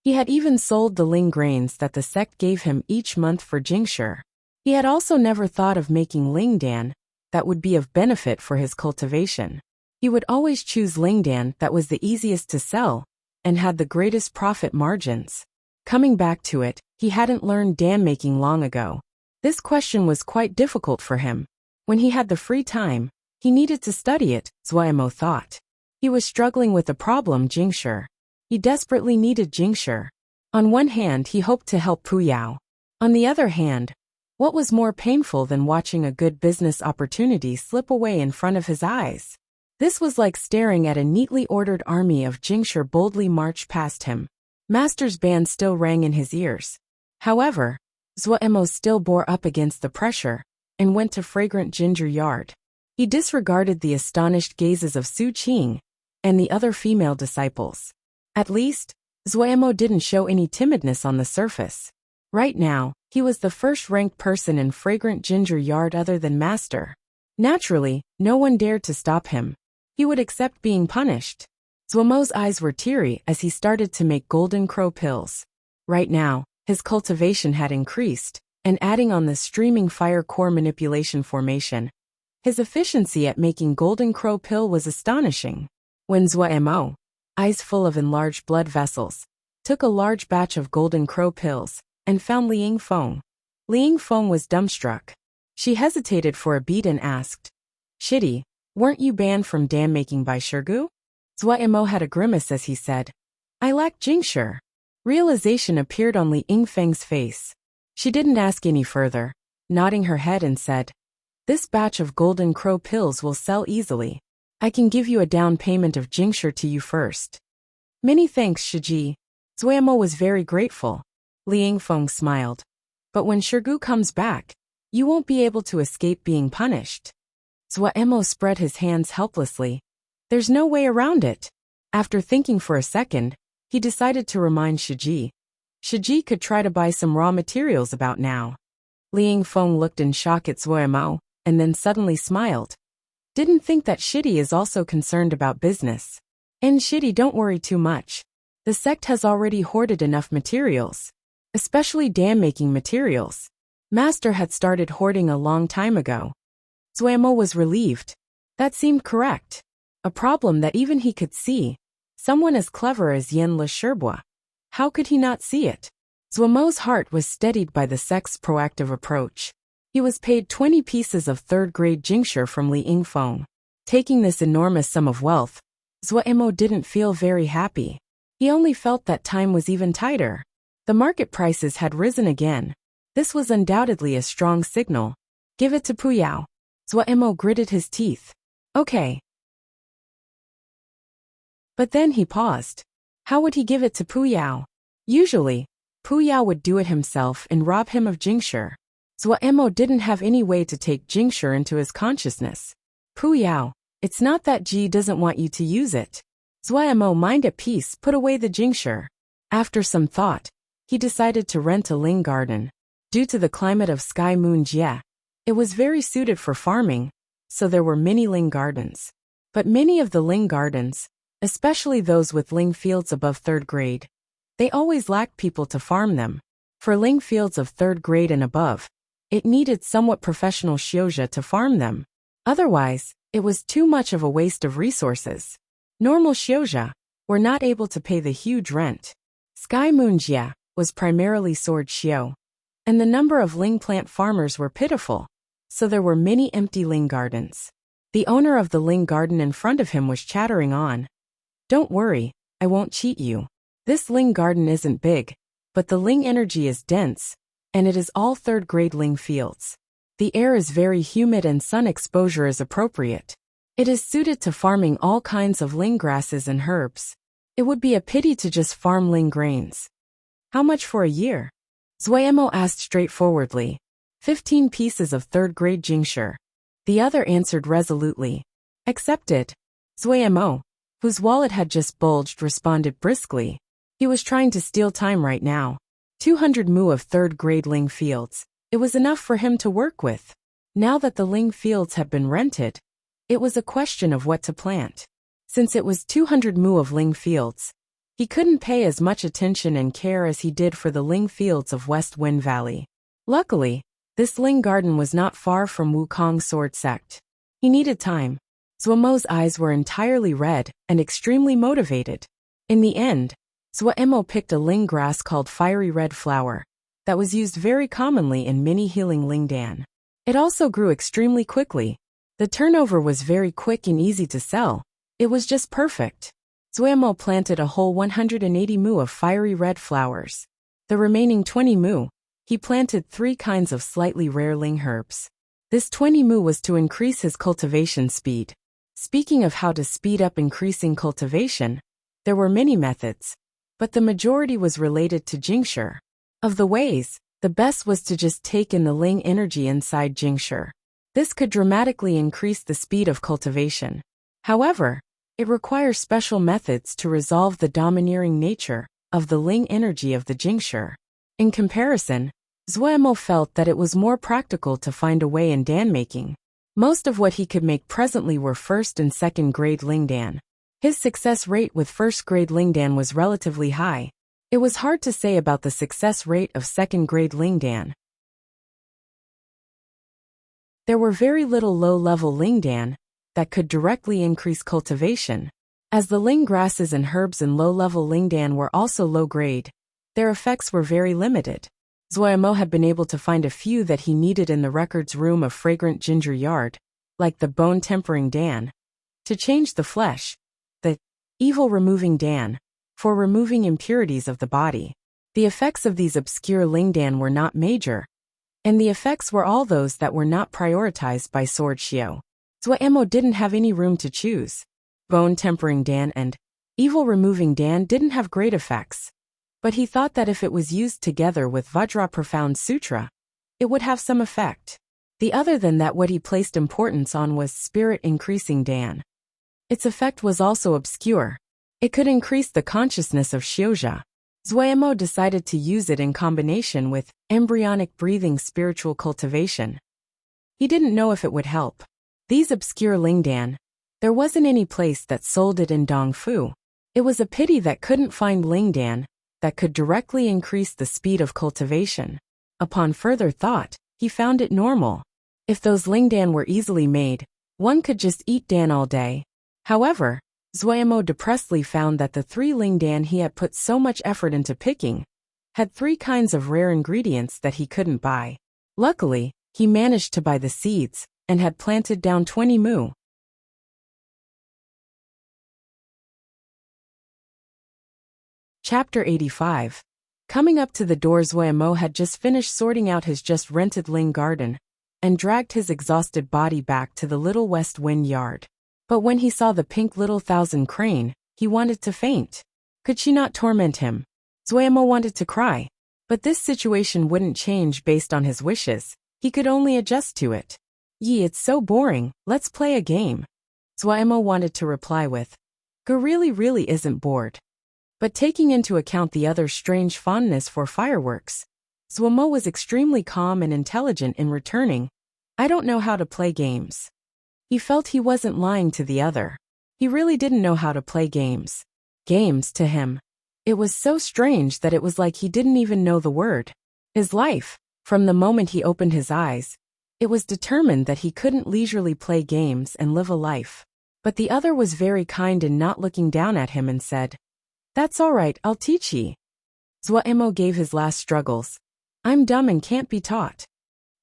Speaker 1: He had even sold the ling grains that the sect gave him each month for jingsher. He had also never thought of making lingdan that would be of benefit for his cultivation. He would always choose lingdan that was the easiest to sell and had the greatest profit margins. Coming back to it, he hadn't learned dan making long ago. This question was quite difficult for him. When he had the free time, he needed to study it, Zuomo thought. He was struggling with the problem jingsher. He desperately needed jingsher. On one hand, he hoped to help Puyao. On the other hand, what was more painful than watching a good business opportunity slip away in front of his eyes? This was like staring at a neatly ordered army of jingsher boldly march past him. Master's band still rang in his ears. However, Zuomo still bore up against the pressure and went to Fragrant Ginger Yard. He disregarded the astonished gazes of Su Qing and the other female disciples. At least, Zuomo didn't show any timidness on the surface. Right now, he was the first-ranked person in Fragrant Ginger Yard other than Master. Naturally, no one dared to stop him. He would accept being punished. Zuomo's eyes were teary as he started to make Golden Crow pills. Right now, his cultivation had increased, and adding on the streaming fire core manipulation formation, his efficiency at making Golden Crow pill was astonishing. When Zuomo, eyes full of enlarged blood vessels, took a large batch of Golden Crow pills and found Liang Feng. Liang Feng was dumbstruck. She hesitated for a beat and asked, "Shitty, weren't you banned from dan making by Shirgu?" Zuomo had a grimace as he said, "I lack jingsher." Realization appeared on Liang Feng's face. She didn't ask any further, nodding her head and said, "This batch of Golden Crow pills will sell easily. I can give you a down payment of jingsher to you first." "Many thanks, Shiji." Zuomo was very grateful. Liang Feng smiled. "But when Shirgu comes back, you won't be able to escape being punished." Zuomo spread his hands helplessly. "There's no way around it." After thinking for a second, he decided to remind Shiji. Shiji could try to buy some raw materials about now. Liang Feng looked in shock at Zuomo, and then suddenly smiled. "Didn't think that Shidi is also concerned about business." "And Shidi, don't worry too much. The sect has already hoarded enough materials. Especially dan-making materials. Master had started hoarding a long time ago." Zuomo was relieved. That seemed correct. A problem that even he could see. Someone as clever as Yen Le Sherbois. How could he not see it? Zuomo's heart was steadied by the sect's proactive approach. He was paid 20 pieces of third-grade jingsher from Liang Feng. Taking this enormous sum of wealth, Zuomo didn't feel very happy. He only felt that time was even tighter. The market prices had risen again. This was undoubtedly a strong signal. "Give it to Puyao." Zuomo gritted his teeth. "Okay." But then he paused. How would he give it to Puyao? Usually, Puyao would do it himself and rob him of jingsher. Zuomo didn't have any way to take jingsher into his consciousness. "Puyao, it's not that Ji doesn't want you to use it." Zuomo, mind at peace, put away the jingsher. After some thought, he decided to rent a ling garden. Due to the climate of Sky Moon Jie, it was very suited for farming, so there were many ling gardens. But many of the ling gardens, especially those with ling fields above 3rd grade, they always lacked people to farm them. For ling fields of 3rd grade and above, it needed somewhat professional shioja to farm them. Otherwise, it was too much of a waste of resources. Normal shioja were not able to pay the huge rent. Sky Moon Jie was primarily sword shio, and the number of ling plant farmers were pitiful, so there were many empty ling gardens. The owner of the ling garden in front of him was chattering on. "Don't worry, I won't cheat you. This ling garden isn't big, but the ling energy is dense, and it is all 3rd grade ling fields. The air is very humid and sun exposure is appropriate. It is suited to farming all kinds of ling grasses and herbs. It would be a pity to just farm ling grains." "How much for a year?" Zuomo asked straightforwardly. 15 pieces of 3rd grade jingsher. The other answered resolutely. "Accepted." Zuomo, whose wallet had just bulged, responded briskly. He was trying to steal time right now. 200 mu of 3rd grade ling fields. It was enough for him to work with. Now that the ling fields had been rented, It was a question of what to plant. Since it was 200 mu of Ling fields, he couldn't pay as much attention and care as he did for the Ling fields of West Wind Valley. Luckily, this Ling garden was not far from Wukong's sword sect. He needed time. Zuomo's eyes were entirely red and extremely motivated. In the end, Zuomo picked a Ling grass called Fiery Red Flower that was used very commonly in many healing Lingdan. It also grew extremely quickly. The turnover was very quick and easy to sell. It was just perfect. Zuomo planted a whole 180 mu of fiery red flowers. The remaining 20 mu, he planted 3 kinds of slightly rare Ling herbs. This 20 mu was to increase his cultivation speed. Speaking of how to speed up increasing cultivation, there were many methods, but the majority was related to Jingshi. Of the ways, the best was to just take in the Ling energy inside Jingshi. This could dramatically increase the speed of cultivation. However, it requires special methods to resolve the domineering nature of the Ling energy of the Jingshi. In comparison, Zuomo felt that it was more practical to find a way in Dan making. Most of what he could make presently were first and second grade Lingdan. His success rate with first grade Lingdan was relatively high. It was hard to say about the success rate of second grade Lingdan. There were very little low-level Lingdan that could directly increase cultivation. As the Ling grasses and herbs in low-level Lingdan were also low-grade, their effects were very limited. Zuomo had been able to find a few that he needed in the records room of Fragrant Ginger Yard, like the Bone-Tempering Dan, to change the flesh, the Evil-Removing Dan, for removing impurities of the body. The effects of these obscure Lingdan were not major, and the effects were all those that were not prioritized by Sword Shio. Zuomo didn't have any room to choose. Bone-Tempering Dan and Evil-Removing Dan didn't have great effects, but he thought that if it was used together with Vajra Profound Sutra, it would have some effect. The other than that, what he placed importance on was Spirit Increasing Dan. Its effect was also obscure. It could increase the consciousness of Xiozha. Zuomo decided to use it in combination with embryonic breathing spiritual cultivation. He didn't know if it would help. These obscure Lingdan, there wasn't any place that sold it in Dongfu. It was a pity that couldn't find Lingdan that could directly increase the speed of cultivation. Upon further thought, he found it normal. If those Lingdan were easily made, one could just eat Dan all day. However, Zuomo depressedly found that the 3 Lingdan he had put so much effort into picking had 3 kinds of rare ingredients that he couldn't buy. Luckily, he managed to buy the seeds and had planted down 20 mu. Chapter 85. Coming up to the door, Zuomo had just finished sorting out his just rented Ling garden and dragged his exhausted body back to the little West Wind yard. But when he saw the pink little thousand crane, he wanted to faint. Could she not torment him? Zuomo wanted to cry. But this situation wouldn't change based on his wishes. He could only adjust to it. It's so boring, let's play a game. Zuomo wanted to reply with, Gu really isn't bored. But taking into account the other's strange fondness for fireworks, Zuomo was extremely calm and intelligent in returning, I don't know how to play games. He felt he wasn't lying to the other. He really didn't know how to play games. Games, to him. It was so strange that it was like he didn't even know the word. His life, from the moment he opened his eyes, it was determined that he couldn't leisurely play games and live a life. But the other was very kind in not looking down at him and said, That's all right, I'll teach ye. Zuomo gave his last struggles. I'm dumb and can't be taught.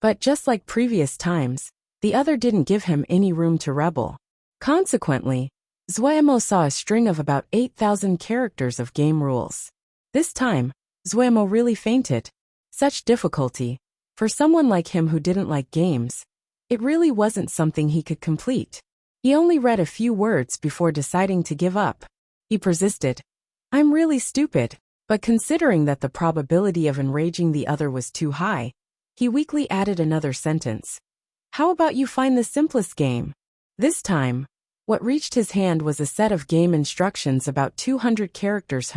Speaker 1: But just like previous times, the other didn't give him any room to rebel. Consequently, Zuomo saw a string of about 8,000 characters of game rules. This time, Zuomo really fainted. Such difficulty. For someone like him who didn't like games, it really wasn't something he could complete. He only read a few words before deciding to give up. He persisted. I'm really stupid, but considering that the probability of enraging the other was too high, he weakly added another sentence. How about you find the simplest game? This time, what reached his hand was a set of game instructions about 200 characters.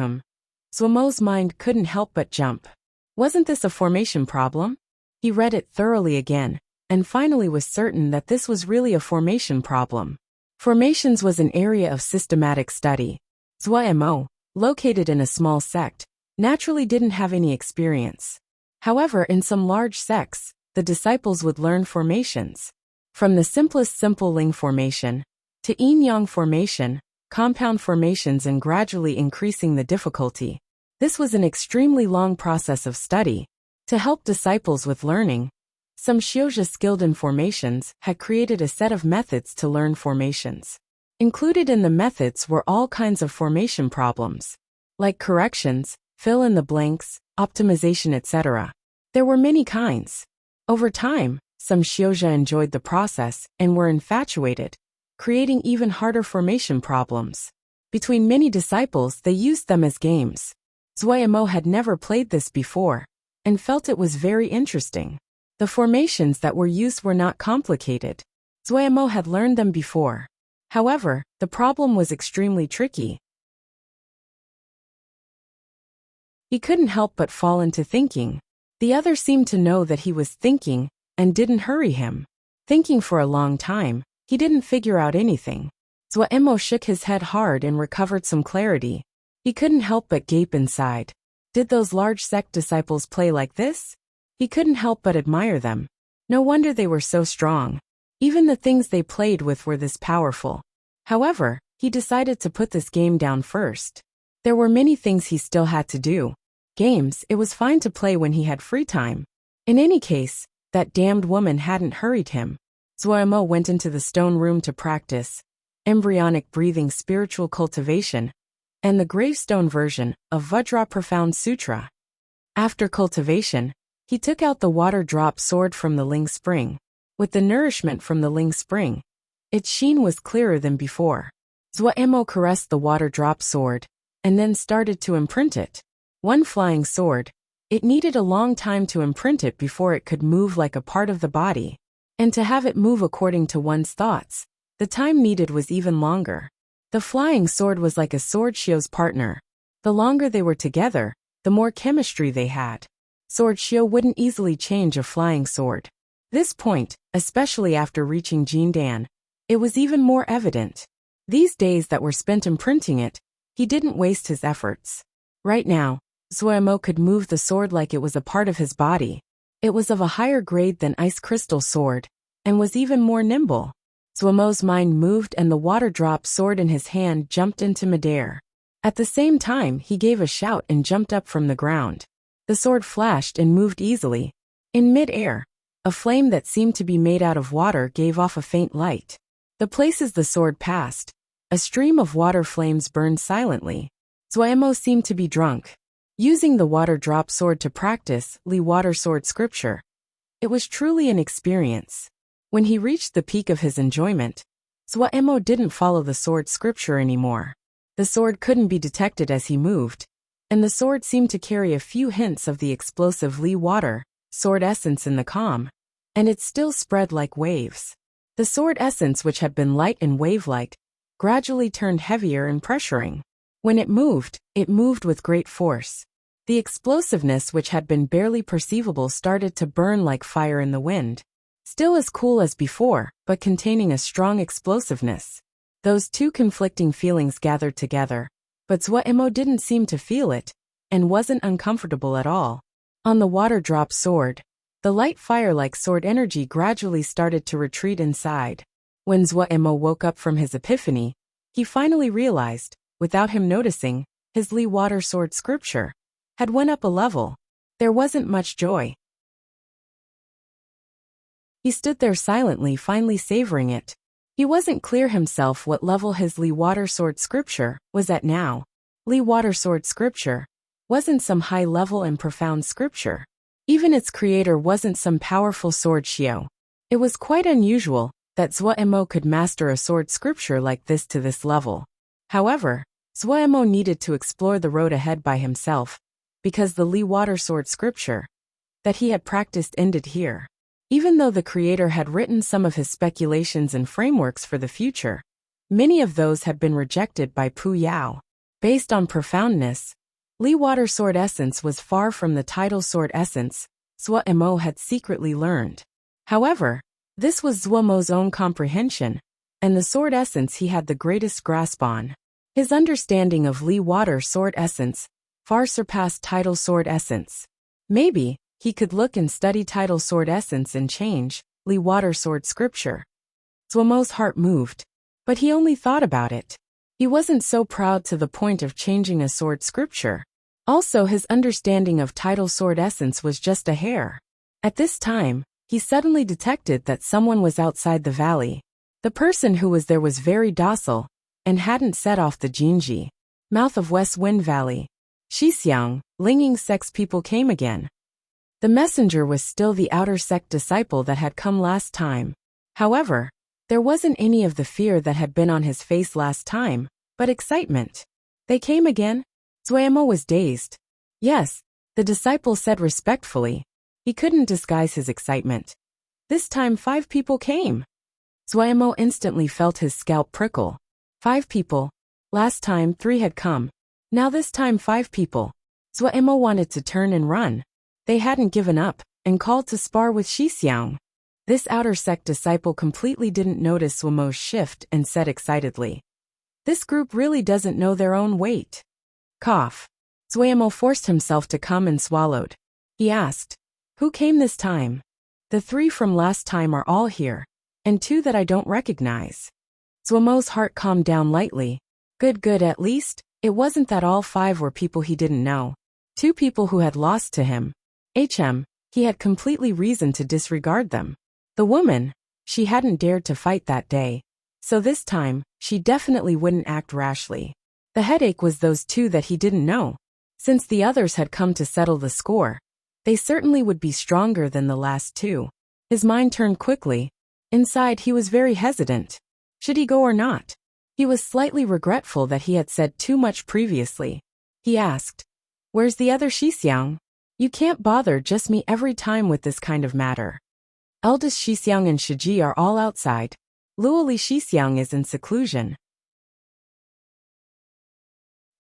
Speaker 1: Zuomo's mind couldn't help but jump. Wasn't this a formation problem? He read it thoroughly again, and finally was certain that this was really a formation problem. Formations was an area of systematic study. Zhuo, located in a small sect, naturally didn't have any experience. However, in some large sects, the disciples would learn formations. From the simplest simple Ling formation, to yin-yang formation, compound formations, and gradually increasing the difficulty. This was an extremely long process of study. To help disciples with learning, some Xiuzhi skilled in formations had created a set of methods to learn formations. Included in the methods were all kinds of formation problems, like corrections, fill in the blanks, optimization, etc. There were many kinds. Over time, some Xiuzhi enjoyed the process and were infatuated, creating even harder formation problems. Between many disciples, they used them as games. Zhuo had never played this before, and felt it was very interesting. The formations that were used were not complicated. Zhuo had learned them before. However, the problem was extremely tricky. He couldn't help but fall into thinking. The other seemed to know that he was thinking, and didn't hurry him. Thinking for a long time, he didn't figure out anything. Zhuo shook his head hard and recovered some clarity. He couldn't help but gape inside. Did those large sect disciples play like this? He couldn't help but admire them. No wonder they were so strong. Even the things they played with were this powerful. However, he decided to put this game down first. There were many things he still had to do. Games, it was fine to play when he had free time. In any case, that damned woman hadn't hurried him. Zhuo went into the stone room to practice embryonic breathing, spiritual cultivation, and the gravestone version of Vajra Profound Sutra. After cultivation, he took out the water drop sword from the Ling spring. With the nourishment from the Ling spring, its sheen was clearer than before. Zhuo caressed the water drop sword, and then started to imprint it. One flying sword, it needed a long time to imprint it before it could move like a part of the body. And to have it move according to one's thoughts, the time needed was even longer. The flying sword was like a sword Xiu's partner. The longer they were together, the more chemistry they had. Sword Xiu wouldn't easily change a flying sword. This point, especially after reaching Jindan, it was even more evident. These days that were spent imprinting it, he didn't waste his efforts. Right now, Zhuo could move the sword like it was a part of his body. It was of a higher grade than ice crystal sword, and was even more nimble. Zhuo's mind moved and the water drop sword in his hand jumped into midair. At the same time, he gave a shout and jumped up from the ground. The sword flashed and moved easily. In mid-air, a flame that seemed to be made out of water gave off a faint light. The places the sword passed, a stream of water flames burned silently. Zhuo seemed to be drunk. Using the water drop sword to practice Li water sword scripture, it was truly an experience. When he reached the peak of his enjoyment, Zhuo didn't follow the sword scripture anymore. The sword couldn't be detected as he moved, and the sword seemed to carry a few hints of the explosive Li water sword essence in the calm, and it still spread like waves. The sword essence, which had been light and wave-like, gradually turned heavier and pressuring. When it moved with great force. The explosiveness, which had been barely perceivable, started to burn like fire in the wind. Still as cool as before, but containing a strong explosiveness. Those two conflicting feelings gathered together, but Zhuo didn't seem to feel it, and wasn't uncomfortable at all. On the water drop sword, the light fire-like sword energy gradually started to retreat inside. When Zhuo woke up from his epiphany, he finally realized, without him noticing, his Li water sword scripture had went up a level. There wasn't much joy. He stood there silently, finally savoring it. He wasn't clear himself what level his Li water sword scripture was at now. Li water sword scripture wasn't some high level and profound scripture. Even its creator wasn't some powerful sword Xiu. It was quite unusual that Zhuo could master a sword scripture like this to this level. However, Zhuo needed to explore the road ahead by himself, because the Li water sword scripture that he had practiced ended here. Even though the creator had written some of his speculations and frameworks for the future, many of those had been rejected by Pu Yao. Based on profoundness, Li water sword essence was far from the title sword essence Zhuo had secretly learned. However, this was Zuomo's own comprehension, and the sword essence he had the greatest grasp on. His understanding of Li Water sword essence far surpassed tidal sword essence. Maybe he could look and study tidal sword essence and change Li Water sword scripture. Zuomo's heart moved, but he only thought about it. He wasn't so proud to the point of changing a sword scripture. Also, his understanding of tidal sword essence was just a hair. At this time, he suddenly detected that someone was outside the valley. The person who was there was very docile and hadn't set off the Jinji, mouth of West Wind Valley. Xixiang, Linging sect's people came again. The messenger was still the outer sect disciple that had come last time. However, there wasn't any of the fear that had been on his face last time, but excitement. They came again? Zuomo was dazed. Yes, the disciple said respectfully. He couldn't disguise his excitement. This time 5 people came. Zuomo instantly felt his scalp prickle. 5 people. Last time 3 had come. Now this time 5 people. Zuomo wanted to turn and run. They hadn't given up and called to spar with Xixiang. This outer sect disciple completely didn't notice Zuomo's shift and said excitedly, "This group really doesn't know their own weight." Cough. Zuomo forced himself to come and swallowed. He asked, "Who came this time?" "The 3 from last time are all here, and 2 that I don't recognize." Zuomo's heart calmed down lightly. Good, at least, it wasn't that all 5 were people he didn't know. 2 people who had lost to him. He had completely reason to disregard them. The woman, she hadn't dared to fight that day, so this time, she definitely wouldn't act rashly. The headache was those 2 that he didn't know. Since the others had come to settle the score, they certainly would be stronger than the last 2. His mind turned quickly. Inside he was very hesitant. Should he go or not? He was slightly regretful that he had said too much previously. He asked, "Where's the other Xixiang? You can't bother just me every time with this kind of matter." Eldest Xixiang and Shiji are all outside. Luoli Xixiang is in seclusion.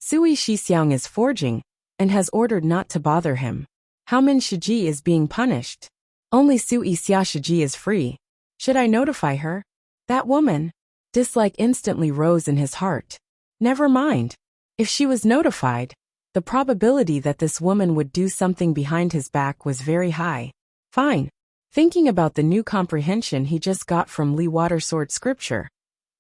Speaker 1: Sui Xixiang is forging, and has ordered not to bother him. Haomin Shiji is being punished. Only Sui Xia Shiji is free. Should I notify her? That woman? Dislike instantly rose in his heart. Never mind. If she was notified, the probability that this woman would do something behind his back was very high. Fine. Thinking about the new comprehension he just got from Li Water sword scripture,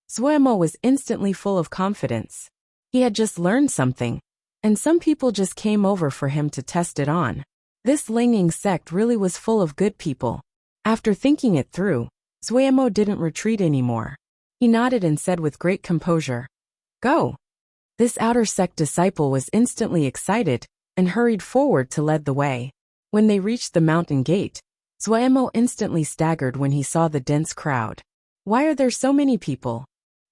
Speaker 1: Zuomo was instantly full of confidence. He had just learned something, and some people just came over for him to test it on. This Linging sect really was full of good people. After thinking it through, Zuomo didn't retreat anymore. He nodded and said with great composure, "Go." This outer sect disciple was instantly excited and hurried forward to lead the way. When they reached the mountain gate, Zuomo instantly staggered when he saw the dense crowd. Why are there so many people?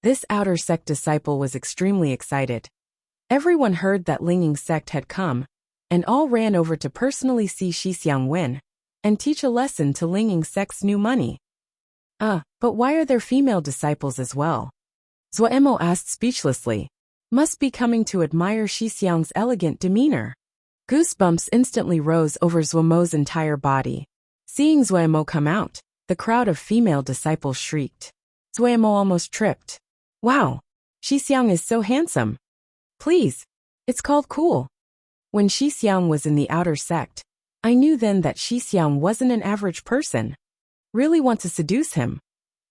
Speaker 1: This outer sect disciple was extremely excited. Everyone heard that Linging sect had come, and all ran over to personally see Xixiang win and teach a lesson to Linging sect's new money. But why are there female disciples as well? Zuomo asked speechlessly. Must be coming to admire Xixiang's elegant demeanor. Goosebumps instantly rose over Zuomo's entire body. Seeing Zuomo come out, the crowd of female disciples shrieked. Zuomo almost tripped. Wow! Xixiang is so handsome. Please. It's called cool. When Xixiang was in the outer sect, I knew then that Xixiang wasn't an average person. Really want to seduce him?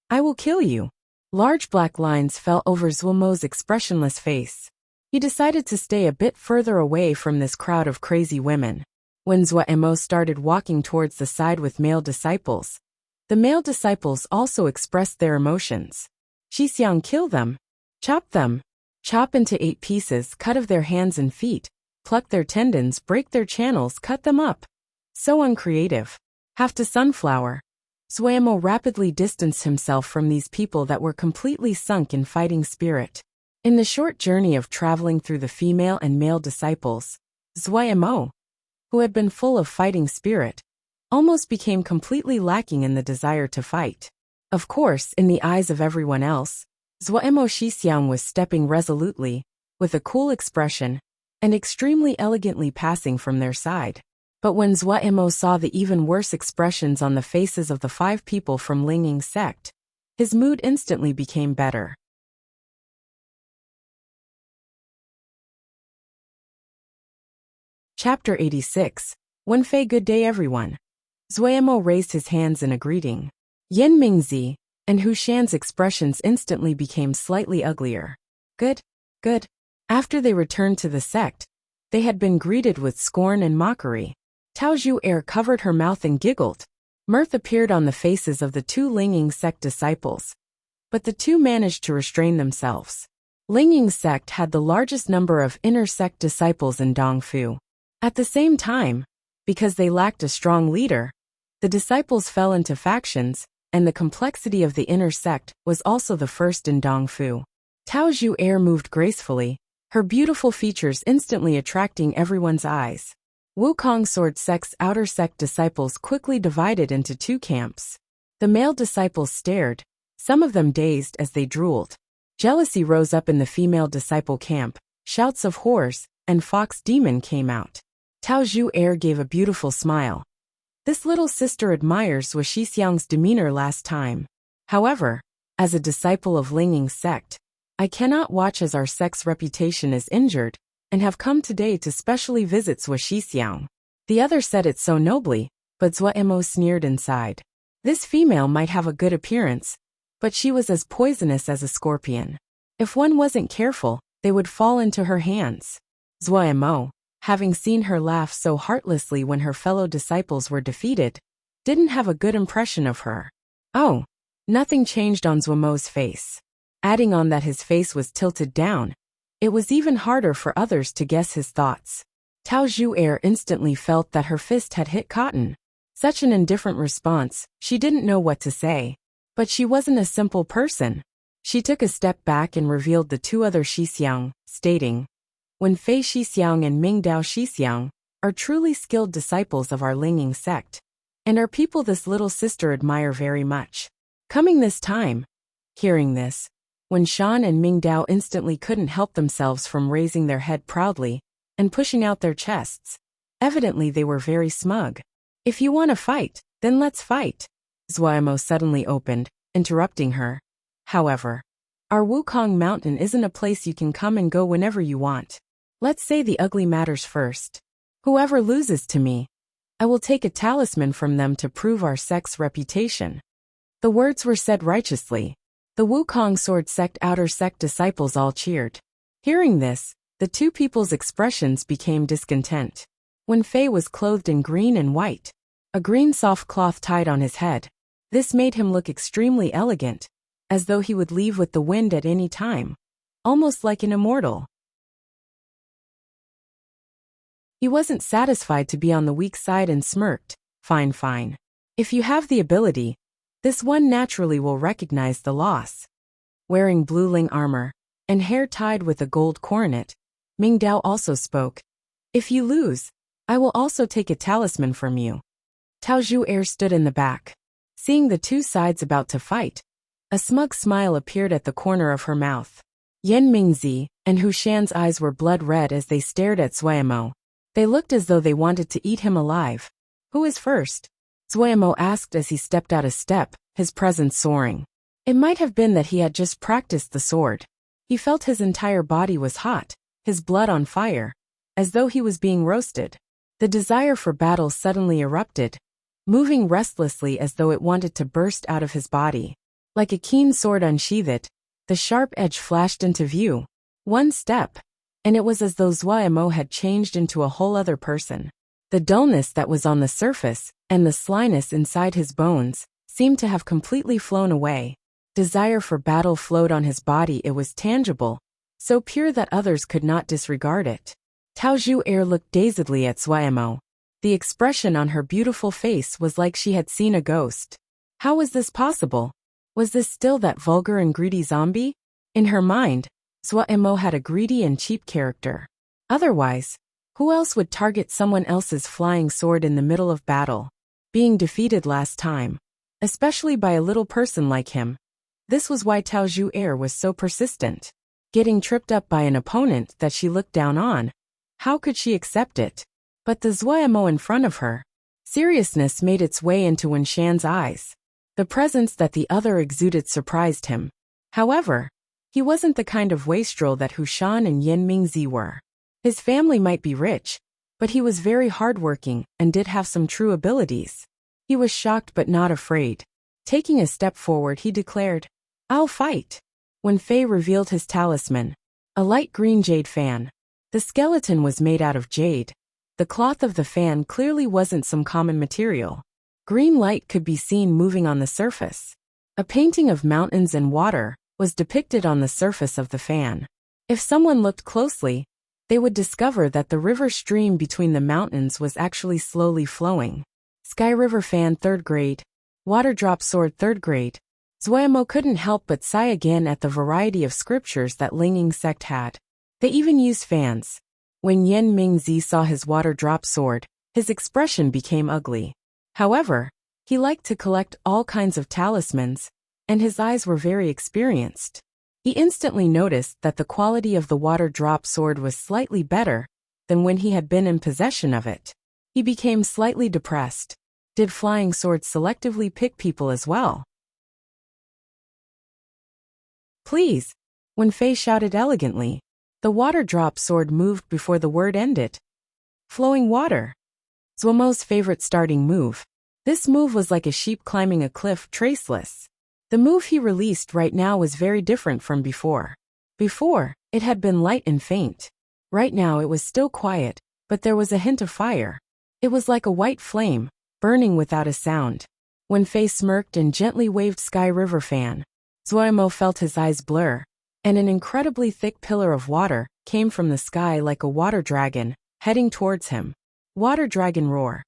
Speaker 1: I will kill you. Large black lines fell over Zuomo's expressionless face. He decided to stay a bit further away from this crowd of crazy women. When Zuomo started walking towards the side with male disciples, the male disciples also expressed their emotions. Xixiang, kill them. Chop them. Chop into 8 pieces, cut of their hands and feet, pluck their tendons, break their channels, cut them up. So uncreative. Have to sunflower. Zuomo rapidly distanced himself from these people that were completely sunk in fighting spirit. In the short journey of traveling through the female and male disciples, Zuomo, who had been full of fighting spirit, almost became completely lacking in the desire to fight. Of course, in the eyes of everyone else, Zuomo Xixiang was stepping resolutely, with a cool expression, and extremely elegantly passing from their side. But when Zuemo saw the even worse expressions on the faces of the 5 people from Lingying's sect, his mood instantly became better. Chapter 86. Wenfei. Good day everyone. Zuemo raised his hands in a greeting. Yin Mingzi and Hu Shan's expressions instantly became slightly uglier. Good. After they returned to the sect, they had been greeted with scorn and mockery. Tao Zhu covered her mouth and giggled. Mirth appeared on the faces of the 2 Lingying sect disciples, but the 2 managed to restrain themselves. Lingying sect had the largest number of inner sect disciples in Dongfu. At the same time, because they lacked a strong leader, the disciples fell into factions, and the complexity of the inner sect was also the first in Dongfu. Tao Zhu moved gracefully, her beautiful features instantly attracting everyone's eyes. Wukong Sword Sect's outer sect disciples quickly divided into 2 camps. The male disciples stared, some of them dazed as they drooled. Jealousy rose up in the female disciple camp, shouts of whores, and fox demon came out. Tao Zhu gave a beautiful smile. This little sister admires Wuxixiang's demeanor last time. However, as a disciple of Lingying's sect, I cannot watch as our sect's reputation is injured, and have come today to specially visit Wuxixiang. The other said it so nobly, but Zuemo sneered inside. This female might have a good appearance, but she was as poisonous as a scorpion. If one wasn't careful, they would fall into her hands. Zuemo, having seen her laugh so heartlessly when her fellow disciples were defeated, didn't have a good impression of her. Oh, nothing changed on Zuemo's face. Adding on that his face was tilted down, it was even harder for others to guess his thoughts. Tao Zhu instantly felt that her fist had hit cotton. Such an indifferent response, she didn't know what to say. But she wasn't a simple person. She took a step back and revealed the 2 other Xixiang, stating, Wenfei Xixiang and Mingdao Xixiang are truly skilled disciples of our Lingying sect, and are people this little sister admire very much. Coming this time. Hearing this, Wen Shan and Mingdao instantly couldn't help themselves from raising their head proudly and pushing out their chests. Evidently they were very smug. If you want to fight, then let's fight. Zuemo suddenly opened, interrupting her. However, our Wukong Mountain isn't a place you can come and go whenever you want. Let's say the ugly matters first. Whoever loses to me, I will take a talisman from them to prove our sect's reputation. The words were said righteously. The Wukong Sword Sect outer sect disciples all cheered. Hearing this, the 2 people's expressions became discontent. Wenfei was clothed in green and white, a green soft cloth tied on his head. This made him look extremely elegant, as though he would leave with the wind at any time, almost like an immortal. He wasn't satisfied to be on the weak side and smirked. Fine. If you have the ability, this one naturally will recognize the loss. Wearing blue ling armor, and hair tied with a gold coronet, Mingdao also spoke. If you lose, I will also take a talisman from you. Tao Zhu stood in the back. Seeing the 2 sides about to fight, a smug smile appeared at the corner of her mouth. Yen Mingzi and Hu Shan's eyes were blood red as they stared at Zuemo. They looked as though they wanted to eat him alive. Who is first? Zuemo asked as he stepped out a step, his presence soaring. It might have been that he had just practiced the sword. He felt his entire body was hot, his blood on fire, as though he was being roasted. The desire for battle suddenly erupted, moving restlessly as though it wanted to burst out of his body. Like a keen sword unsheathed, the sharp edge flashed into view. One step, and it was as though Zuemo had changed into a whole other person. The dullness that was on the surface, and the slyness inside his bones, seemed to have completely flown away. Desire for battle flowed on his body. It was tangible, so pure that others could not disregard it. Tao Zhu looked dazedly at Zuemo. The expression on her beautiful face was like she had seen a ghost. How was this possible? Was this still that vulgar and greedy zombie? In her mind, Zuemo had a greedy and cheap character. Otherwise, who else would target someone else's flying sword in the middle of battle? Being defeated last time, especially by a little person like him. This was why Tao Zhu was so persistent. Getting tripped up by an opponent that she looked down on. How could she accept it? But the Zuoyamo in front of her, seriousness made its way into Wen Shan's eyes. The presence that the other exuded surprised him. However, he wasn't the kind of wastrel that Hu Shan and Yen Mingzi were. His family might be rich, but he was very hardworking and did have some true abilities. He was shocked but not afraid. Taking a step forward, he declared, "I'll fight." When Fei revealed his talisman, a light green jade fan. The skeleton was made out of jade. The cloth of the fan clearly wasn't some common material. Green light could be seen moving on the surface. A painting of mountains and water was depicted on the surface of the fan. If someone looked closely, they would discover that the river stream between the mountains was actually slowly flowing. Sky River Fan 3rd grade. Water Drop Sword 3rd grade. Zuoyamo couldn't help but sigh again at the variety of scriptures that Linging sect had. They even used fans. When Yen Mingzi saw his water drop sword, his expression became ugly. However, he liked to collect all kinds of talismans, and his eyes were very experienced. He instantly noticed that the quality of the water drop sword was slightly better than when he had been in possession of it. He became slightly depressed. Did flying swords selectively pick people as well? "Please," when Fei shouted elegantly. The water drop sword moved before the word ended. Flowing water. Zuomo's favorite starting move. This move was like a sheep climbing a cliff, traceless. The move he released right now was very different from before. Before, it had been light and faint. Right now it was still quiet, but there was a hint of fire. It was like a white flame, burning without a sound. When Fei smirked and gently waved Sky River Fan, Zuoyamo felt his eyes blur, and an incredibly thick pillar of water came from the sky like a water dragon, heading towards him. Water Dragon Roar.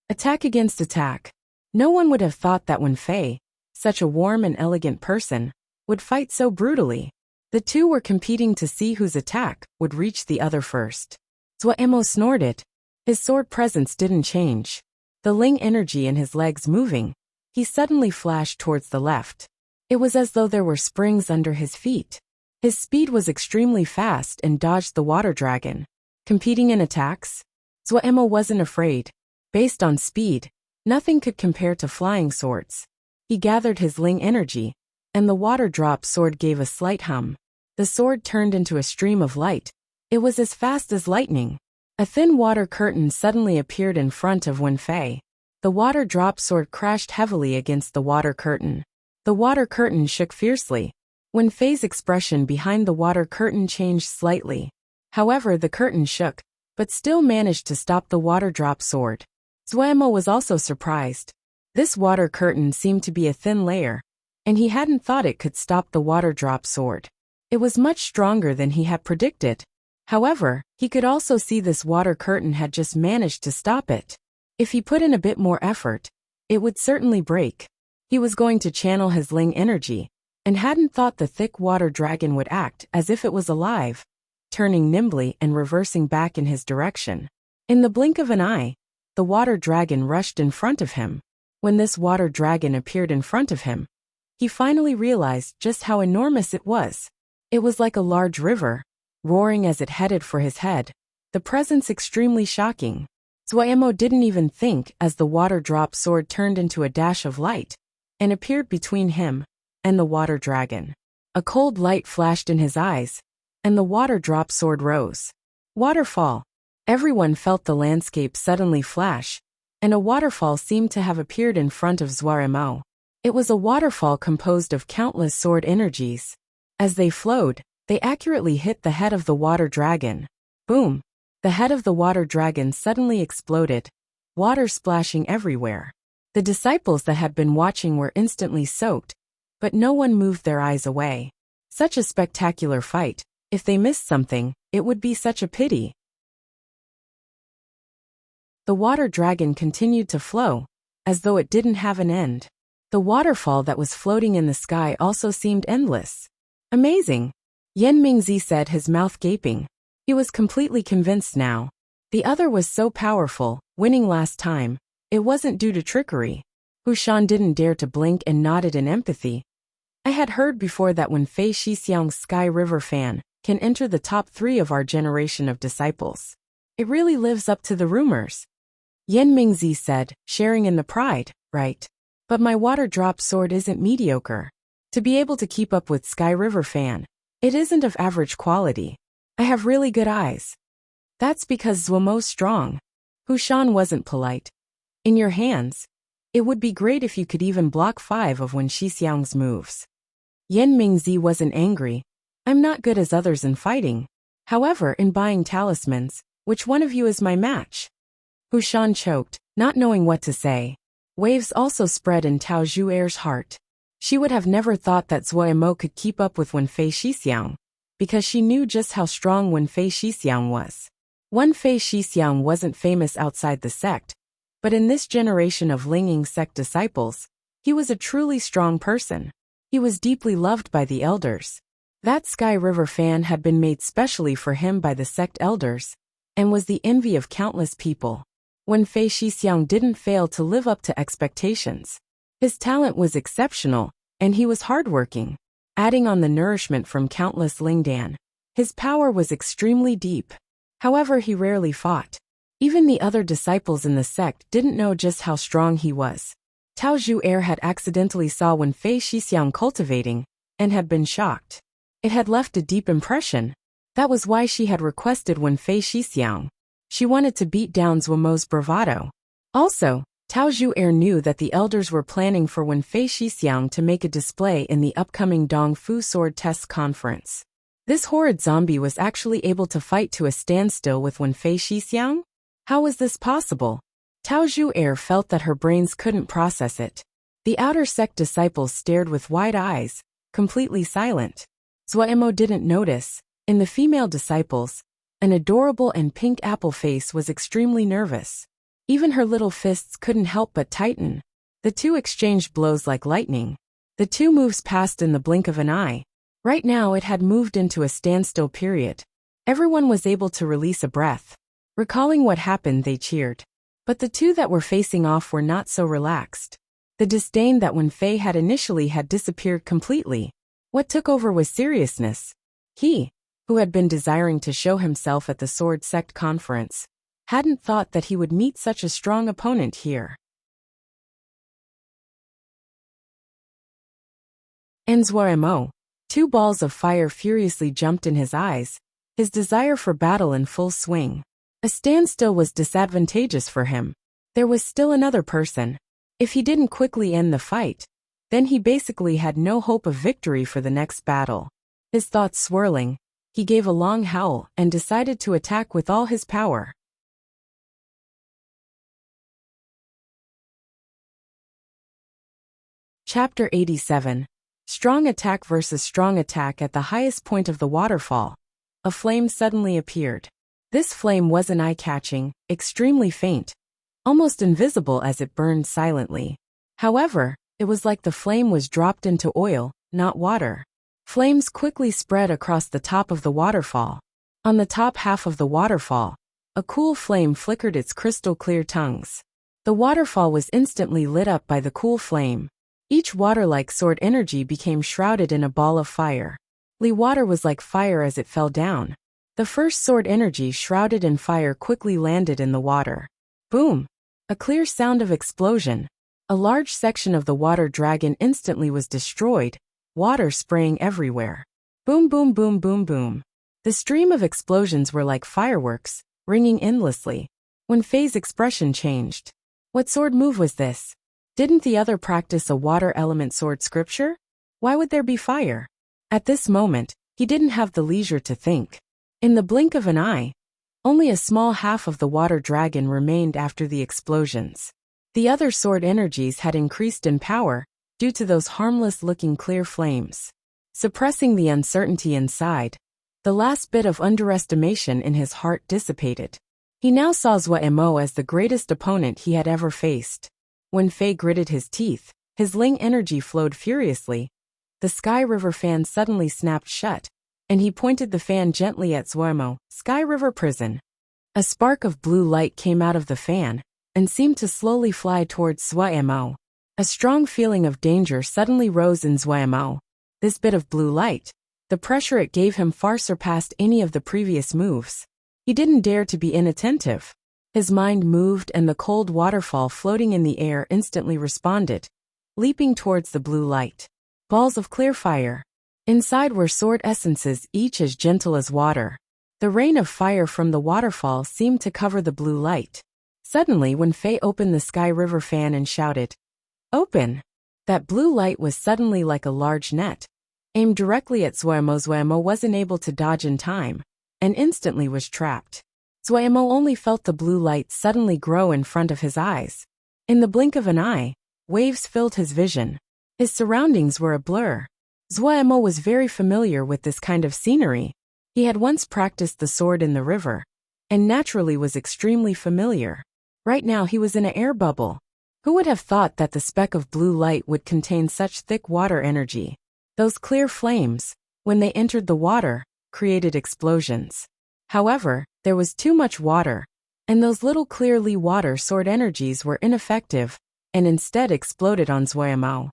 Speaker 1: Attack against attack. No one would have thought that when Fei, such a warm and elegant person, would fight so brutally. The two were competing to see whose attack would reach the other first. Zuoyamo snorted. His sword presence didn't change. The Ling energy in his legs moving, he suddenly flashed towards the left. It was as though there were springs under his feet. His speed was extremely fast and dodged the water dragon. Competing in attacks? Zuoyamo wasn't afraid. Based on speed, nothing could compare to flying swords. He gathered his Ling energy, and the water drop sword gave a slight hum. The sword turned into a stream of light. It was as fast as lightning. A thin water curtain suddenly appeared in front of Wen Fei. The water drop sword crashed heavily against the water curtain. The water curtain shook fiercely. Wen Fei's expression behind the water curtain changed slightly. However, the curtain shook, but still managed to stop the water drop sword. Zuoyamo was also surprised. This water curtain seemed to be a thin layer, and he hadn't thought it could stop the water drop sword. It was much stronger than he had predicted. However, he could also see this water curtain had just managed to stop it. If he put in a bit more effort, it would certainly break. He was going to channel his Ling energy, and hadn't thought the thick water dragon would act as if it was alive, turning nimbly and reversing back in his direction. In the blink of an eye, the water dragon rushed in front of him. When this water dragon appeared in front of him, he finally realized just how enormous it was. It was like a large river, roaring as it headed for his head, the presence extremely shocking. Zuoyamo didn't even think as the water drop sword turned into a dash of light and appeared between him and the water dragon. A cold light flashed in his eyes, and the water drop sword rose. Waterfall. Everyone felt the landscape suddenly flash, and a waterfall seemed to have appeared in front of Zuoyamo. It was a waterfall composed of countless sword energies. As they flowed, they accurately hit the head of the water dragon. Boom! The head of the water dragon suddenly exploded, water splashing everywhere. The disciples that had been watching were instantly soaked, but no one moved their eyes away. Such a spectacular fight. If they missed something, it would be such a pity. The water dragon continued to flow, as though it didn't have an end. The waterfall that was floating in the sky also seemed endless. Amazing! Yen Mingzi said, his mouth gaping. He was completely convinced now. The other was so powerful, winning last time. It wasn't due to trickery. Hu Shan didn't dare to blink and nodded in empathy. I had heard before that when Fei Shixiang's Sky River Fan can enter the top 3 of our generation of disciples, It really lives up to the rumors. Yan Mingzi said, sharing in the pride, right? But my water drop sword isn't mediocre. To be able to keep up with Sky River Fan, it isn't of average quality. I have really good eyes. That's because Zhuomo's strong. Hushan wasn't polite. In your hands, it would be great if you could even block 5 of Wen Shixiang's moves. Yan Mingzi wasn't angry. I'm not good as others in fighting. However, in buying talismans, which one of you is my match? Hushan choked, not knowing what to say. Waves also spread in Tao Zhuer's heart. She would have never thought that Zhuomo could keep up with Wenfei Shixiang, because she knew just how strong Wenfei Shixiang was. Wenfei Shixiang wasn't famous outside the sect, but in this generation of Lingying sect disciples, he was a truly strong person. He was deeply loved by the elders. That Sky River Fan had been made specially for him by the sect elders, and was the envy of countless people. Wenfei Shixiang didn't fail to live up to expectations. His talent was exceptional, and he was hardworking. Adding on the nourishment from countless Lingdan, his power was extremely deep. However, he rarely fought. Even the other disciples in the sect didn't know just how strong he was. Tao Zhuer had accidentally saw Wenfei Shixiang cultivating, and had been shocked. It had left a deep impression. That was why she had requested Wenfei Shixiang. She wanted to beat down Zhuomo's bravado. Also, Tao Zhuer knew that the elders were planning for Wenfei Shixiang to make a display in the upcoming Dongfu Sword Test Conference. This horrid zombie was actually able to fight to a standstill with Wenfei Shixiang? How was this possible? Tao Zhuer felt that her brains couldn't process it. The outer sect disciples stared with wide eyes, completely silent. Zhuomo didn't notice. In the female disciples, an adorable and pink apple face was extremely nervous. Even her little fists couldn't help but tighten. The two exchanged blows like lightning. The 2 moves passed in the blink of an eye. Right now it had moved into a standstill period. Everyone was able to release a breath. Recalling what happened, they cheered. But the 2 that were facing off were not so relaxed. The disdain that Wenfei had initially had disappeared completely. What took over was seriousness. He, who had been desiring to show himself at the Sword Sect Conference, hadn't thought that he would meet such a strong opponent here. And Zhuomo, 2 balls of fire furiously jumped in his eyes, his desire for battle in full swing. A standstill was disadvantageous for him. There was still another person. If he didn't quickly end the fight, then he basically had no hope of victory for the next battle. His thoughts swirling, he gave a long howl and decided to attack with all his power. Chapter 87. Strong attack versus strong attack. At the highest point of the waterfall, a flame suddenly appeared. This flame wasn't eye-catching, extremely faint, almost invisible as it burned silently. However, it was like the flame was dropped into oil, not water. Flames quickly spread across the top of the waterfall. On the top half of the waterfall, a cool flame flickered its crystal-clear tongues. The waterfall was instantly lit up by the cool flame. Each water-like sword energy became shrouded in a ball of fire. Li water was like fire as it fell down. The first sword energy shrouded in fire quickly landed in the water. Boom! A clear sound of explosion. A large section of the water dragon instantly was destroyed, water spraying everywhere. Boom boom boom boom boom. The stream of explosions were like fireworks, ringing endlessly. Wenfei's expression changed. What sword move was this? Didn't the other practice a water element sword scripture? Why would there be fire? At this moment, he didn't have the leisure to think. In the blink of an eye, only a small half of the water dragon remained after the explosions. The other sword energies had increased in power due to those harmless-looking clear flames. Suppressing the uncertainty inside, the last bit of underestimation in his heart dissipated. He now saw Zhuomo as the greatest opponent he had ever faced. Wenfei gritted his teeth, his Ling energy flowed furiously. The Sky River fan suddenly snapped shut, and he pointed the fan gently at Zhuomo. Sky River Prison. A spark of blue light came out of the fan, and seemed to slowly fly towards Zhuomo. A strong feeling of danger suddenly rose in Zhuomo. This bit of blue light, the pressure it gave him far surpassed any of the previous moves. He didn't dare to be inattentive. His mind moved and the cold waterfall floating in the air instantly responded, leaping towards the blue light. Balls of clear fire. Inside were sword essences, each as gentle as water. The rain of fire from the waterfall seemed to cover the blue light. Suddenly, when Fei opened the sky river fan and shouted, "Open!" that blue light was suddenly like a large net, aimed directly at Zuemo. Zuemo wasn't able to dodge in time, and instantly was trapped. Zuemo only felt the blue light suddenly grow in front of his eyes. In the blink of an eye, waves filled his vision. His surroundings were a blur. Zuemo was very familiar with this kind of scenery. He had once practiced the sword in the river, and naturally was extremely familiar. Right now he was in an air bubble. Who would have thought that the speck of blue light would contain such thick water energy? Those clear flames, when they entered the water, created explosions. However, there was too much water, and those little clearly water sword energies were ineffective, and instead exploded on Zuemo.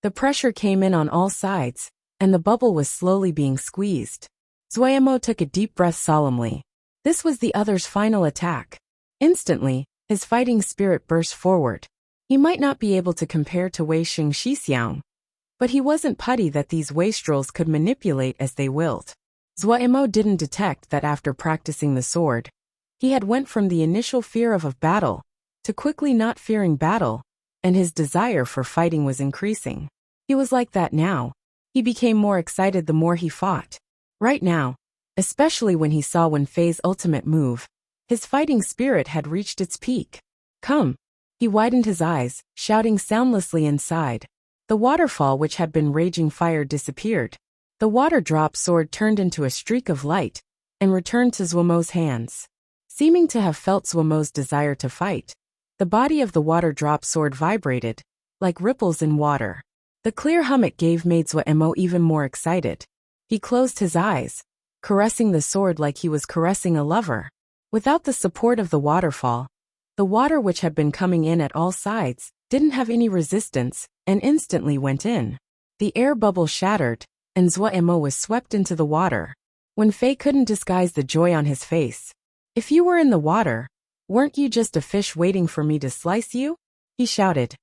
Speaker 1: The pressure came in on all sides, and the bubble was slowly being squeezed. Zuemo took a deep breath solemnly. This was the other's final attack. Instantly, his fighting spirit burst forward. He might not be able to compare to Wei Xing Shixiang, but he wasn't putty that these wastrels could manipulate as they willed. Zuemo didn't detect that after practicing the sword, he had went from the initial fear of a battle to quickly not fearing battle, and his desire for fighting was increasing. He was like that now. He became more excited the more he fought. Right now, especially when he saw Wen Fei's ultimate move, his fighting spirit had reached its peak. "Come!" He widened his eyes, shouting soundlessly inside. The waterfall which had been raging fire disappeared. The water drop sword turned into a streak of light and returned to Zuemo's hands. Seeming to have felt Zuemo's desire to fight, the body of the water drop sword vibrated, like ripples in water. The clear hum it gave made Zuemo even more excited. He closed his eyes, caressing the sword like he was caressing a lover. Without the support of the waterfall, the water which had been coming in at all sides didn't have any resistance and instantly went in. The air bubble shattered, and Zuemo was swept into the water. Wen Fei couldn't disguise the joy on his face. "If you were in the water, weren't you just a fish waiting for me to slice you?" he shouted.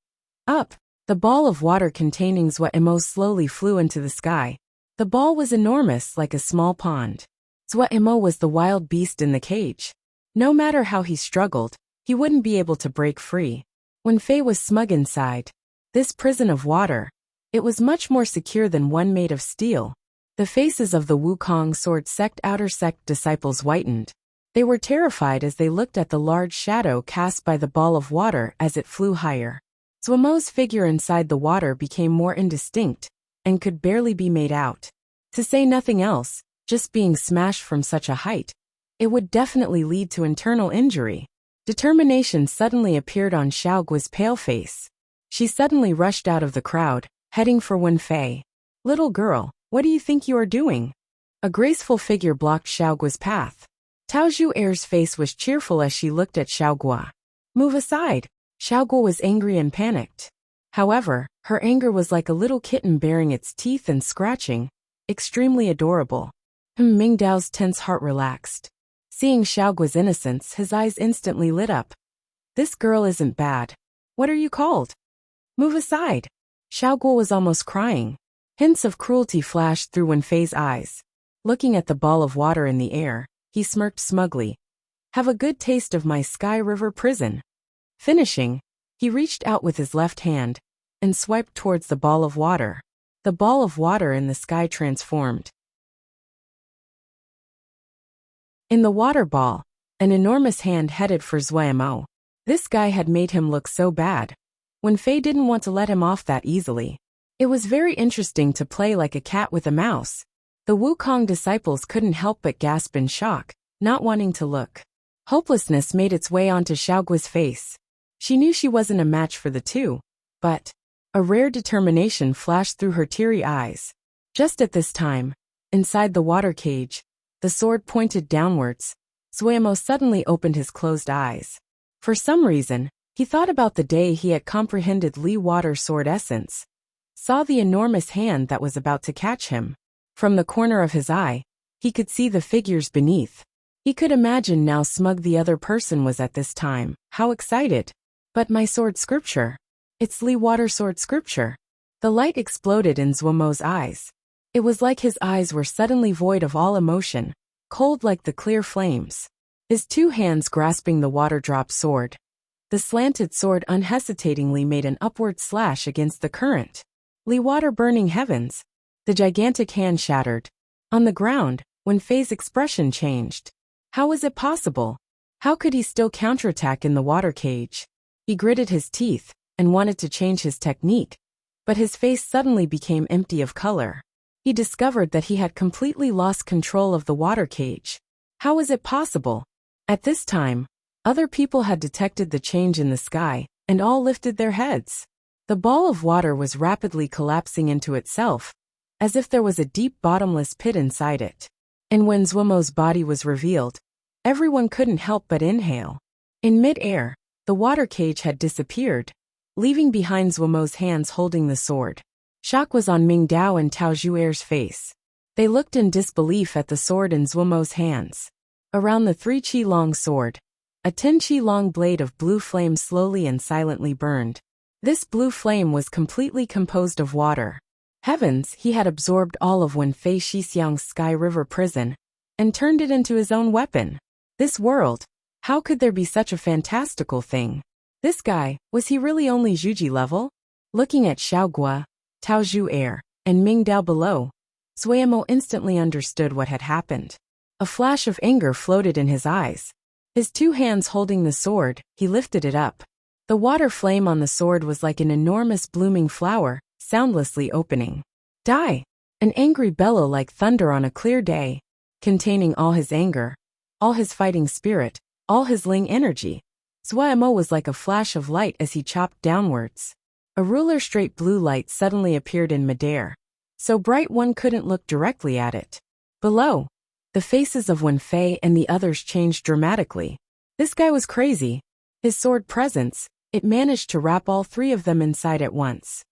Speaker 1: Up! The ball of water containing Zuemo slowly flew into the sky. The ball was enormous, like a small pond. Zuemo was the wild beast in the cage. No matter how he struggled, he wouldn't be able to break free. Wen Fei was smug inside. This prison of water, it was much more secure than one made of steel. The faces of the Wukong sword sect outer sect disciples whitened. They were terrified as they looked at the large shadow cast by the ball of water as it flew higher. Zuemo's figure inside the water became more indistinct, and could barely be made out. To say nothing else, just being smashed from such a height, it would definitely lead to internal injury. Determination suddenly appeared on Xiaoguo's pale face. She suddenly rushed out of the crowd, heading for Wen Fei. "Little girl, what do you think you are doing?" A graceful figure blocked Xiaoguo's path. Tao Zhuer's face was cheerful as she looked at Xiaoguo. "Move aside." Xiaoguo was angry and panicked. However, her anger was like a little kitten baring its teeth and scratching, extremely adorable. Mingdao's tense heart relaxed. Seeing Xiaoguo's innocence, his eyes instantly lit up. "This girl isn't bad. What are you called?" "Move aside." Xiaoguo was almost crying. Hints of cruelty flashed through Wen Fei's eyes. Looking at the ball of water in the air, he smirked smugly. "Have a good taste of my Sky River prison." Finishing, he reached out with his left hand and swiped towards the ball of water. The ball of water in the sky transformed. In the water ball, an enormous hand headed for Zuemo. This guy had made him look so bad. Wen Fei didn't want to let him off that easily. It was very interesting to play like a cat with a mouse. The Wukong disciples couldn't help but gasp in shock, not wanting to look. Hopelessness made its way onto Xiaoguo's face. She knew she wasn't a match for the two, but a rare determination flashed through her teary eyes. Just at this time, inside the water cage, the sword pointed downwards, Zuemo suddenly opened his closed eyes. For some reason, he thought about the day he had comprehended Li Water sword essence, saw the enormous hand that was about to catch him. From the corner of his eye, He could see the figures beneath. He could imagine how smug the other person was at this time, how excited. But my sword scripture. It's Lee Water sword scripture. The light exploded in Zhuomo's eyes. It was like his eyes were suddenly void of all emotion, cold like the clear flames. His two hands grasping the water-drop sword. The slanted sword unhesitatingly made an upward slash against the current. Lee Water burning heavens. The gigantic hand shattered. On the ground, Wen Fei's expression changed. How was it possible? How could he still counterattack in the water cage? He gritted his teeth and wanted to change his technique, but his face suddenly became empty of color. He discovered that he had completely lost control of the water cage. How was it possible? At this time, other people had detected the change in the sky, and all lifted their heads. The ball of water was rapidly collapsing into itself, as if there was a deep bottomless pit inside it. And when Zhuomo's body was revealed, everyone couldn't help but inhale. In mid-air, the water cage had disappeared, leaving behind Zhuomo's hands holding the sword. Shock was on Ming Dao and Tao Zhuer's face. They looked in disbelief at the sword in Zhuomo's hands. Around the 3 qi-long sword, a 10 qi-long blade of blue flame slowly and silently burned. This blue flame was completely composed of water. Heavens, he had absorbed all of Wen Fei Shixiang's Sky River prison and turned it into his own weapon. This world, how could there be such a fantastical thing? This guy, was he really only Zhuji level? Looking at Xiaogua, Tao Zhuer, and Ming Dao below, Zhuomo instantly understood what had happened. A flash of anger floated in his eyes. His 2 hands holding the sword, he lifted it up. The water flame on the sword was like an enormous blooming flower, soundlessly opening. Die! An angry bellow like thunder on a clear day, containing all his anger, all his fighting spirit, all his Ling energy. Zhuomo was like a flash of light as he chopped downwards. A ruler straight blue light suddenly appeared in midair, so bright one couldn't look directly at it. Below, the faces of Wen Fei and the others changed dramatically. This guy was crazy. His sword presence, it managed to wrap all 3 of them inside at once.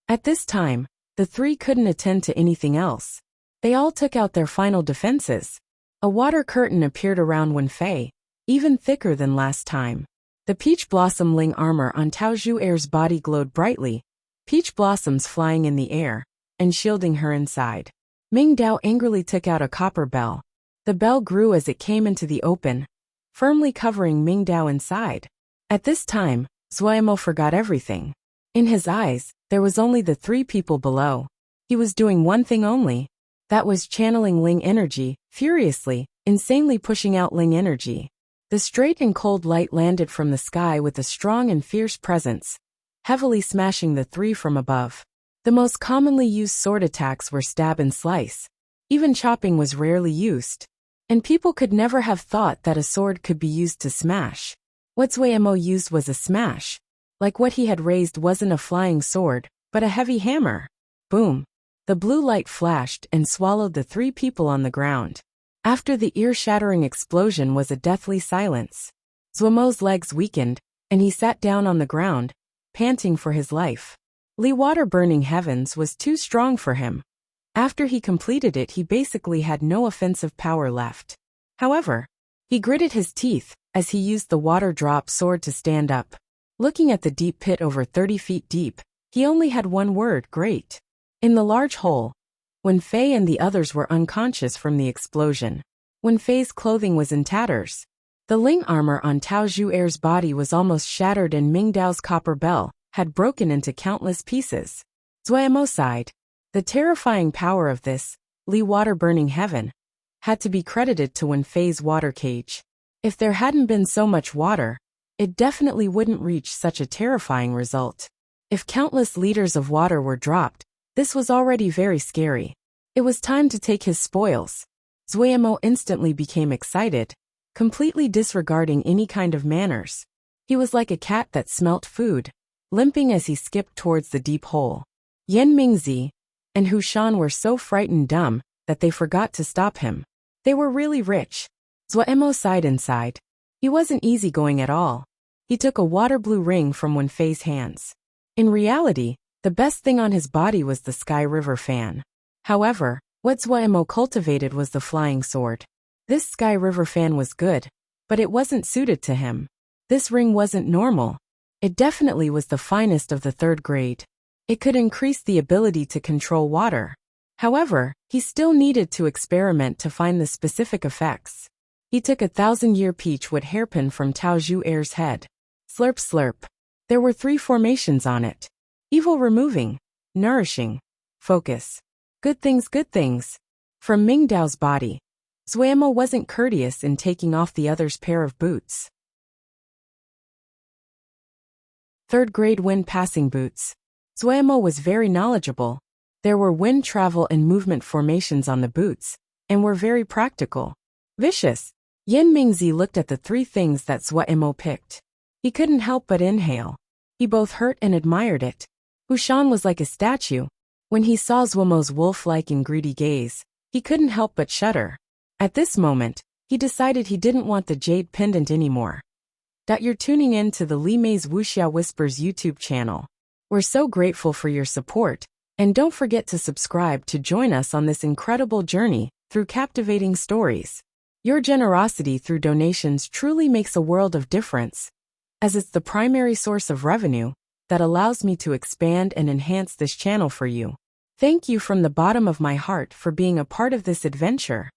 Speaker 1: At this time, the 3 couldn't attend to anything else. They all took out their final defenses. A water curtain appeared around Wen Fei, even thicker than last time. The peach blossom Ling armor on Tao Zhuer's body glowed brightly, peach blossoms flying in the air and shielding her inside. Ming Dao angrily took out a copper bell. The bell grew as it came into the open, firmly covering Ming Dao inside. At this time, Zhuomo forgot everything. In his eyes, there was only the 3 people below. He was doing one thing only. That was channeling Ling energy, furiously, insanely pushing out Ling energy. The straight and cold light landed from the sky with a strong and fierce presence, heavily smashing the 3 from above. The most commonly used sword attacks were stab and slice. Even chopping was rarely used. And people could never have thought that a sword could be used to smash. What Zhuomo used was a smash. Like what he had raised wasn't a flying sword, but a heavy hammer. Boom. The blue light flashed and swallowed the 3 people on the ground. After the ear-shattering explosion was a deathly silence. Zhuomo's legs weakened, and he sat down on the ground, panting for his life. Lee Water burning heavens was too strong for him. After he completed it, he basically had no offensive power left. However, he gritted his teeth as he used the water drop sword to stand up. Looking at the deep pit over 30 feet deep, he only had one word: great. In the large hole, Wen Fei and the others were unconscious from the explosion. Wen Fei's clothing was in tatters. The Ling armor on Tao Zhuer's body was almost shattered, and Ming Dao's copper bell had broken into countless pieces. Zhuomo sighed. The terrifying power of this, Lee Water burning heaven, had to be credited to Wen Fei's water cage. If there hadn't been so much water, it definitely wouldn't reach such a terrifying result. If countless liters of water were dropped, this was already very scary. It was time to take his spoils. Zhuomo instantly became excited, completely disregarding any kind of manners. He was like a cat that smelt food, limping as he skipped towards the deep hole. Yan Mingzi and Hu Shan were so frightened dumb that they forgot to stop him. They were really rich. Zhuomo sighed inside. He wasn't easygoing at all. He took a water blue ring from Wen Fei's hands. In reality, the best thing on his body was the Sky River fan. However, what Zhuemo cultivated was the flying sword. This Sky River fan was good, but it wasn't suited to him. This ring wasn't normal. It definitely was the finest of the 3rd grade. It could increase the ability to control water. However, he still needed to experiment to find the specific effects. He took a 1,000-year peachwood hairpin from Tao Zhu Air's head. Slurp slurp. There were 3 formations on it. Evil removing. Nourishing. Focus. Good things, good things. From Mingdao's body. Zhuemo wasn't courteous in taking off the other's pair of boots. 3rd grade wind passing boots. Zhuemo was very knowledgeable. There were wind travel and movement formations on the boots, and were very practical. Vicious. Yin Mingzi looked at the 3 things that Zhuemo picked. He couldn't help but inhale. He both hurt and admired it. Hushan was like a statue. When he saw Zhuemo's wolf-like and greedy gaze, he couldn't help but shudder. At this moment, he decided he didn't want the jade pendant anymore. You're tuning in to the Li Mei's Wuxia Whispers YouTube channel. We're so grateful for your support, and don't forget to subscribe to join us on this incredible journey through captivating stories. Your generosity through donations truly makes a world of difference, as it's the primary source of revenue that allows me to expand and enhance this channel for you. Thank you from the bottom of my heart for being a part of this adventure.